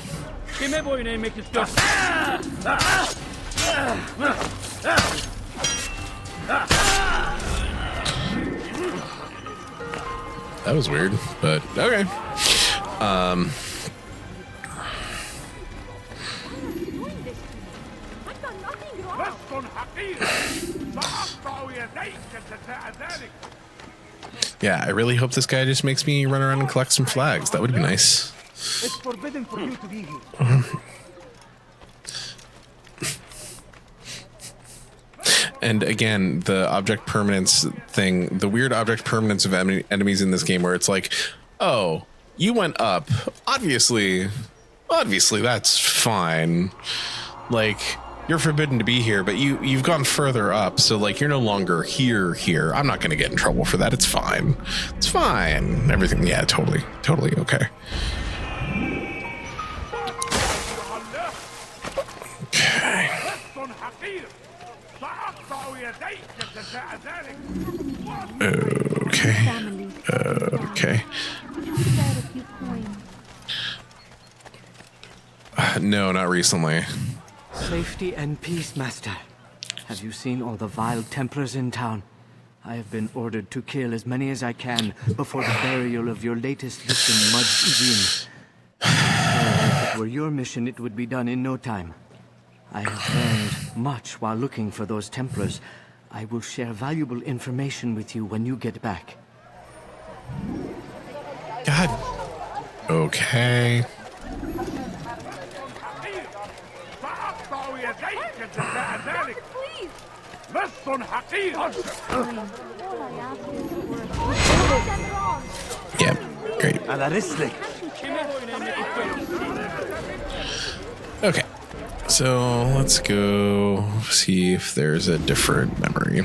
That was weird, but okay. Yeah, I really hope this guy just makes me run around and collect some flags. That would be nice. It's forbidden for you to be here. And again, the object permanence thing, the weird object permanence of enemies in this game where it's like, oh, you went up. Obviously that's fine. Like, you're forbidden to be here, but you've gone further up, so like you're no longer here. I'm not gonna get in trouble for that. It's fine. It's fine. Everything, yeah, totally okay. Okay. No, not recently. Safety and peace, Master. Have you seen all the vile Templars in town? I have been ordered to kill as many as I can before the burial of your latest victim, Mud's If it were your mission, it would be done in no time. I have learned much while looking for those Templars. I will share valuable information with you when you get back. God. Yeah, great. Okay, so let's go see if there's a different memory.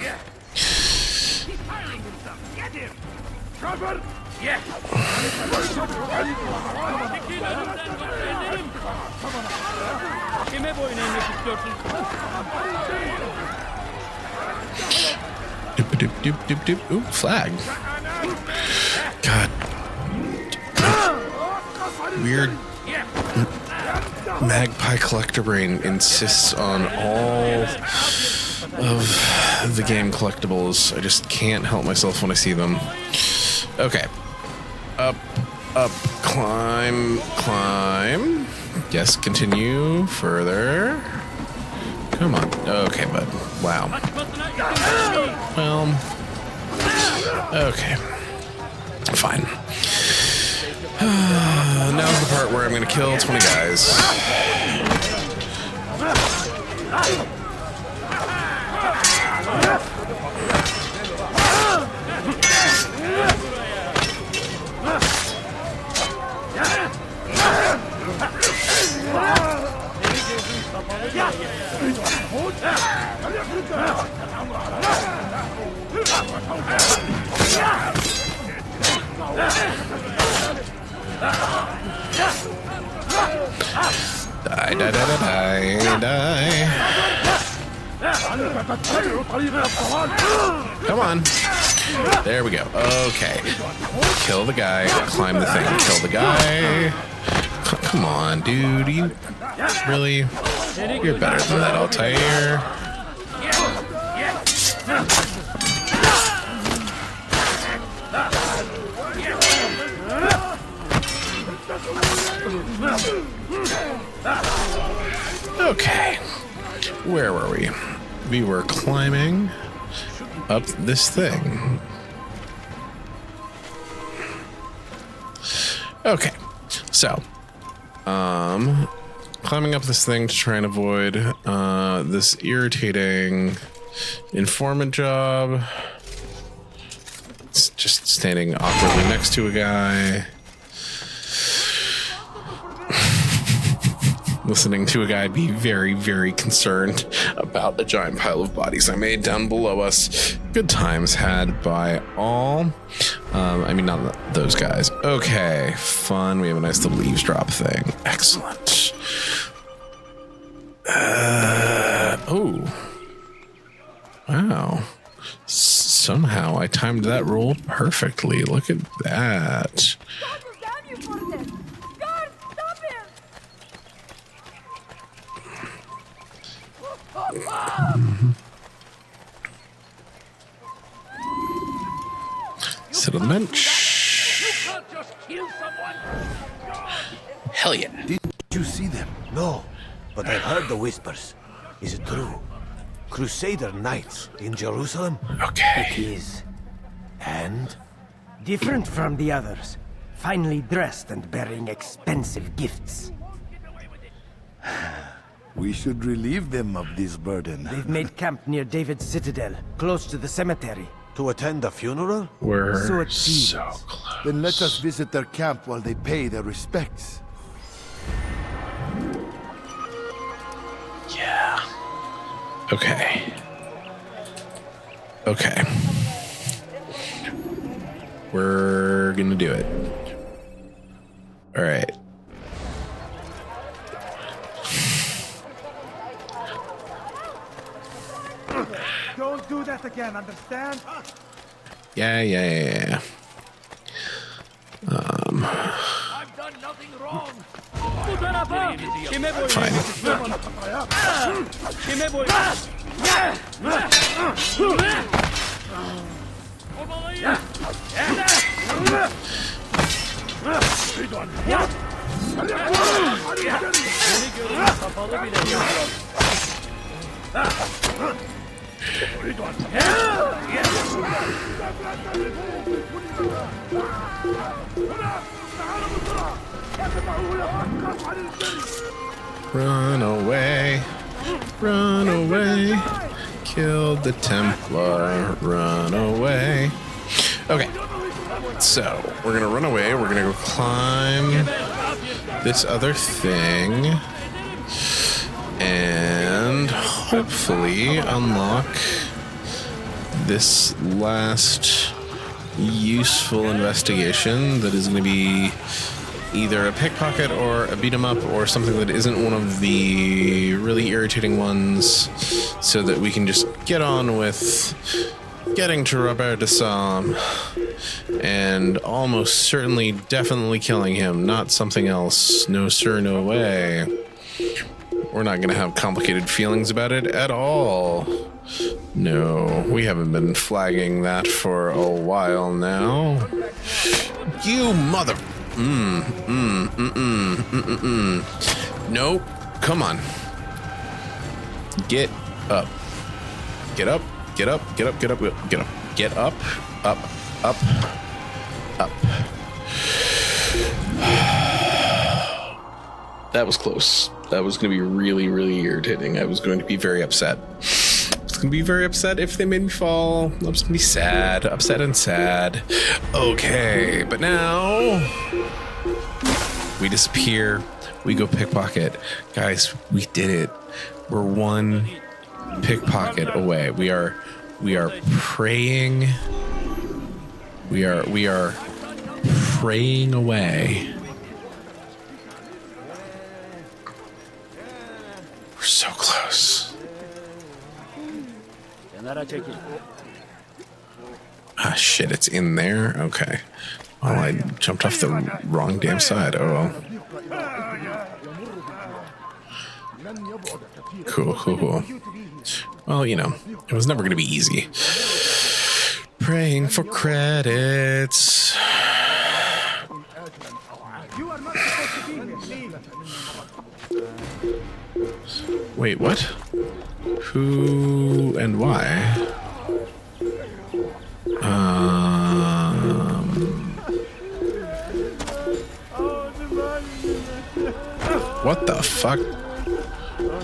Doop doop doop doop doop. Ooh, flag. God. Weird magpie collector brain insists on all of the game collectibles. I just can't help myself when I see them. Okay. Up, up, climb, climb. Yes, continue further. Come on. Okay, bud. Wow. Well, okay. Fine. Now's the part where I'm going to kill 20 guys. Die, die, die, die, die. Come on. There we go. Okay. Kill the guy. Climb the thing. Kill the guy. Come on, dude. You really? You're better than that, Altair. Okay. Where were we? We were climbing up this thing. Okay. So, climbing up this thing to try and avoid this irritating informant job. It's just standing awkwardly next to a guy. Listening to a guy be very, very concerned about the giant pile of bodies I made down below us. Good times had by all. I mean, not those guys. Okay, fun. We have a nice little eavesdrop thing. Excellent. Oh. Wow. Somehow I timed that roll perfectly. Look at that. Sit on the bench. Hell yeah. Did you see them? No, but I heard the whispers. Is it true? Crusader knights in Jerusalem? Okay. It is. And? Different from the others. Finely dressed and bearing expensive gifts. We should relieve them of this burden. They've made camp near David's citadel, close to the cemetery. To attend a funeral? We're so it seems. so close. Then let us visit their camp while they pay their respects. Yeah. Okay. Okay. We're gonna do it. All right. Don't do that again, understand? Yeah. I've done nothing wrong. Run away. Run away. Killed the Templar. Run away. Okay. So, we're gonna run away. We're gonna go climb this other thing. And hopefully unlock this last useful investigation that is going to be either a pickpocket or a beat 'em up or something that isn't one of the really irritating ones, so that we can just get on with getting to Robert de Sam and almost certainly definitely killing him, not something else. No sir, no way. We're not going to have complicated feelings about it at all. No, we haven't been flagging that for a while now. You mother... Nope. Come on. Get up. Get up. Get up. Get up. Get up. Get up. Get up. Up. Up. Up. That was close. That was going to be really, really irritating. I was going to be very upset. I was going to be very upset if they made me fall. I was going to be sad. Upset and sad. Okay, but now we disappear. We go pickpocket. Guys, we did it. We're one pickpocket away. We are praying. We are praying away. We're so close. Ah, shit, it's in there? Okay. Well, I jumped off the wrong damn side. Oh, well. Cool. Well, you know, it was never going to be easy. Praying for credits. Wait, what? Who and why? What the fuck?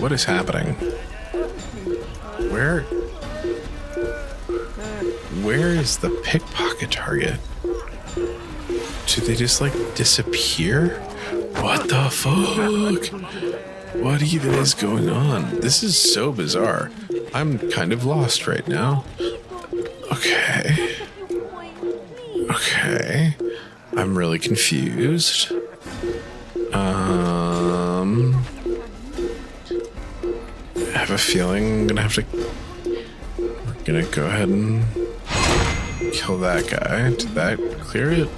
What is happening? Where is the pickpocket target? Do they just like disappear? What the fuck? What even is going on? This is so bizarre. I'm kind of lost right now. Okay. I'm really confused. I have a feeling we're gonna go ahead and kill that guy. Did that clear it?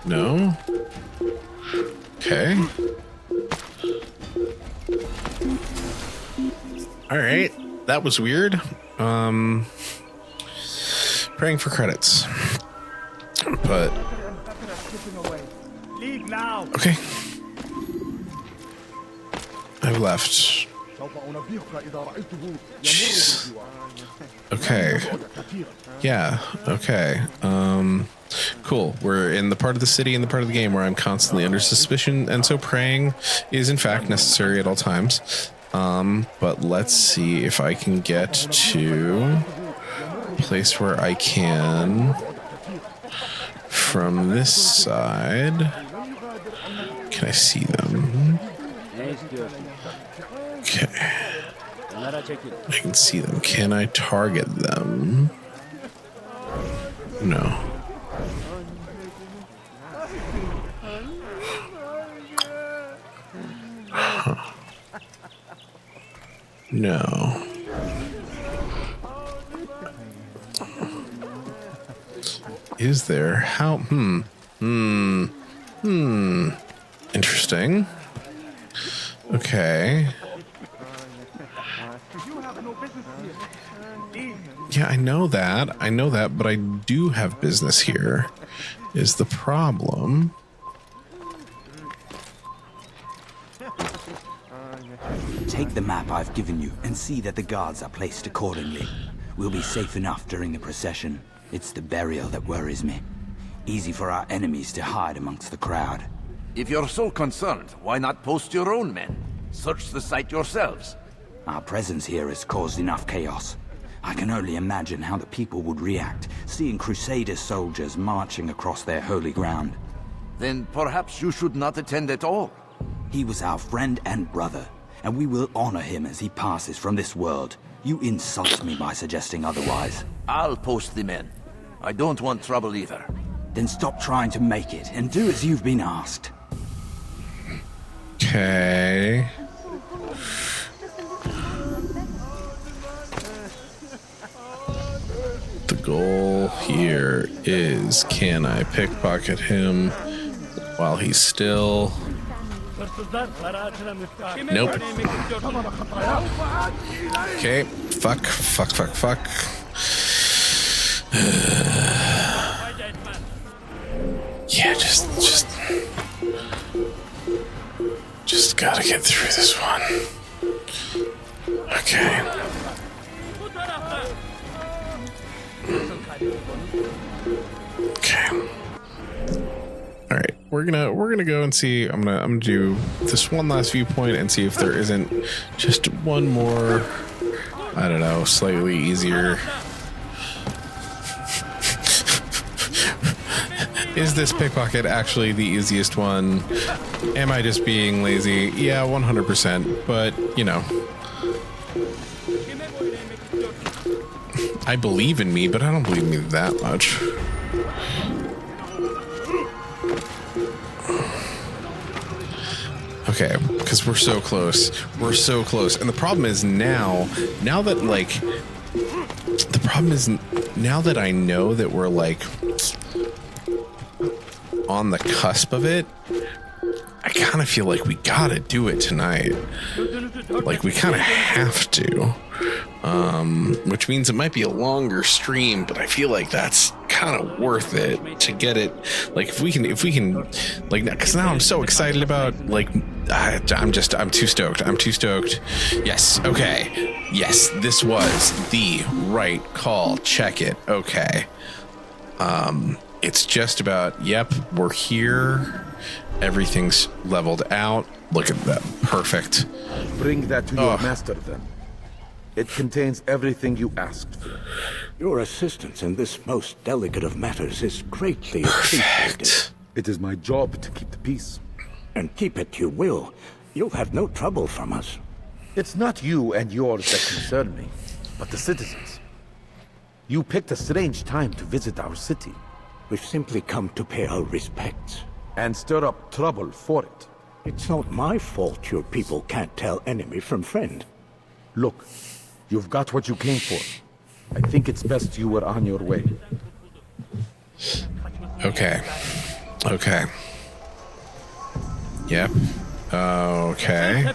No? Okay. Alright, that was weird. Praying for credits. But... okay. I've left. Jeez. Okay. Yeah, okay. Cool. We're in the part of the city and the part of the game where I'm constantly under suspicion, and so praying is in fact necessary at all times. But let's see if I can get to a place where I can from this side. Can I see them? Okay. I can see them. Can I target them? No. Huh. No. Is there? How? Interesting. Okay. Yeah, I know that, but I do have business here, is the problem. Take the map I've given you and see that the guards are placed accordingly. We'll be safe enough during the procession. It's the burial that worries me. Easy for our enemies to hide amongst the crowd. If you're so concerned, why not post your own men? Search the site yourselves. Our presence here has caused enough chaos. I can only imagine how the people would react, seeing Crusader soldiers marching across their holy ground. Then perhaps you should not attend at all. He was our friend and brother, and we will honor him as he passes from this world. You insult me by suggesting otherwise. I'll post the men. I don't want trouble either. Then stop trying to make it, and do as you've been asked. Okay. The goal here is, can I pickpocket him while he's still... Nope. Okay. Fuck. Yeah, just gotta get through this one. Okay. Okay. All right, we're gonna go and see. I'm gonna do this one last viewpoint and see if there isn't just one more. I don't know, slightly easier. Is this pickpocket actually the easiest one? Am I just being lazy? Yeah, 100%. But you know, I believe in me, but I don't believe in me that much. Okay, because we're so close. We're so close. And the problem is now that like, the problem is now that I know that we're like on the cusp of it, I kind of feel like we gotta do it tonight. Like we kind of have to. Which means it might be a longer stream, but I feel like that's kind of worth it to get it. Like if we can, like, because now I'm so excited about, like, I'm too stoked. I'm too stoked. Yes. Okay. Yes, this was the right call. Check it. Okay. It's just about, yep, we're here. Everything's leveled out. Look at that. Perfect. Bring that to your master then. It contains everything you asked for. Your assistance in this most delicate of matters is greatly appreciated. It is my job to keep the peace. And keep it you will. You'll have no trouble from us. It's not you and yours that concern me, but the citizens. You picked a strange time to visit our city. We've simply come to pay our respects. And stir up trouble for it. It's not my fault your people can't tell enemy from friend. Look, you've got what you came for. I think it's best you were on your way. Okay. Okay. Yep. Okay.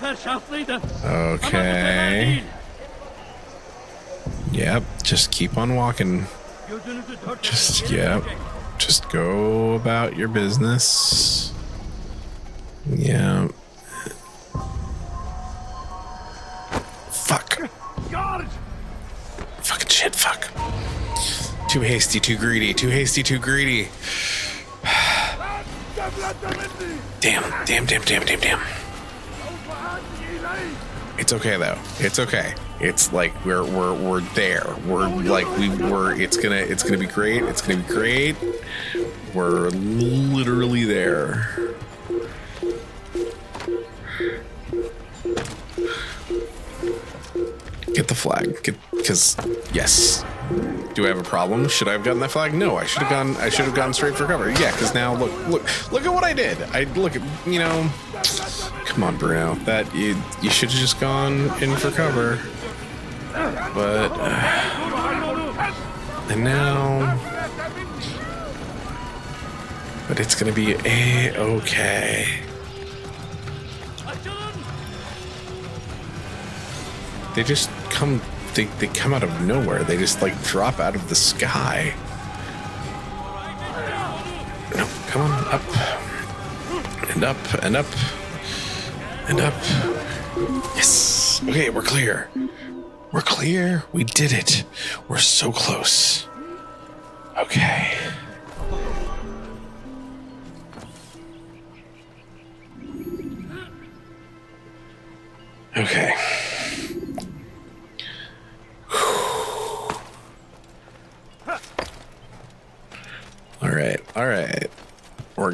Okay. Yep. Just keep on walking. Yep. Just go about your business. Yeah. Fuck. Fucking shit, fuck. Too hasty, too greedy, too hasty, too greedy. Damn. It's okay though. It's okay. It's like we're there. It's gonna be great. It's gonna be great. We're literally there. Get the flag. Because yes. Do I have a problem? Should I have gotten that flag? No, I should have gone straight for cover. Yeah, because now look at what I did. Come on, Bruno. That you should have just gone in for cover. But and now, but it's gonna be okay. They just come. They come out of nowhere. They just like drop out of the sky. No, come on, up and up and up and up. Yes. Okay, we're clear. We're clear. We did it. We're so close. Okay. Okay.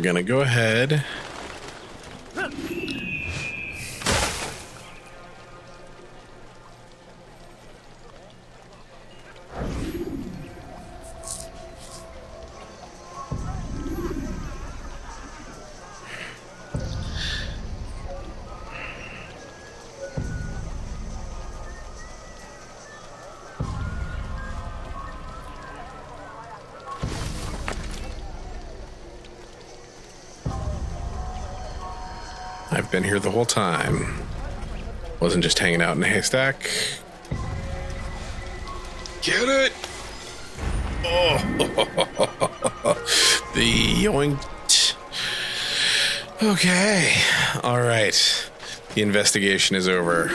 we're gonna go ahead. I've been here the whole time. Wasn't just hanging out in a haystack. Get it! Oh, the yoinked. Okay, all right. The investigation is over.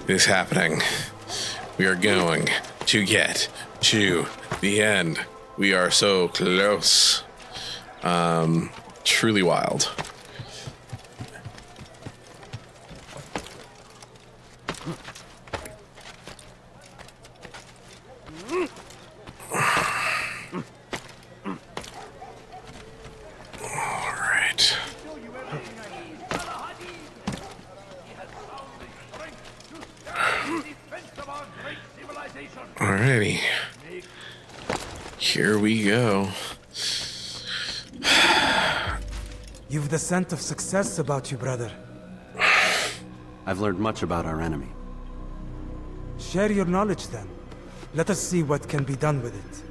It is happening. We are going to get to the end. We are so close. Truly wild. Alrighty. Here we go. You've the scent of success about you, brother. I've learned much about our enemy. Share your knowledge then. Let us see what can be done with it.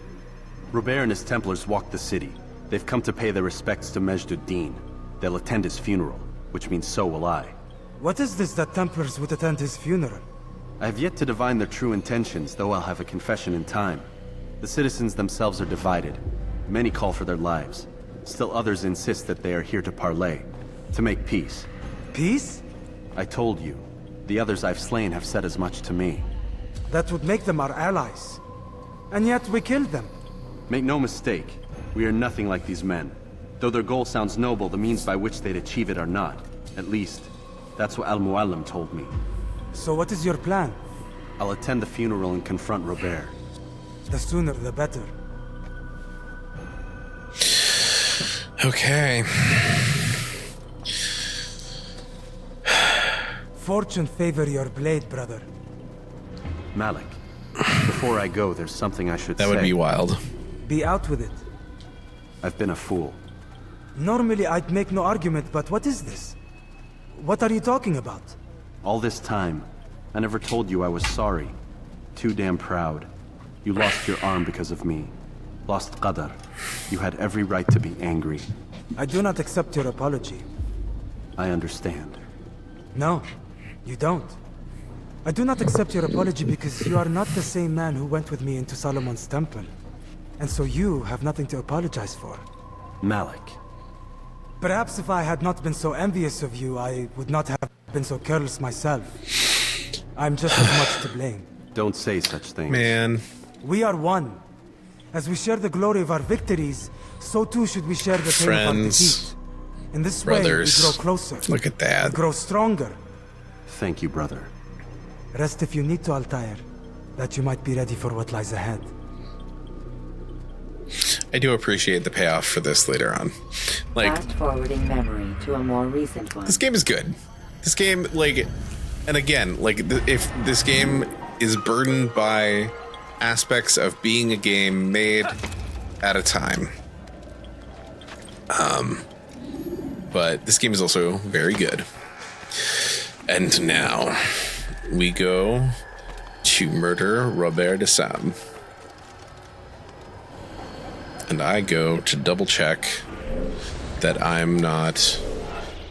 Robert and his Templars walked the city. They've come to pay their respects to Majd-ud-Din. They'll attend his funeral, which means so will I. What is this that Templars would attend his funeral? I have yet to divine their true intentions, though I'll have a confession in time. The citizens themselves are divided. Many call for their lives. Still others insist that they are here to parley, to make peace. Peace? I told you. The others I've slain have said as much to me. That would make them our allies. And yet we killed them. Make no mistake, we are nothing like these men. Though their goal sounds noble, the means by which they'd achieve it are not. At least, that's what Al-Mualim told me. So what is your plan? I'll attend the funeral and confront Robert. The sooner the better. Okay. Fortune favor your blade, brother. Malik, before I go, there's something I should say. That would be wild. Be out with it. I've been a fool. Normally I'd make no argument, but what is this? What are you talking about? All this time, I never told you I was sorry. Too damn proud. You lost your arm because of me. Lost Qadar. You had every right to be angry. I do not accept your apology. I understand. No, you don't. I do not accept your apology because you are not the same man who went with me into Solomon's temple. And so you have nothing to apologize for. Malik. Perhaps if I had not been so envious of you, I would not have been so careless myself. I'm just as much to blame. Don't say such things. Man. We are one. As we share the glory of our victories, so too should we share the pain of our defeat. In this brothers. way, we grow closer. Look at that. We grow stronger. Thank you, brother. Rest if you need to, Altair, that you might be ready for what lies ahead. I do appreciate the payoff for this later on. Like, fast forwarding memory to a more recent one. This game is good. This game, like, and again, like, if this game is burdened by aspects of being a game made at a time. But this game is also very good. And now we go to murder Robert de Sam. And I go to double check that I'm not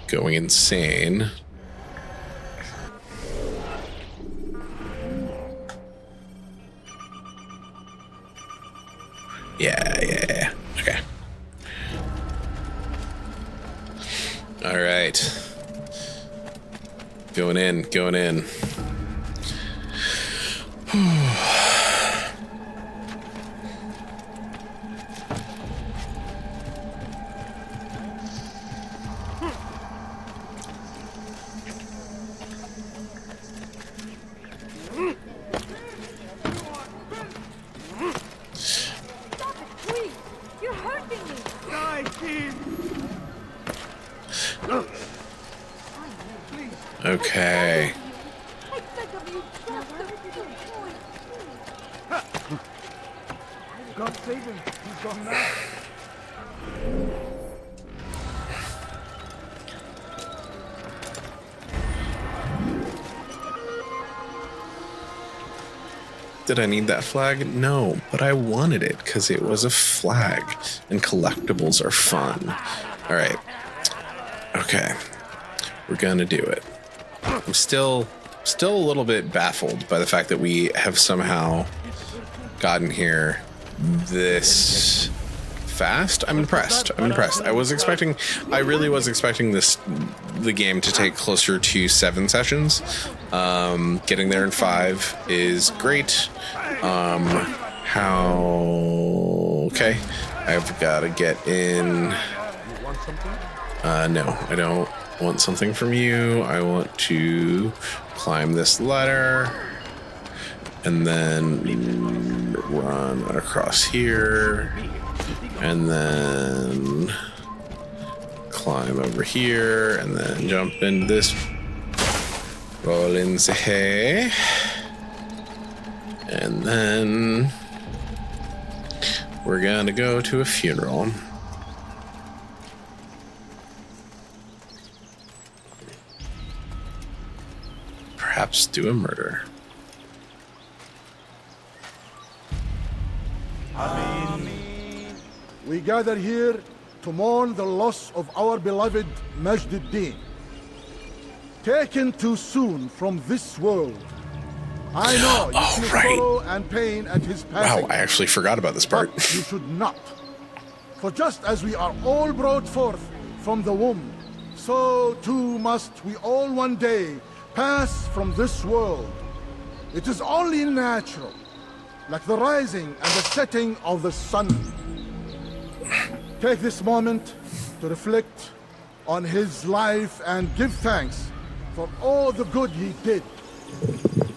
going insane. Yeah. Okay. All right. Going in. God save him. He's gone now. Did I need that flag? No, but I wanted it because it was a flag and collectibles are fun. All right. Okay. We're going to do it. I'm still a little bit baffled by the fact that we have somehow gotten here this fast. I'm impressed. I really was expecting the game to take closer to 7 sessions. Getting there in 5 is great. Okay, I've got to get in. No, I don't want something from you. I want to climb this ladder and then run across here and then climb over here and then jump into this, roll in the hay, and then we're gonna go to a funeral. Perhaps do a murder. We gather here to mourn the loss of our beloved Majd-ud-Din. Taken too soon from this world. I know you feel sorrow and pain at his passing. Wow, I actually forgot about this part. But you should not. For just as we are all brought forth from the womb, so too must we all one day pass from this world. It is only natural, like the rising and the setting of the sun. Take this moment to reflect on his life and give thanks for all the good he did.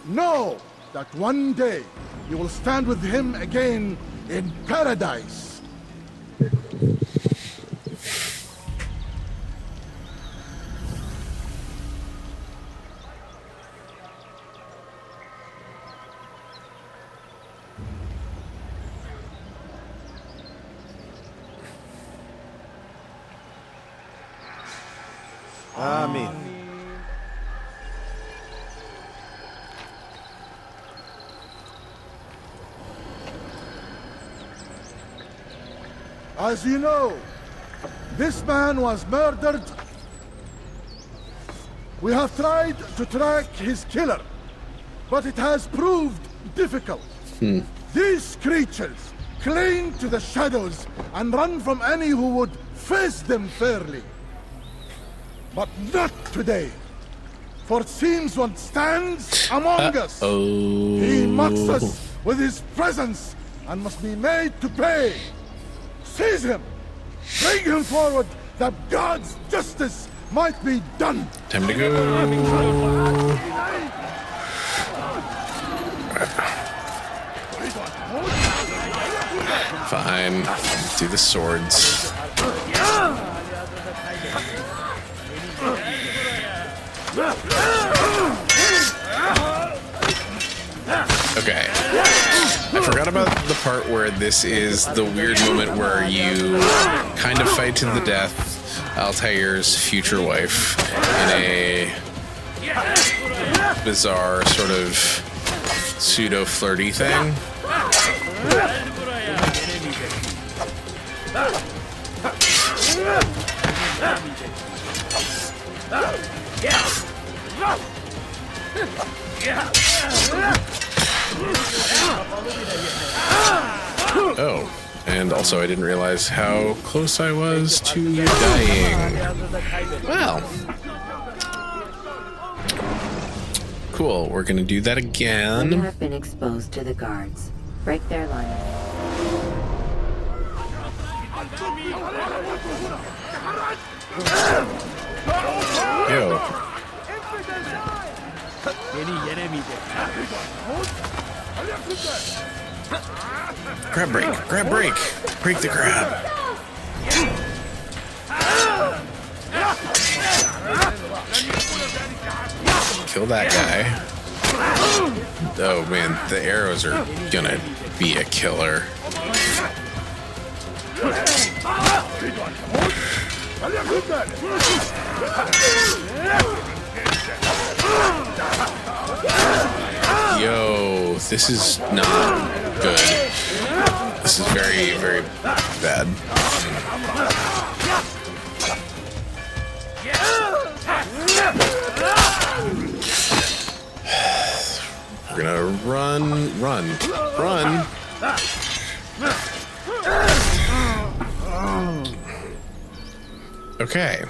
Know that one day you will stand with him again in paradise. Amen. As you know, this man was murdered. We have tried to track his killer, but it has proved difficult. These creatures cling to the shadows and run from any who would face them fairly. But not today. For it seems one stands among us. He mocks us with his presence and must be made to pay. Seize him! Bring him forward that God's justice might be done! Time to go. Fine. Do the swords. Okay. I forgot about the part where this is the weird moment where you kind of fight to the death Altair's future wife in a bizarre sort of pseudo-flirty thing. Oh, and also I didn't realize how close I was to dying. Well, cool. We're gonna do that again. You have been exposed to the guards. Break their line. Yo. Grab break. Grab break. Break the grab. Kill that guy. Oh man, the arrows are gonna be a killer. Yo, this is not good. This is very, very bad. We're gonna run. Okay.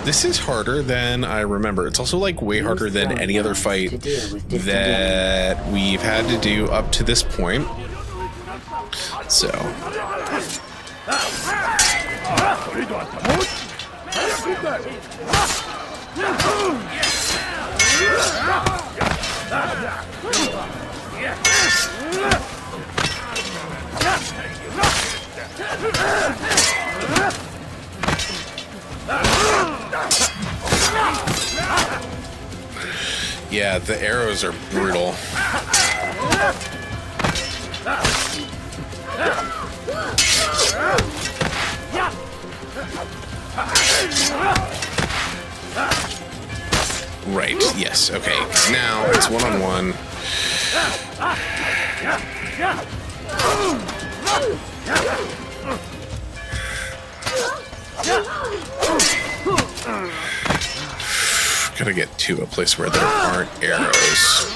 This is harder than I remember. It's also like way harder than any other fight that we've had to do up to this point. So. Yeah, the arrows are brutal. Right, yes, okay. Now it's one-on-one. Gotta get to a place where there aren't arrows.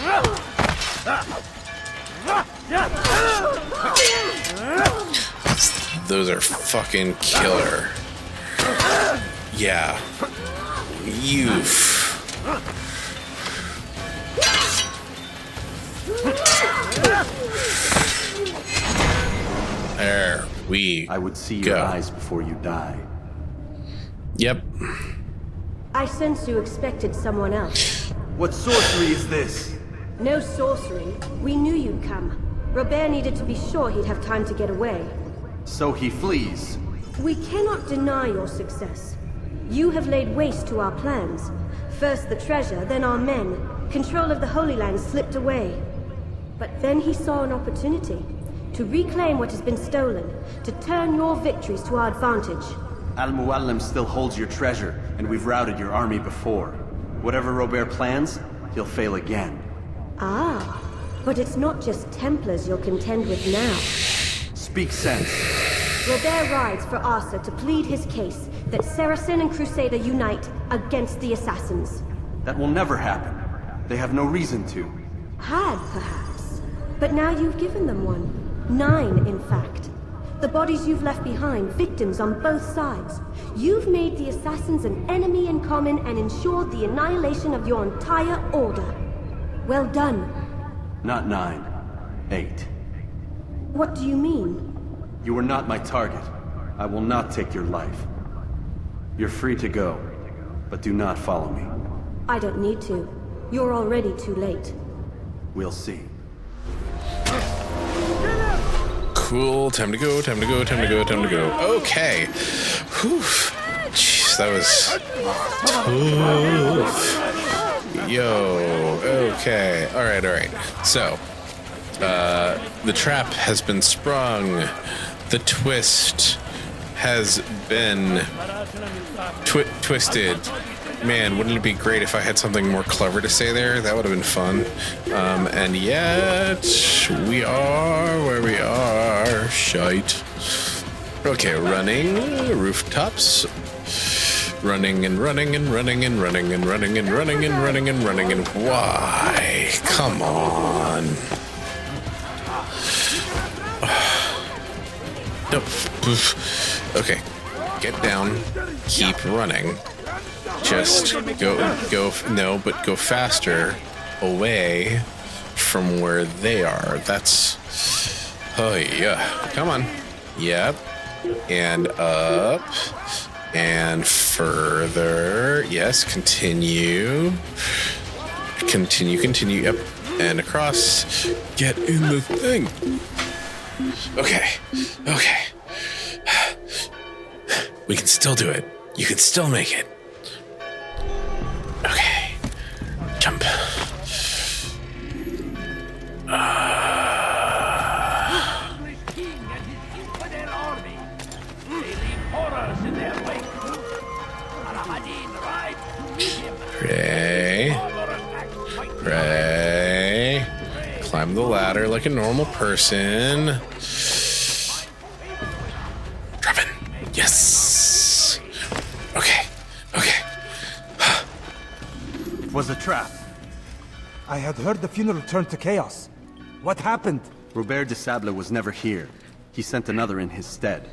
Those are fucking killer. Yeah. There we I would see go. your eyes before you die. Yep. I sense you expected someone else. What sorcery is this? No sorcery. We knew you'd come. Robert needed to be sure he'd have time to get away. So he flees. We cannot deny your success. You have laid waste to our plans. First the treasure, then our men. Control of the Holy Land slipped away. But then he saw an opportunity to reclaim what has been stolen, to turn your victories to our advantage. Al-Muallim still holds your treasure, and we've routed your army before. Whatever Robert plans, he'll fail again. Ah, but it's not just Templars you'll contend with now. Speak sense. Robert rides for Asa to plead his case that Saracen and Crusader unite against the Assassins. That will never happen. They have no reason to. Had, perhaps. But now you've given them one. 9, in fact. The bodies you've left behind, victims on both sides. You've made the Assassins an enemy in common and ensured the annihilation of your entire order. Well done. Not 9. 8. What do you mean? You are not my target. I will not take your life. You're free to go, but do not follow me. I don't need to. You're already too late. We'll see. Cool. Time to go. Okay. Whew. Jeez, that was tough. Yo. Okay. All right. So, the trap has been sprung. The twist has been twisted. Man, wouldn't it be great if I had something more clever to say there? That would have been fun. And yet, we are where we are. Shite. Okay, running. Rooftops. Running. Why? Come on. Nope. Okay. Get down. Keep running. Just go faster away from where they are. That's, oh yeah, come on. Yep, and up, and further, yes, continue, yep, and across, get in the thing. Okay, we can still do it, you can still make it. Okay. Jump. climb the ladder like a normal person. Drop in. Yes. Okay. Okay. It was a trap. I had heard the funeral turned to chaos. What happened? Robert de Sable was never here. He sent another in his stead.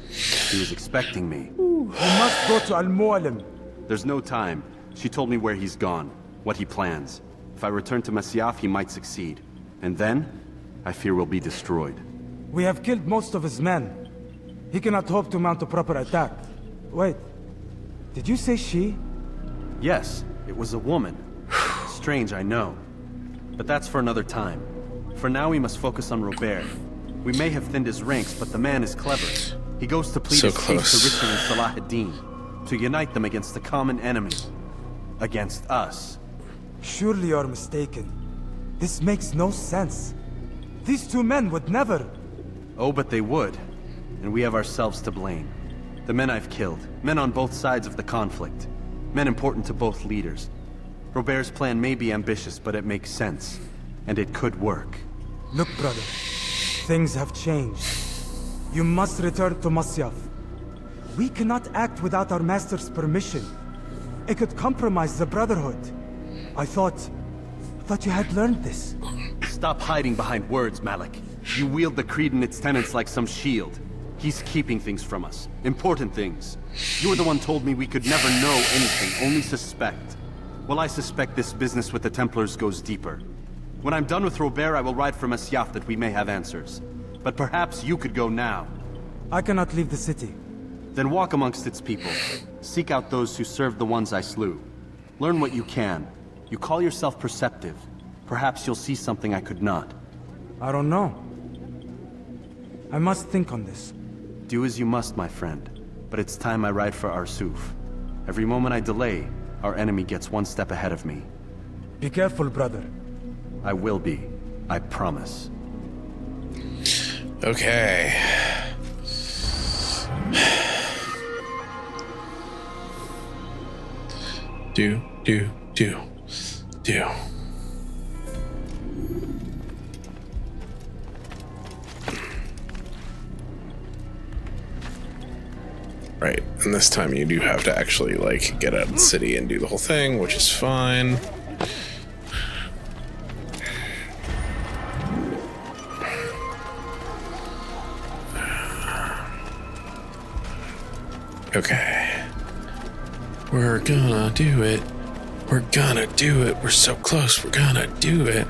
He was expecting me. We must go to Al-Mualim. There's no time. She told me where he's gone, what he plans. If I return to Masyaf, he might succeed. And then, I fear we'll be destroyed. We have killed most of his men. He cannot hope to mount a proper attack. Wait, did you say she? Yes, it was a woman. Strange, I know. But that's for another time. For now, we must focus on Robert. We may have thinned his ranks, but the man is clever. He goes to plead his case to Richard and Salah ad-Din, to unite them against the common enemy. Against us. Surely you're mistaken. This makes no sense. These two men would never... Oh, but they would. And we have ourselves to blame. The men I've killed, men on both sides of the conflict. Men important to both leaders. Robert's plan may be ambitious, but it makes sense. And it could work. Look, brother. Things have changed. You must return to Masyaf. We cannot act without our master's permission. It could compromise the Brotherhood. I thought you had learned this. Stop hiding behind words, Malik. You wield the creed and its tenets like some shield. He's keeping things from us. Important things. You were the one told me we could never know anything, only suspect. Well, I suspect this business with the Templars goes deeper. When I'm done with Robert, I will ride for Masyaf that we may have answers. But perhaps you could go now. I cannot leave the city. Then walk amongst its people. Seek out those who served the ones I slew. Learn what you can. You call yourself perceptive. Perhaps you'll see something I could not. I don't know. I must think on this. Do as you must, my friend. But it's time I ride for Arsuf. Every moment I delay, our enemy gets one step ahead of me. Be careful, brother. I will be. I promise. Okay. Do. Right, and this time you do have to actually, like, get out of the city and do the whole thing, which is fine. Okay. We're gonna do it. We're gonna do it. We're so close. We're gonna do it.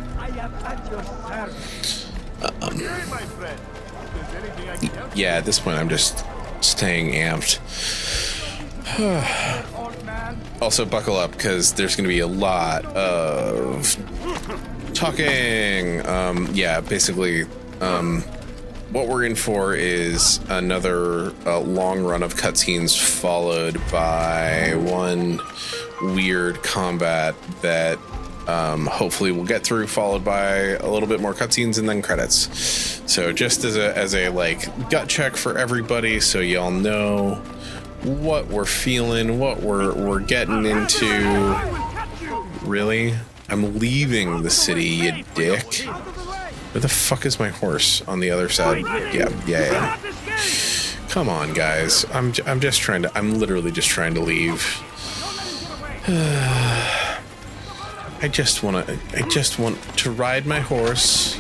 Yeah, at this point I'm just staying amped. Also buckle up, because there's gonna be a lot of talking. Yeah, basically, what we're in for is another long run of cutscenes followed by one weird combat that hopefully we'll get through, followed by a little bit more cutscenes and then credits. So just as a like gut check for everybody, so y'all know what we're feeling, what we're getting into. Really? I'm leaving the city, you dick. Where the fuck is my horse? On the other side? Yeah. Come on, guys. I'm literally just trying to leave. I just want to ride my horse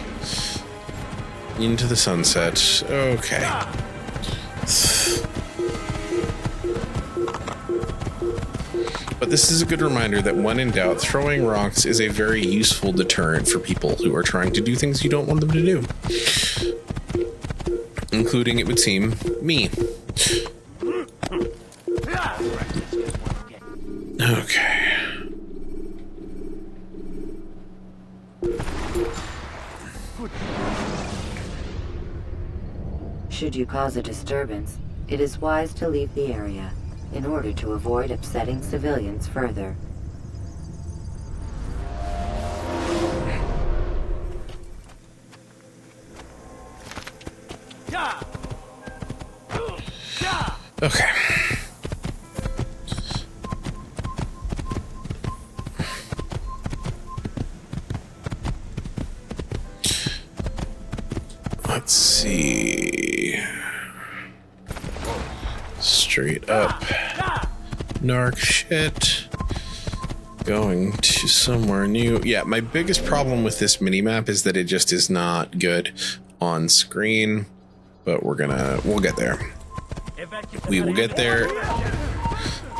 into the sunset. Okay. But this is a good reminder that when in doubt, throwing rocks is a very useful deterrent for people who are trying to do things you don't want them to do. Including, it would seem, me. Okay. Should you cause a disturbance, it is wise to leave the area in order to avoid upsetting civilians further. Okay. Let's see. Straight up. Narc shit. Going to somewhere new. Yeah, my biggest problem with this minimap is that it just is not good on screen. But we'll get there. We will get there.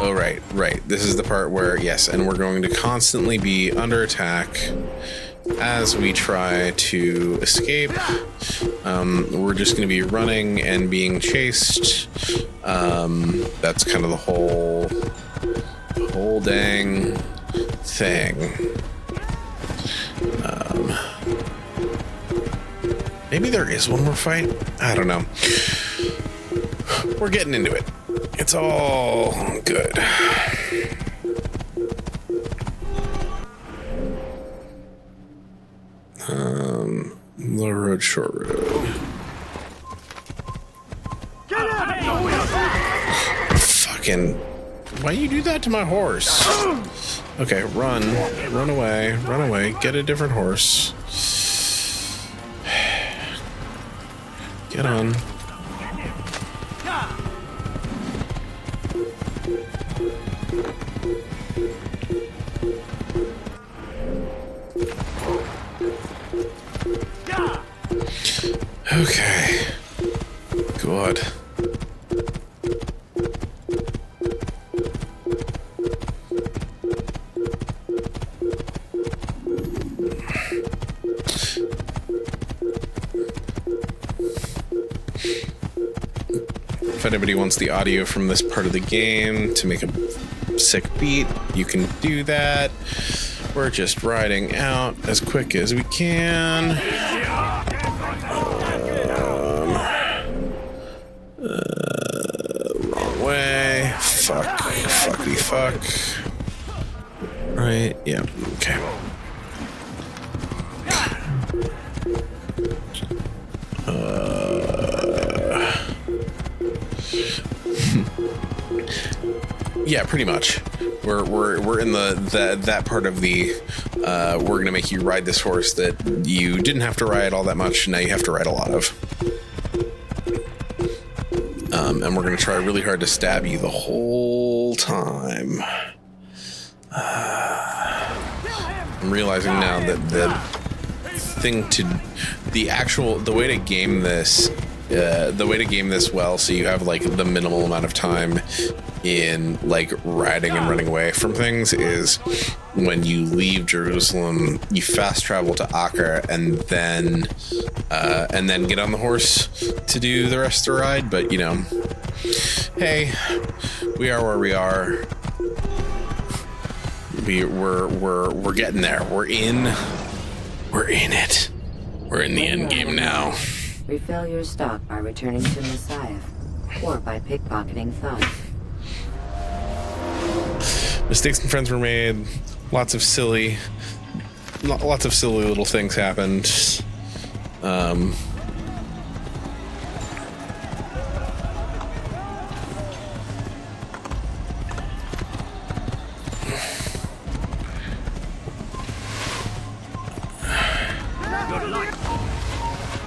Oh, right. This is the part where, yes, and we're going to constantly be under attack as we try to escape. We're just going to be running and being chased. That's kind of the whole dang thing. Maybe there is one more fight? I don't know. We're getting into it. It's all good. Low road, short road. Fucking... Why you do that to my horse? Okay, run away, get a different horse. Get on. Okay. Good. If anybody wants the audio from this part of the game to make a sick beat, you can do that. We're just riding out as quick as we can. Wrong way. Fuckity fuck. Right, yeah, okay. Yeah, pretty much. We're in that part of the we're gonna make you ride this horse that you didn't have to ride all that much. Now you have to ride a lot of. And we're gonna try really hard to stab you the whole time. I'm realizing now that the way to game this well, so you have like the minimal amount of time in like riding and running away from things, is when you leave Jerusalem, you fast travel to Acre and then get on the horse to do the rest of the ride. But you know, hey, we are where we are. We're getting there. We're in it. We're in the end game now. Refill your stock by returning to Messiah, or by pickpocketing thugs. Mistakes and friends were made. Lots of silly little things happened.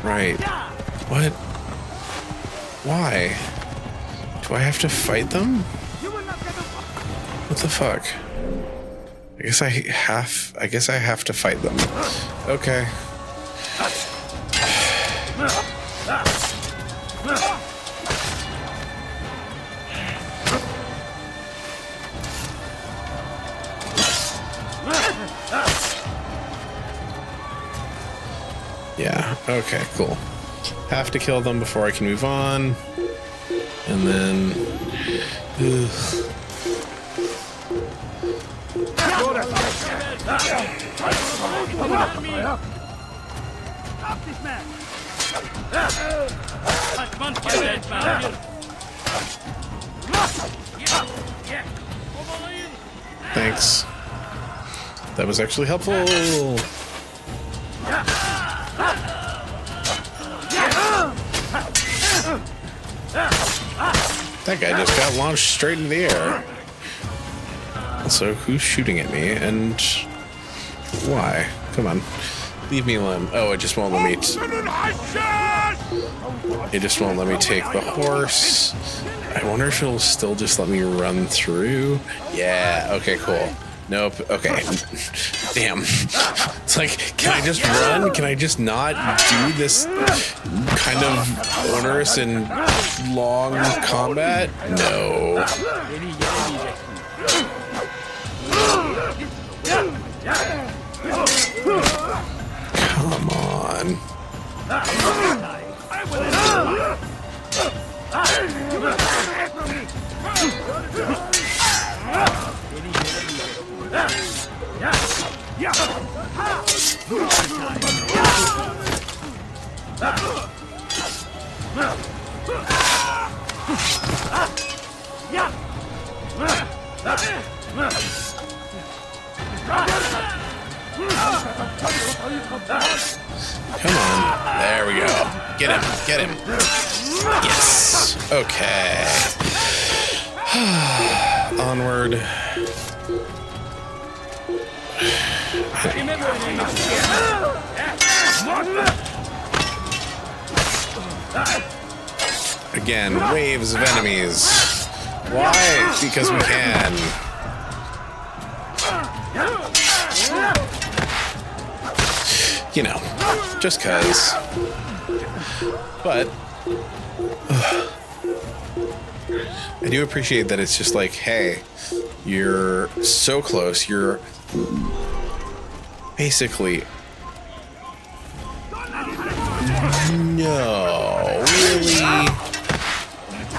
Right. What? Why? Do I have to fight them? What the fuck? I guess I have to fight them. Okay. Yeah, okay, cool. Have to kill them before I can move on. And then... Ugh. Thanks. That was actually helpful. That guy just got launched straight into the air. So who's shooting at me and why? Come on. Leave me alone. Oh, it just won't let me. It just won't let me take the horse. I wonder if it'll still just let me run through. Yeah. Okay. Cool. Nope. Okay. Damn. It's like, can I just run? Can I just not do this kind of onerous and long combat? No. Come on. Come on. There we go. Get him. Get him. Yes. Okay. Onward. Again, waves of enemies. Why? Because we can. You know, just cause. But I do appreciate that it's just like, hey, you're so close. You're basically... No, really?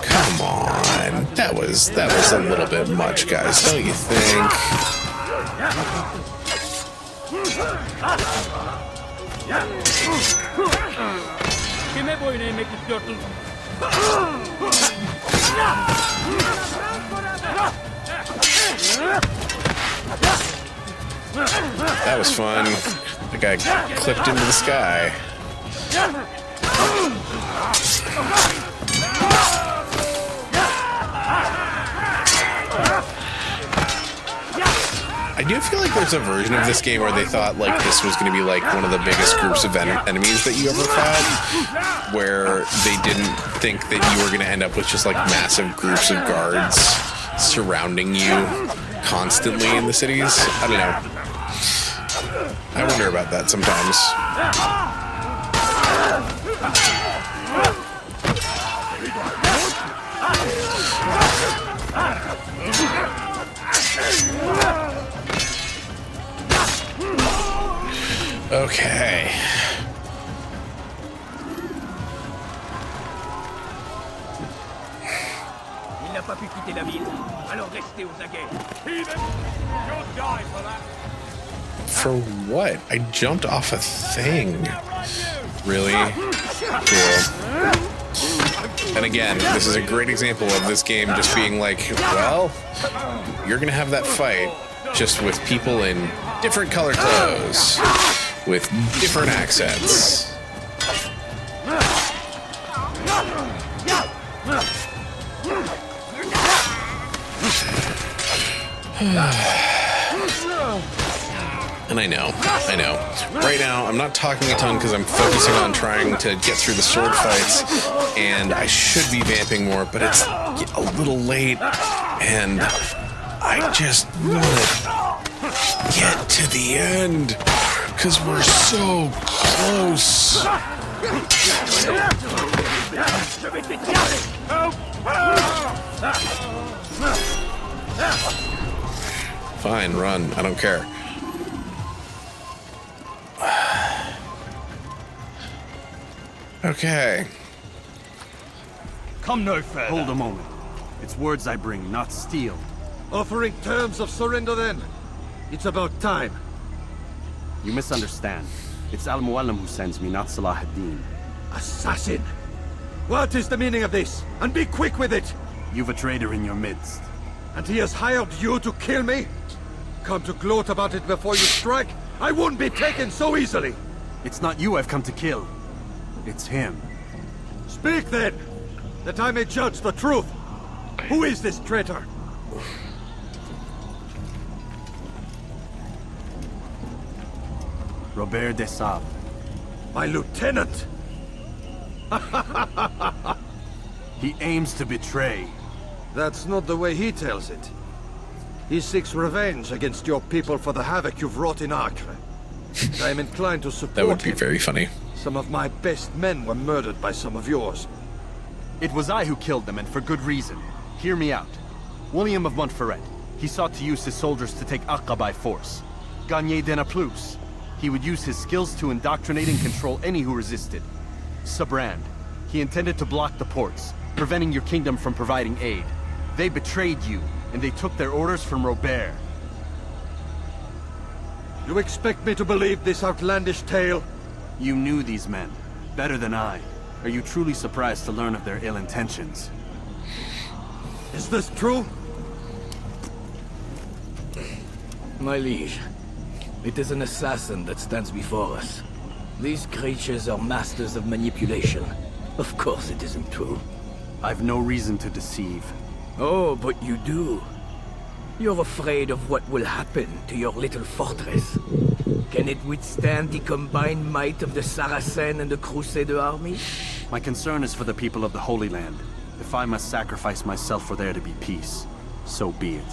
Come on. That was a little bit much, guys, don't you think? That was fun. The guy clipped into the sky. I do feel like there's a version of this game where they thought like this was going to be like one of the biggest groups of enemies that you ever fought, where they didn't think that you were going to end up with just like massive groups of guards surrounding you constantly in the cities. I don't know. I wonder about that sometimes. Okay. Il n'a pas pu quitter la ville, alors restez aux aguets. You'll die for that. For what? I jumped off a thing. Really? Cool. And again, this is a great example of this game just being like, well, you're gonna have that fight just with people in different color clothes, with different accents. And I know. Right now, I'm not talking a ton because I'm focusing on trying to get through the sword fights, and I should be vamping more, but it's a little late, and I just want to get to the end, because we're so close. Fine, run. I don't care. Okay. Come no further. Hold a moment. It's words I bring, not steel. Offering terms of surrender then? It's about time. You misunderstand. It's Al-Mualim who sends me, not Salah ad-Din. Assassin! What is the meaning of this? And be quick with it! You've a traitor in your midst. And he has hired you to kill me? Come to gloat about it before you strike? I wouldn't be taken so easily! It's not you I've come to kill. It's him. Speak then, that I may judge the truth. Who is this traitor? Robert de Sable. My lieutenant! He aims to betray. That's not the way he tells it. He seeks revenge against your people for the havoc you've wrought in Acre. I am inclined to support That would be him. very funny. Some of my best men were murdered by some of yours. It was I who killed them, and for good reason. Hear me out. William of Montferrat. He sought to use his soldiers to take Acre by force. Gagné de Naplouse. He would use his skills to indoctrinate and control any who resisted. Sabrand. He intended to block the ports, preventing your kingdom from providing aid. They betrayed you, and they took their orders from Robert. You expect me to believe this outlandish tale? You knew these men, better than I. Are you truly surprised to learn of their ill intentions? Is this true? My liege, it is an assassin that stands before us. These creatures are masters of manipulation. Of course it isn't true. I've no reason to deceive. Oh, but you do. You're afraid of what will happen to your little fortress. Can it withstand the combined might of the Saracen and the Crusader army? My concern is for the people of the Holy Land. If I must sacrifice myself for there to be peace, so be it.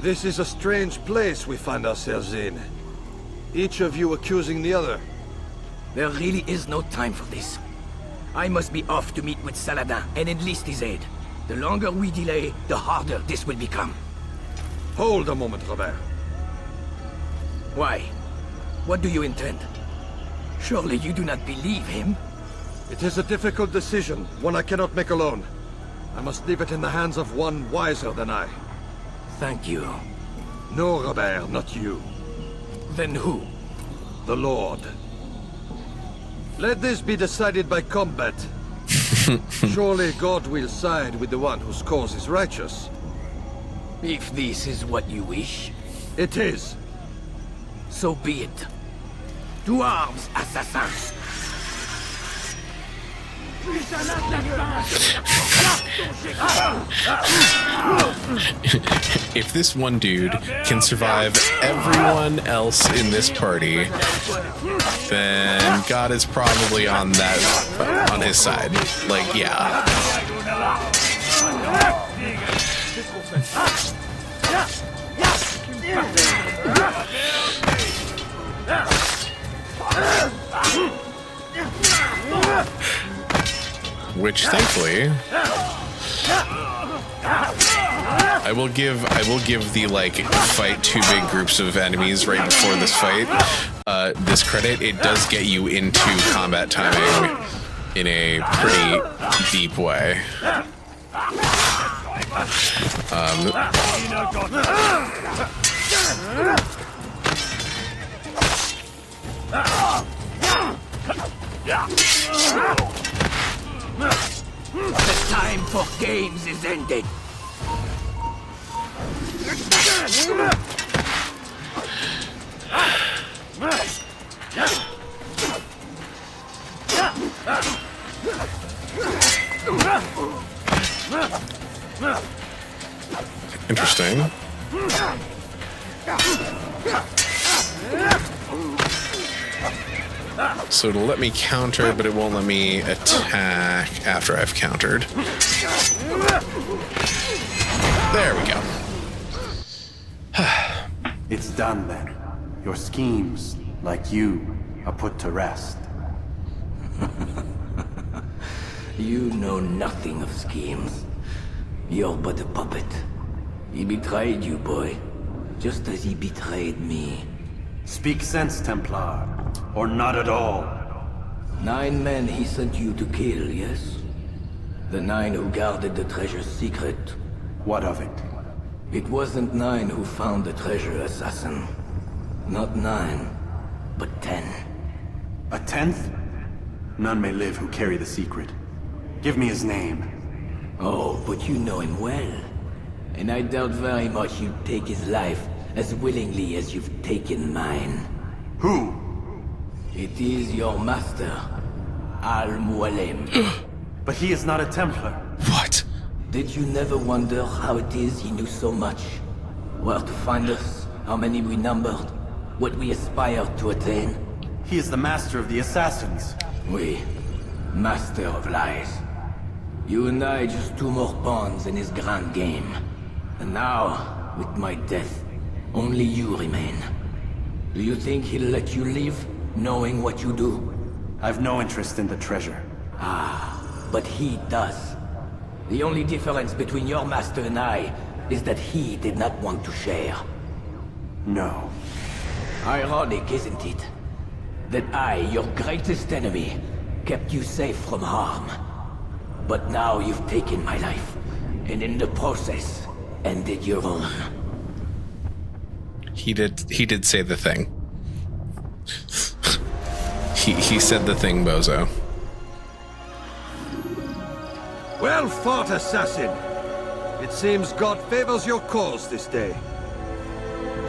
This is a strange place we find ourselves in. Each of you accusing the other. There really is no time for this. I must be off to meet with Saladin and enlist his aid. The longer we delay, the harder this will become. Hold a moment, Robert. Why? What do you intend? Surely you do not believe him? It is a difficult decision, one I cannot make alone. I must leave it in the hands of one wiser than I. Thank you. No, Robert, not you. Then who? The Lord. Let this be decided by combat. Surely God will side with the one whose cause is righteous. If this is what you wish. It is. So be it. To arms, assassins! If this one dude can survive everyone else in this party, then God is probably on his side. Like, yeah. Which, thankfully, I will give the like fight two big groups of enemies right before this fight this credit. It does get you into combat timing in a pretty deep way. The time for games is ended. Interesting. So it'll let me counter, but it won't let me attack after I've countered. There we go. It's done then. Your schemes, like you, are put to rest. You know nothing of schemes. You're but a puppet. He betrayed you, boy. Just as he betrayed me. Speak sense, Templar. Or not at all. 9 men he sent you to kill, yes? The 9 who guarded the treasure's secret. What of it? It wasn't 9 who found the treasure, assassin. Not 9, but 10. A 10th? None may live who carry the secret. Give me his name. Oh, but you know him well. And I doubt very much you'd take his life as willingly as you've taken mine. Who? It is your master, Al-Mualim. But he is not a Templar. What? Did you never wonder how it is he knew so much? Where to find us, how many we numbered? What we aspire to attain? He is the master of the assassins. Oui. Master of lies. You and I just two more pawns in his grand game. And now, with my death, only you remain. Do you think he'll let you live, knowing what you do? I've no interest in the treasure. Ah, but he does. The only difference between your master and I is that he did not want to share. No. Ironic, isn't it? That I, your greatest enemy, kept you safe from harm. But now you've taken my life, and in the process, ended your own. He did say the thing. he said the thing, bozo. Well fought, assassin. It seems God favors your cause this day.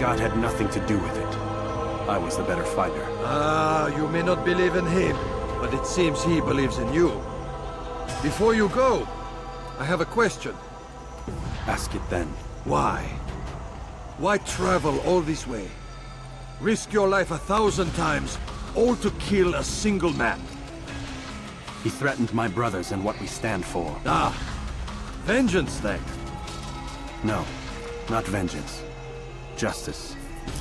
God had nothing to do with it. I was the better fighter. Ah, you may not believe in him, but it seems he believes in you. Before you go, I have a question. Ask it then. Why? Why travel all this way? Risk your life 1,000 times, all to kill a single man. He threatened my brothers and what we stand for. Ah, vengeance then? No, not vengeance. Justice,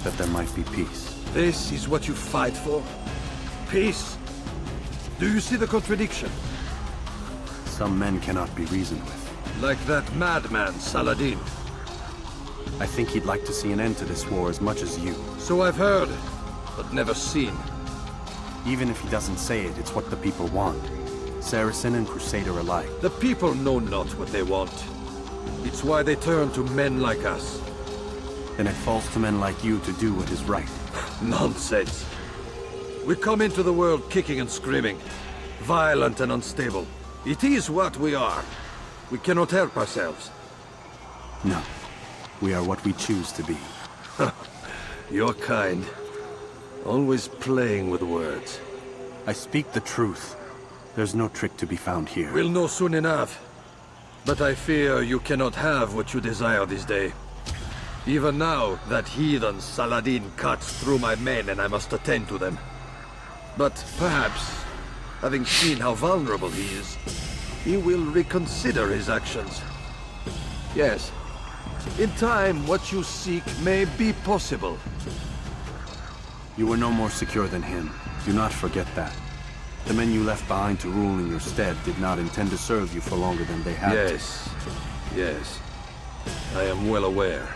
that there might be peace. This is what you fight for? Peace? Do you see the contradiction? Some men cannot be reasoned with. Like that madman, Saladin. I think he'd like to see an end to this war as much as you. So I've heard, but never seen. Even if he doesn't say it, it's what the people want. Saracen and Crusader alike. The people know not what they want. It's why they turn to men like us. Then it falls to men like you to do what is right. Nonsense. We come into the world kicking and screaming, violent and unstable. It is what we are. We cannot help ourselves. No. We are what we choose to be. Your kind. Always playing with words. I speak the truth. There's no trick to be found here. We'll know soon enough. But I fear you cannot have what you desire this day. Even now, that heathen Saladin cuts through my men and I must attend to them. But perhaps, having seen how vulnerable he is, he will reconsider his actions. Yes. In time, what you seek may be possible. You were no more secure than him. Do not forget that. The men you left behind to rule in your stead did not intend to serve you for longer than they had to. Yes. I am well aware.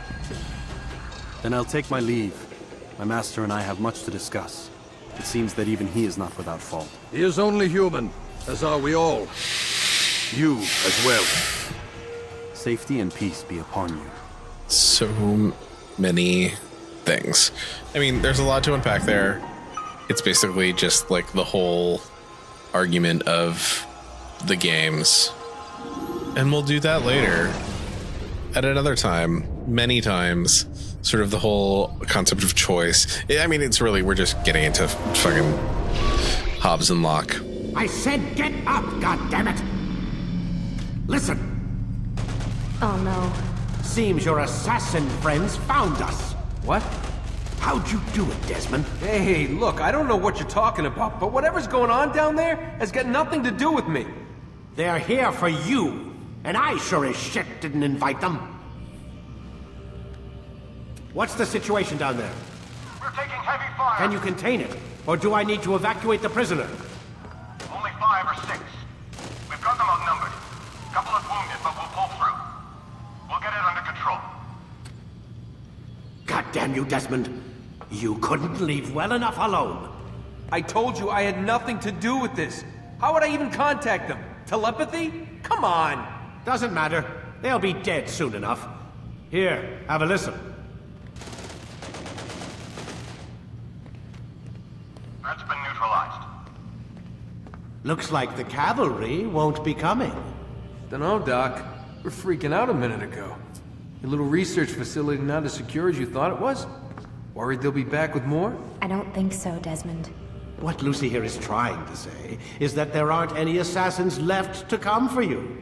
Then I'll take my leave. My master and I have much to discuss. It seems that even he is not without fault. He is only human, as are we all. You as well. Safety and peace be upon you. So many things. I mean, there's a lot to unpack there. It's basically just like the whole argument of the games. And we'll do that later. At another time. Many times. Sort of the whole concept of choice. I mean, it's really, we're just getting into fucking Hobbs and Locke. I said get up, goddammit! Listen! Oh no. Seems your assassin friends found us. What? How'd you do it, Desmond? Hey, look, I don't know what you're talking about, but whatever's going on down there has got nothing to do with me. They're here for you, and I sure as shit didn't invite them. What's the situation down there? We're taking heavy fire. Can you contain it? Or do I need to evacuate the prisoner? Only 5 or 6. We've got them outnumbered. Couple of wounded, but we'll pull through. We'll get it under control. God damn you, Desmond. You couldn't leave well enough alone. I told you I had nothing to do with this. How would I even contact them? Telepathy? Come on. Doesn't matter. They'll be dead soon enough. Here, have a listen. That's been neutralized. Looks like the cavalry won't be coming. Dunno, Doc. We're freaking out a minute ago. Your little research facility not as secure as you thought it was? Worried they'll be back with more? I don't think so, Desmond. What Lucy here is trying to say is that there aren't any assassins left to come for you.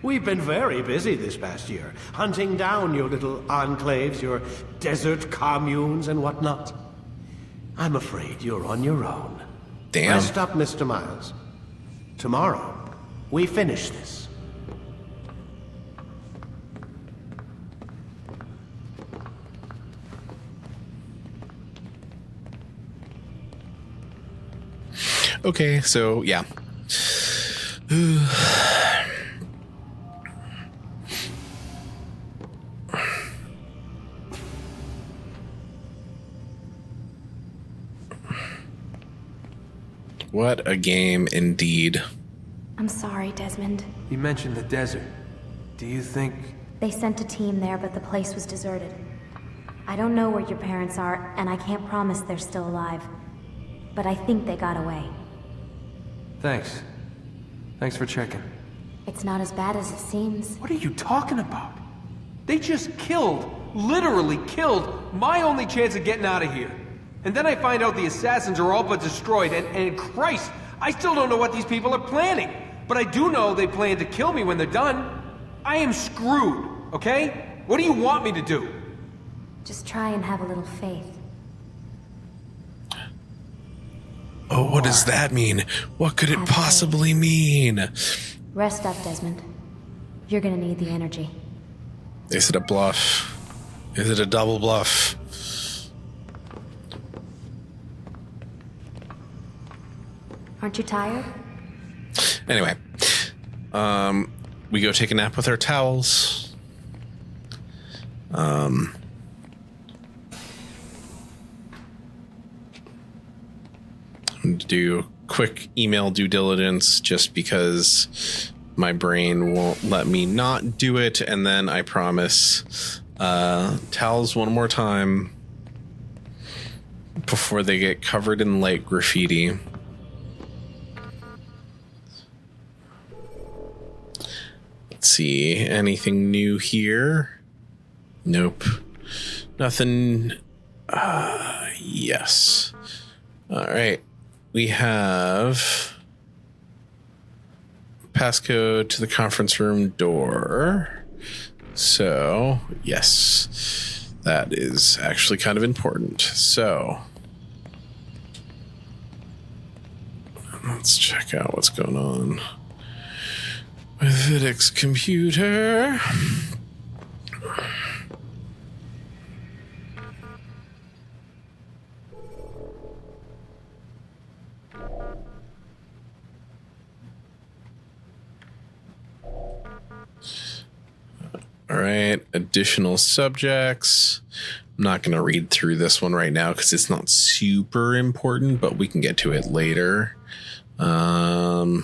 We've been very busy this past year, hunting down your little enclaves, your desert communes and whatnot. I'm afraid you're on your own. Damn. Rest up, Mr. Miles. Tomorrow, we finish this. Okay, so yeah. What a game indeed. I'm sorry, Desmond. You mentioned the desert. Do you think... They sent a team there, but the place was deserted. I don't know where your parents are, and I can't promise they're still alive. But I think they got away. Thanks. Thanks for checking. It's not as bad as it seems. What are you talking about? They just killed, literally killed, my only chance of getting out of here. And then I find out the assassins are all but destroyed, and Christ, I still don't know what these people are planning. But I do know they plan to kill me when they're done. I am screwed, okay? What do you want me to do? Just try and have a little faith. Oh, what does that mean? What could it possibly mean? Rest up, Desmond. You're gonna need the energy. Is it a bluff? Is it a double bluff? Aren't you tired? Anyway, we go take a nap with our towels. Do quick email due diligence just because my brain won't let me not do it, and then I promise towels one more time before they get covered in light graffiti. Let's see, anything new here? Nope. Nothing. Yes. All right. We have passcode to the conference room door. So, yes, that is actually kind of important. So, let's check out what's going on with Vidic's computer. All right, additional subjects. I'm not going to read through this one right now because it's not super important, but we can get to it later. And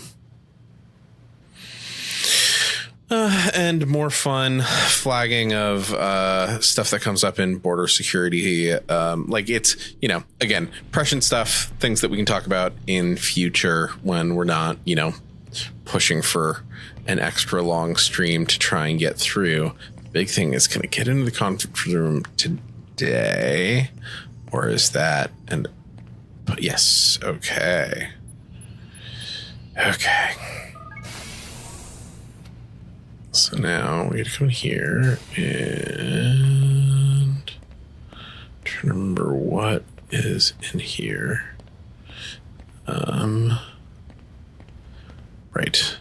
more fun flagging of stuff that comes up in border security. Like it's, you know, again, prescient stuff, things that we can talk about in future when we're not, you know, pushing for an extra long stream to try and get through. Big thing is, can I get into the conference room today? Or is that, and but yes, okay. Okay. So now we gotta come here and try to remember what is in here. Right.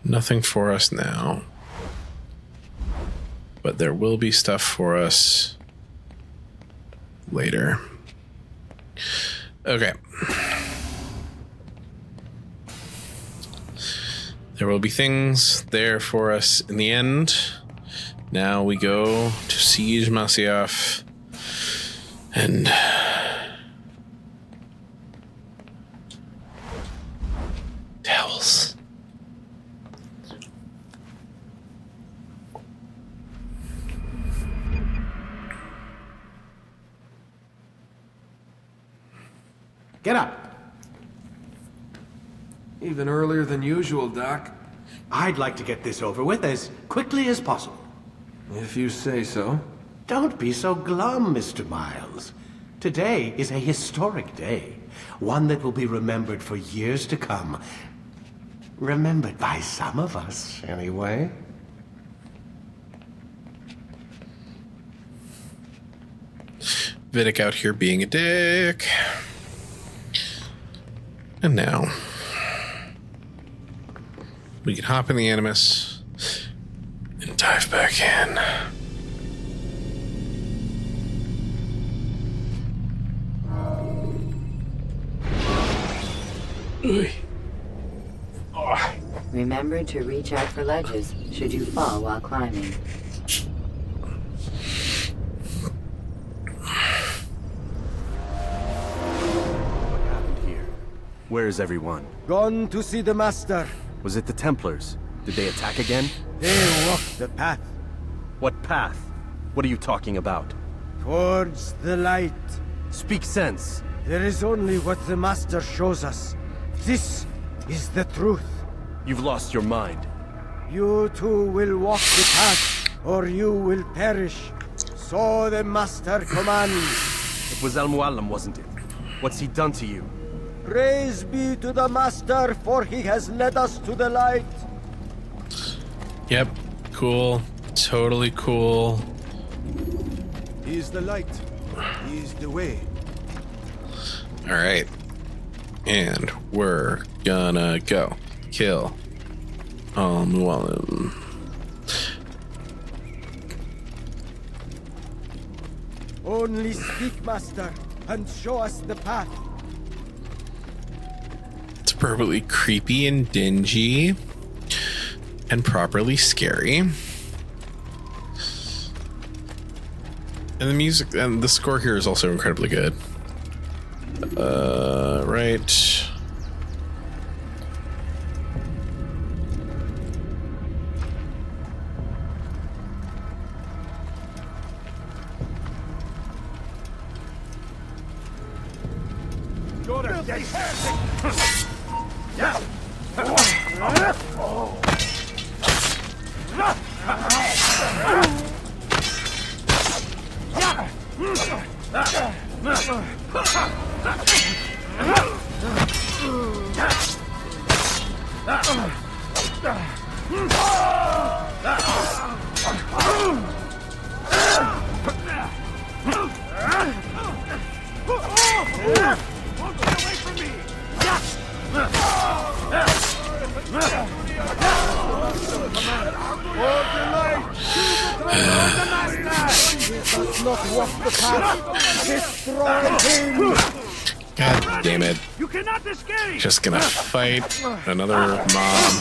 Nothing for us now, but there will be stuff for us later. Okay. There will be things there for us in the end. Now we go to siege Masyaf and towels. Get up. Even earlier than usual, Doc. I'd like to get this over with as quickly as possible. If you say so. Don't be so glum, Mr. Miles. Today is a historic day. One that will be remembered for years to come. Remembered by some of us, anyway. Vidic out here being a dick. And now we can hop in the Animus and dive back in. Remember to reach out for ledges should you fall while climbing. What happened here? Where is everyone? Gone to see the Master. Was it the Templars? Did they attack again? They walk the path. What path? What are you talking about? Towards the light. Speak sense. There is only what the Master shows us. This is the truth. You've lost your mind. You too will walk the path, or you will perish. So the Master commands. It was Al-Mualim, wasn't it? What's he done to you? Praise be to the Master, for he has led us to the light. Yep, cool. Totally cool. He is the light. He is the way. Alright. And we're gonna go kill Al-Mualim. Only speak, Master, and show us the path. It's appropriately creepy and dingy and properly scary. And the music and the score here is also incredibly good. Right. God damn it. You cannot escape. Just gonna fight another mob.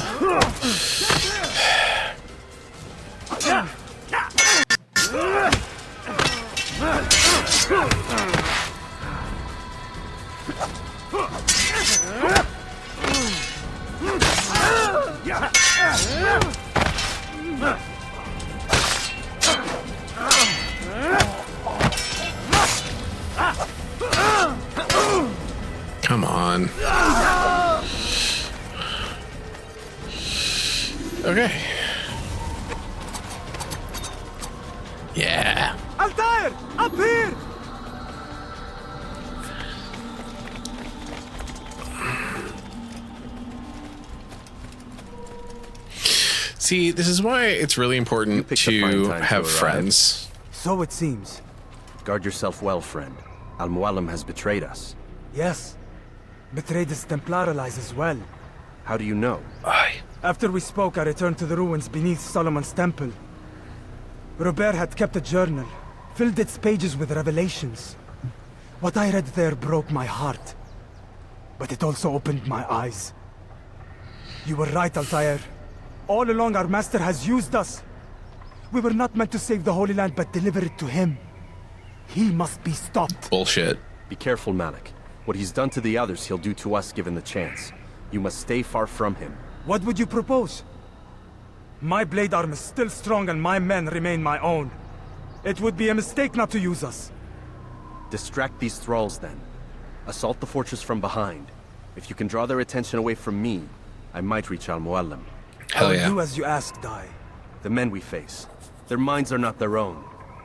Come on. Okay. Yeah. Altair! Up here! See, this is why it's really important to have friends. So it seems. Guard yourself well, friend. Al-Mualim has betrayed us. Yes. Betrayed his Templar allies as well. How do you know? After we spoke, I returned to the ruins beneath Solomon's temple. Robert had kept a journal, filled its pages with revelations. What I read there broke my heart. But it also opened my eyes. You were right, Altair. All along, our master has used us. We were not meant to save the Holy Land, but deliver it to him. He must be stopped. Bullshit. Be careful, Malik. What he's done to the others, he'll do to us given the chance. You must stay far from him. What would you propose? My blade arm is still strong and my men remain my own. It would be a mistake not to use us. Distract these thralls, then. Assault the fortress from behind. If you can draw their attention away from me, I might reach Al-Mualim. Hell yeah. Do as you ask, Dai. The men we face, their minds are not their own.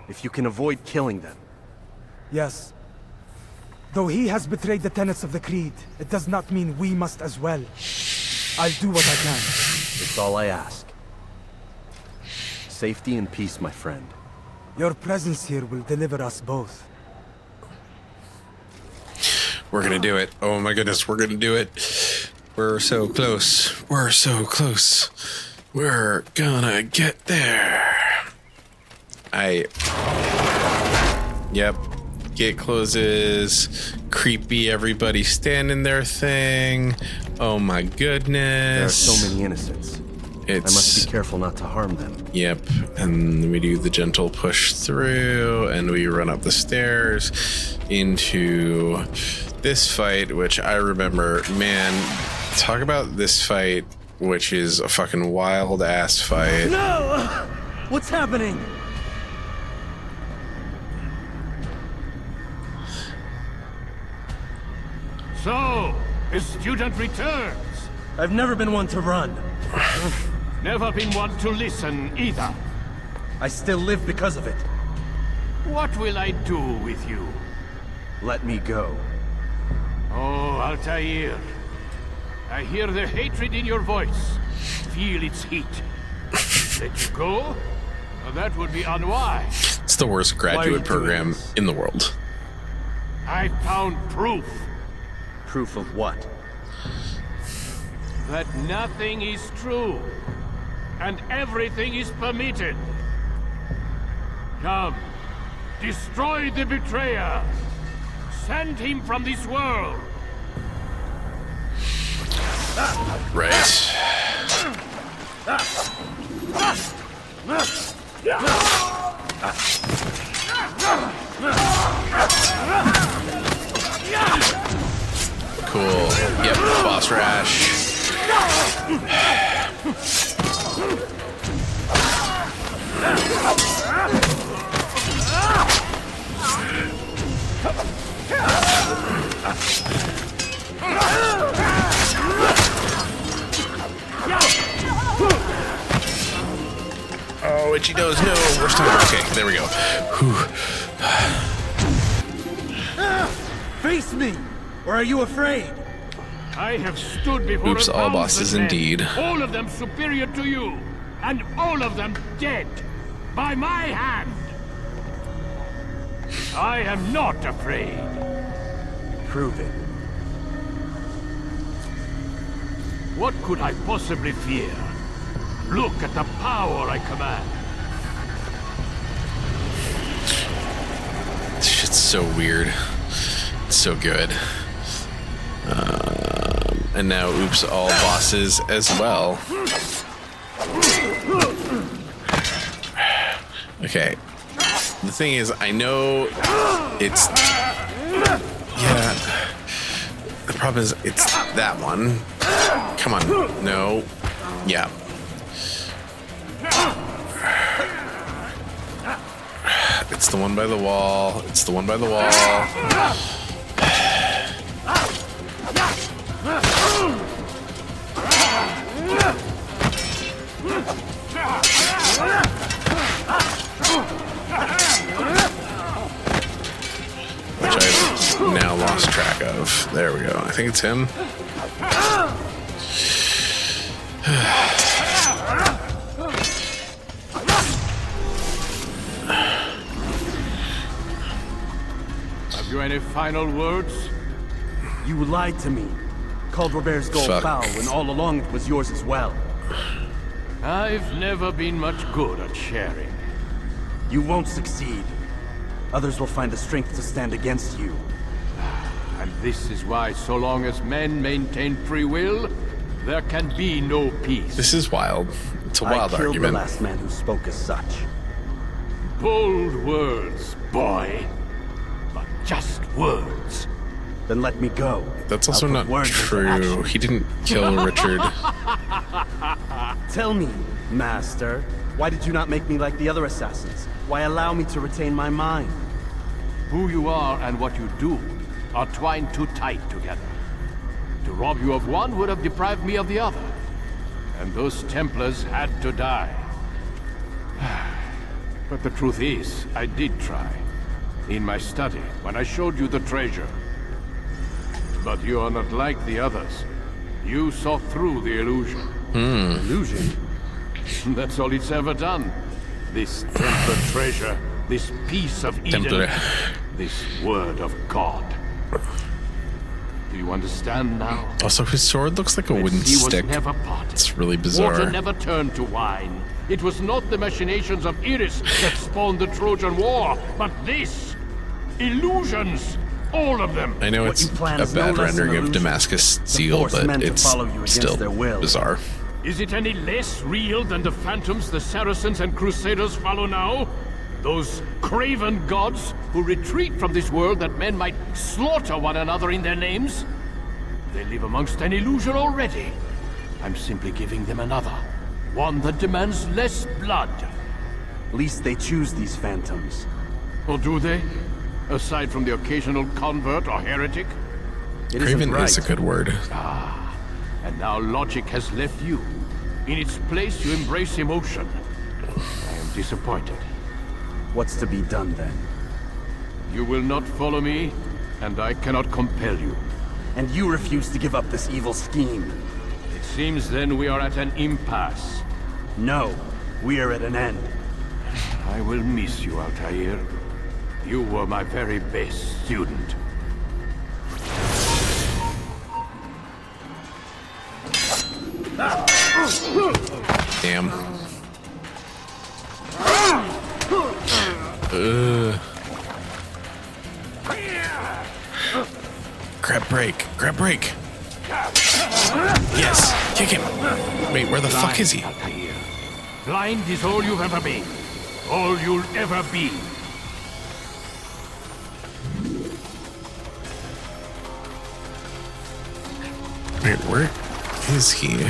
If you can avoid killing them. Yes. Though he has betrayed the tenets of the Creed, it does not mean we must as well. I'll do what I can. It's all I ask. Safety and peace, my friend. Your presence here will deliver us both. We're gonna do it. Oh my goodness, we're gonna do it. We're so close. We're so close. We're gonna get there. Yep. Gate closes. Creepy, everybody standing their thing. Oh my goodness. There are so many innocents. I must be careful not to harm them. Yep, and we do the gentle push through, and we run up the stairs into this fight, which I remember, man, talk about this fight, which is a fucking wild ass fight. No! What's happening? So, a student returns. I've never been one to run. Never been one to listen either. I still live because of it. What will I do with you? Let me go. Oh, Altair. I hear the hatred in your voice. Feel its heat. Let you go? Well, that would be unwise. It's the worst graduate program in the world. I found proof. Proof of what? That nothing is true. And everything is permitted. Come. Destroy the betrayer. Send him from this world. Right. Cool. Yep, boss rash. Oh, itchy nose, no. Worst time. Okay, there we go. Whew. Face me! Or are you afraid? I have stood before Oops, all bosses indeed. All of them superior to you, and all of them dead by my hand. I am not afraid. Prove it. What could I possibly fear? Look at the power I command. This shit's so weird. It's so good. And now, oops, all bosses as well. Okay. The thing is, I know it's... Yeah. The problem is, it's that one. Come on. No. Yeah. It's the one by the wall. It's the one by the wall. Which I've now lost track of. There we go. I think it's him. Have you any final words? You lied to me. Called Robert's gold foul when all along it was yours as well. I've never been much good at sharing. You won't succeed. Others will find the strength to stand against you. And this is why, so long as men maintain free will, there can be no peace. This is wild. It's a wild I killed argument. the last man who spoke as such. Bold words, boy. But just words. Then let me go. That's also not true. He didn't kill Richard. Tell me, Master, why did you not make me like the other assassins? Why allow me to retain my mind? Who you are and what you do are twined too tight together. To rob you of one would have deprived me of the other. And those Templars had to die. But the truth is, I did try. In my study, when I showed you the treasure. But you are not like the others. You saw through the illusion. Illusion? That's all it's ever done. This Templar treasure, this piece of Eden, Templar. this word of God. Do you understand now? Also, his sword looks like a wooden He was stick. never parted. It's really bizarre. Water never turned to wine. It was not the machinations of Iris that spawned the Trojan War, but this. Illusions. All of them. I know it's a bad rendering of Damascus Seal, but it's still bizarre. Is it any less real than the phantoms the Saracens and Crusaders follow now? Those craven gods who retreat from this world that men might slaughter one another in their names? They live amongst an illusion already. I'm simply giving them another. One that demands less blood. At least they choose these phantoms. Or do they? Aside from the occasional convert or heretic? Craven is a good word. Ah, and now logic has left you. In its place, you embrace emotion. I am disappointed. What's to be done then? You will not follow me, and I cannot compel you. And you refuse to give up this evil scheme. It seems then we are at an impasse. No, we are at an end. I will miss you, Altair. You were my very best student. Damn. Grab break. Grab break. Yes. Kick him. Wait, where the fuck is he? Altair. Blind is all you've ever been. All you'll ever be. Wait, where is he?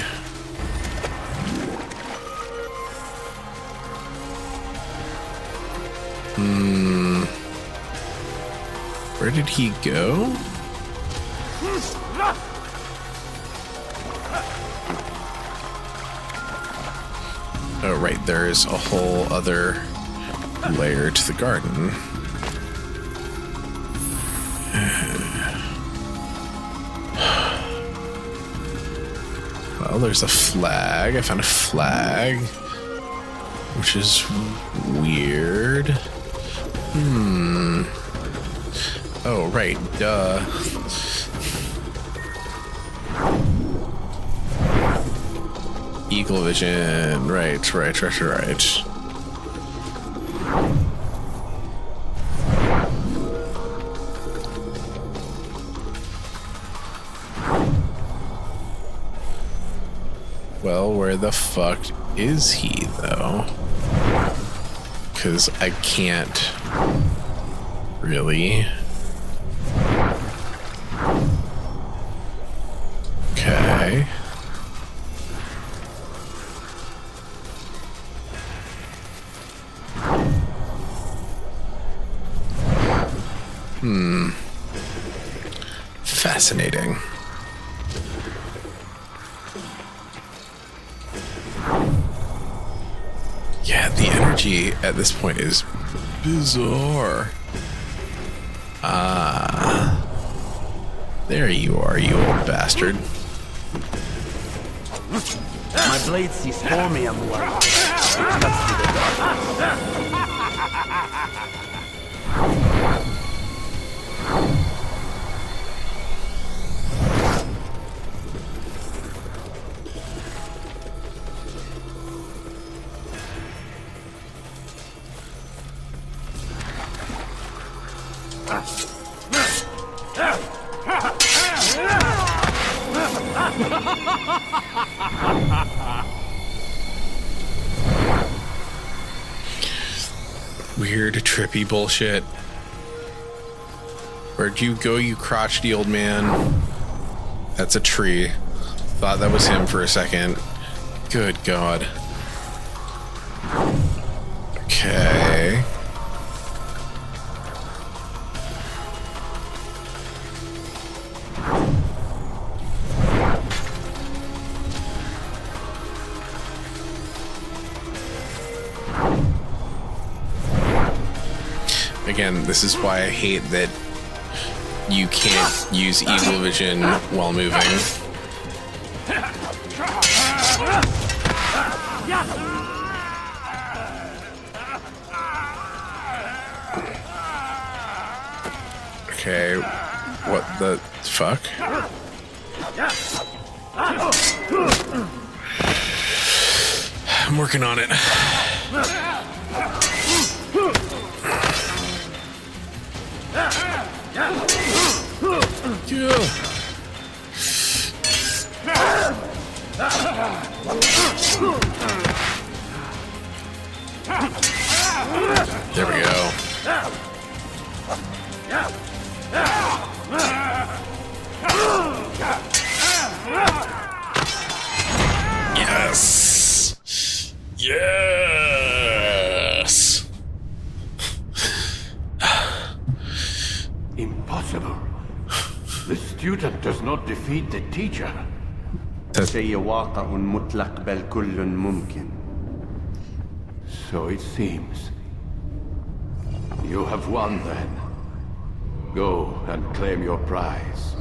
Where did he go? Oh, right, there's a whole other layer to the garden. Well, there's a flag. I found a flag, which is weird. Oh, right, duh. Eagle vision. Right. Well, where the fuck is he, though? Because I can't really. Okay. Fascinating. Yeah, the energy at this point is bizarre. There you are, you old bastard. My blade sees for me, I'm worried. It cuts through the dark. Weird, trippy bullshit. Where'd you go, you crotchety old man? That's a tree. Thought that was him for a second. Good God. Okay. Again, this is why I hate that you can't use eagle vision while moving. Okay, What the fuck? I'm working on it. There we go. Yes. Yes. Impossible. The student does not defeat the teacher. شيء واقع مطلق بل كل ممكن. So it seems. You have won then. Go and claim your prize.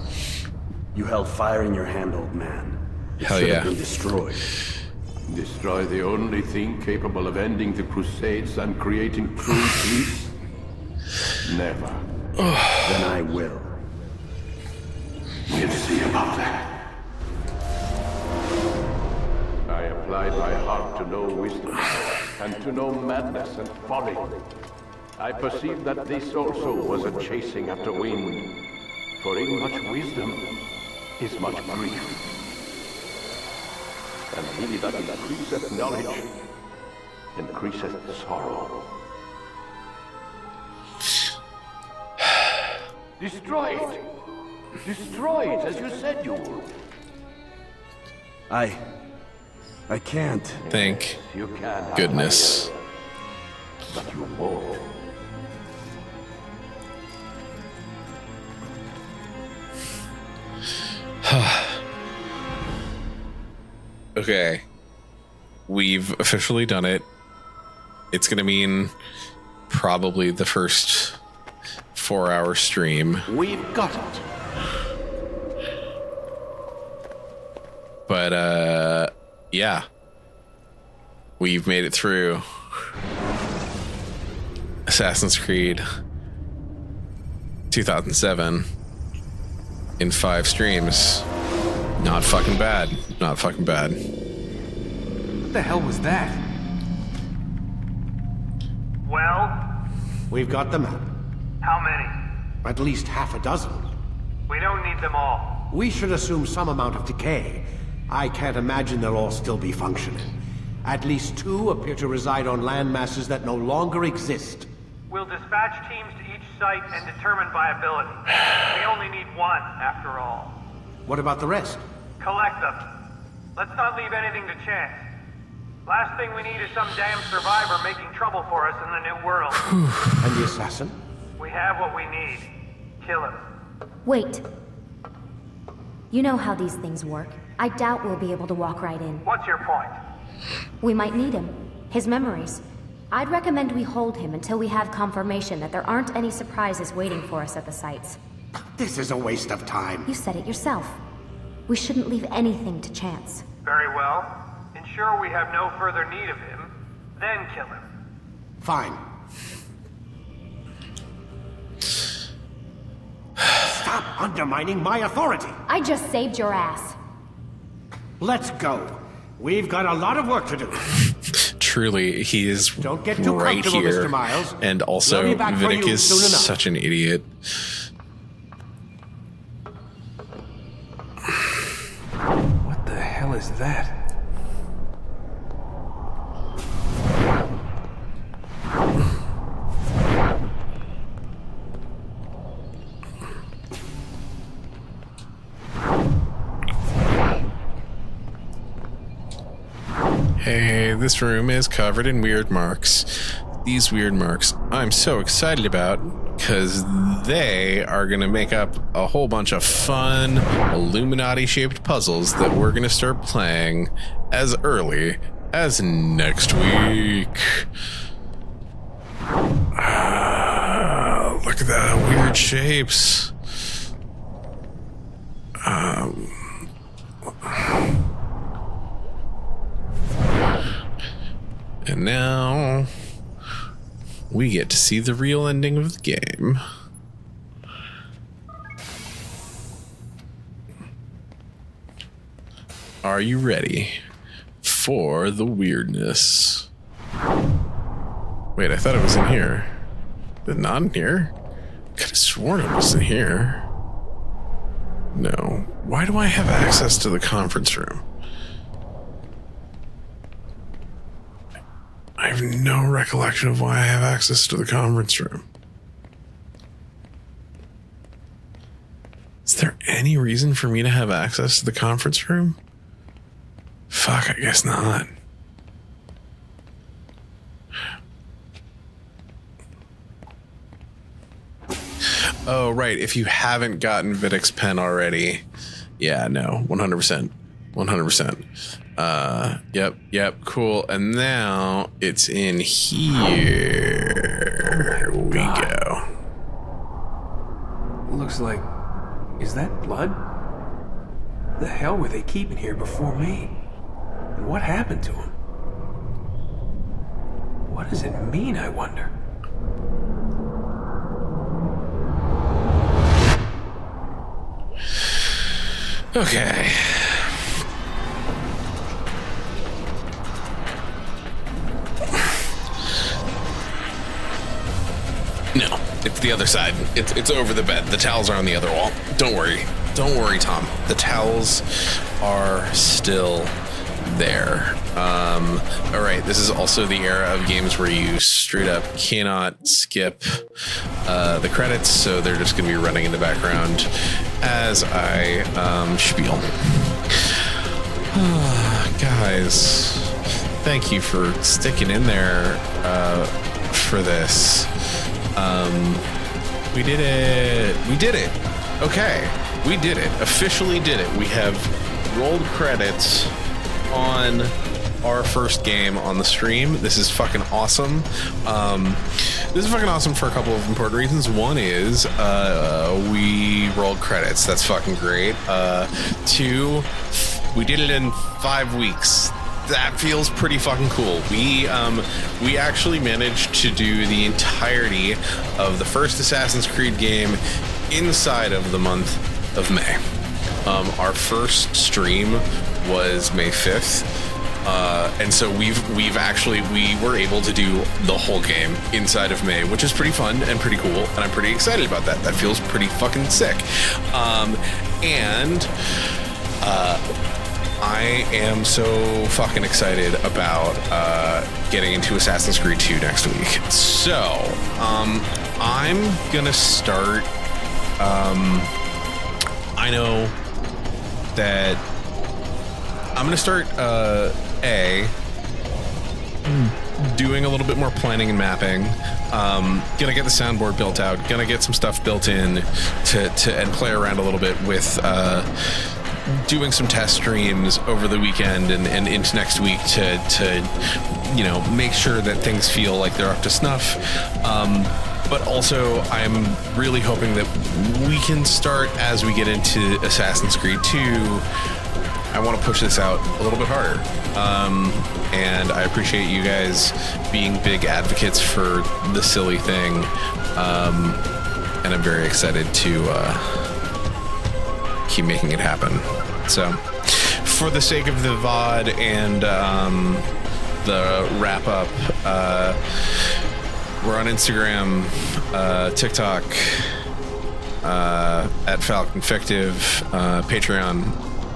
You held fire in your hand, old man. It Hell should yeah. have been destroyed. Destroy the only thing capable of ending the Crusades and creating true peace? Never. Then I will. We'll see about that. I applied my heart to know wisdom, and to know madness and folly. I perceived that this also was a chasing after wind, for in much wisdom is much grief. And he that increaseth knowledge increaseth sorrow. Destroy it! Destroy it as you said you would. I can't. Thank You can have goodness. my help, but you won't. Okay. We've officially done it. It's gonna mean probably the first 4-hour stream. We've got it. But yeah. We've made it through Assassin's Creed 2007 in 5 streams. Not fucking bad. Not fucking bad. What the hell was that? Well, We've got the map. how many? At least half a dozen. We don't need them all. We should assume some amount of decay. I can't imagine they'll all still be functioning. At least 2 appear to reside on land masses that no longer exist. We'll dispatch teams to each site and determine viability. We only need 1, after all. What about the rest? Collect them. Let's not leave anything to chance. Last thing we need is some damn survivor making trouble for us in the new world. And the assassin? We have what we need. Kill him. Wait. You know how these things work. I doubt we'll be able to walk right in. What's your point? We might need him. His memories. I'd recommend we hold him until we have confirmation that there aren't any surprises waiting for us at the sites. This is a waste of time. You said it yourself. We shouldn't leave anything to chance. Very well. Ensure we have no further need of him, then kill him. Fine. Stop undermining my authority! I just saved your ass. Let's go. We've got a lot of work to do. Truly, he is Don't get too right comfortable, here. Mr. Miles. And also, We'll be back for Vidic you is soon enough. such an idiot. What the hell is that? Hey, this room is covered in weird marks. These weird marks I'm so excited about because they are going to make up a whole bunch of fun Illuminati-shaped puzzles that we're going to start playing as early as next week. Look at the weird shapes. And now we get to see the real ending of the game. are you ready for the weirdness? Wait, I thought it was in here. Is it not in here? Could have sworn it was in here. No. Why do I have access to the conference room? I have no recollection of why I have access to the conference room. Is there any reason for me to have access to the conference room? Fuck, I guess not. Oh, right. If you haven't gotten Vidic's pen already. Yeah, no. 100%. 100%. Yep, cool. And now it's in here. Here we go. Looks like... Is that blood? The hell were they keeping here before me? And what happened to him? What does it mean, I wonder? Okay. No, it's the other side. It's over the bed. The towels are on the other wall. Don't worry. Don't worry, Tom. The towels are still there. All right, this is also the era of games where you straight up cannot skip the credits, so they're just going to be running in the background as I spiel. Guys, thank you for sticking in there for this. We did it. We did it. Okay, we did it. Officially did it. We have rolled credits on our first game on the stream. This is fucking awesome. This is fucking awesome for a couple of important reasons. One is we rolled credits. That's fucking great. Two, we did it in 5 weeks. That feels pretty fucking cool. We actually managed to do the entirety of the first Assassin's Creed game inside of the month of May. Our first stream was May 5th. And so we were able to do the whole game inside of May, which is pretty fun and pretty cool, and I'm pretty excited about that. That feels pretty fucking sick. I am so fucking excited about getting into Assassin's Creed 2 next week. So, I'm gonna start. I know that I'm gonna start doing a little bit more planning and mapping. Gonna get the soundboard built out. Gonna get some stuff built in to and play around a little bit with doing some test streams over the weekend and into next week to make sure that things feel like they're up to snuff. But also, I'm really hoping that we can start as we get into Assassin's Creed 2. I want to push this out a little bit harder. And I appreciate you guys being big advocates for the silly thing. And I'm very excited to keep making it happen. So, for the sake of the VOD and the wrap up, we're on Instagram, TikTok, at Falcon Fictive, Patreon,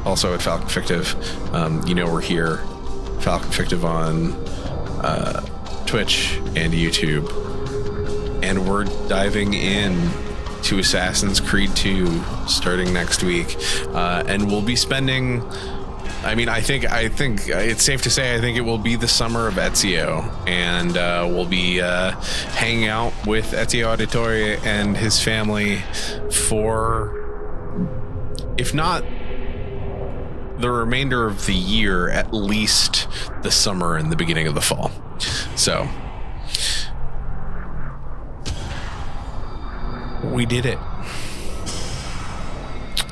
also at Falcon Fictive. We're here, Falcon Fictive on Twitch and YouTube. And we're diving in to Assassin's Creed 2 starting next week. And we'll be spending... I think it's safe to say I think it will be the summer of Ezio, and we'll be hanging out with Ezio Auditore and his family for, if not the remainder of the year, at least the summer and the beginning of the fall. So, we did it.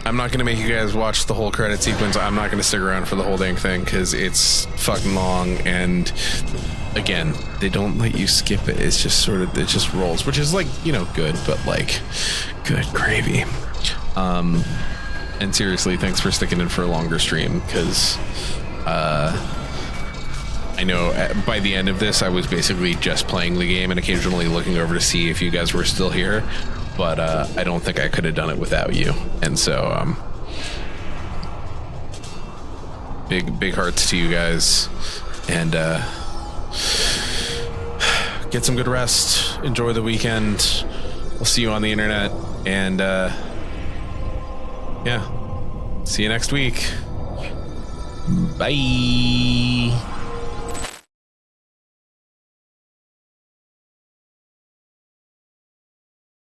I'm not going to make you guys watch the whole credit sequence. I'm not going to stick around for the whole dang thing because it's fucking long, and again, they don't let you skip it. It's just it just rolls, which is good, but good gravy. And seriously, thanks for sticking in for a longer stream, because I know by the end of this, I was basically just playing the game and occasionally looking over to see if you guys were still here, but I don't think I could have done it without you. And so big hearts to you guys, and get some good rest, enjoy the weekend. We'll see you on the internet, and yeah, see you next week. Bye.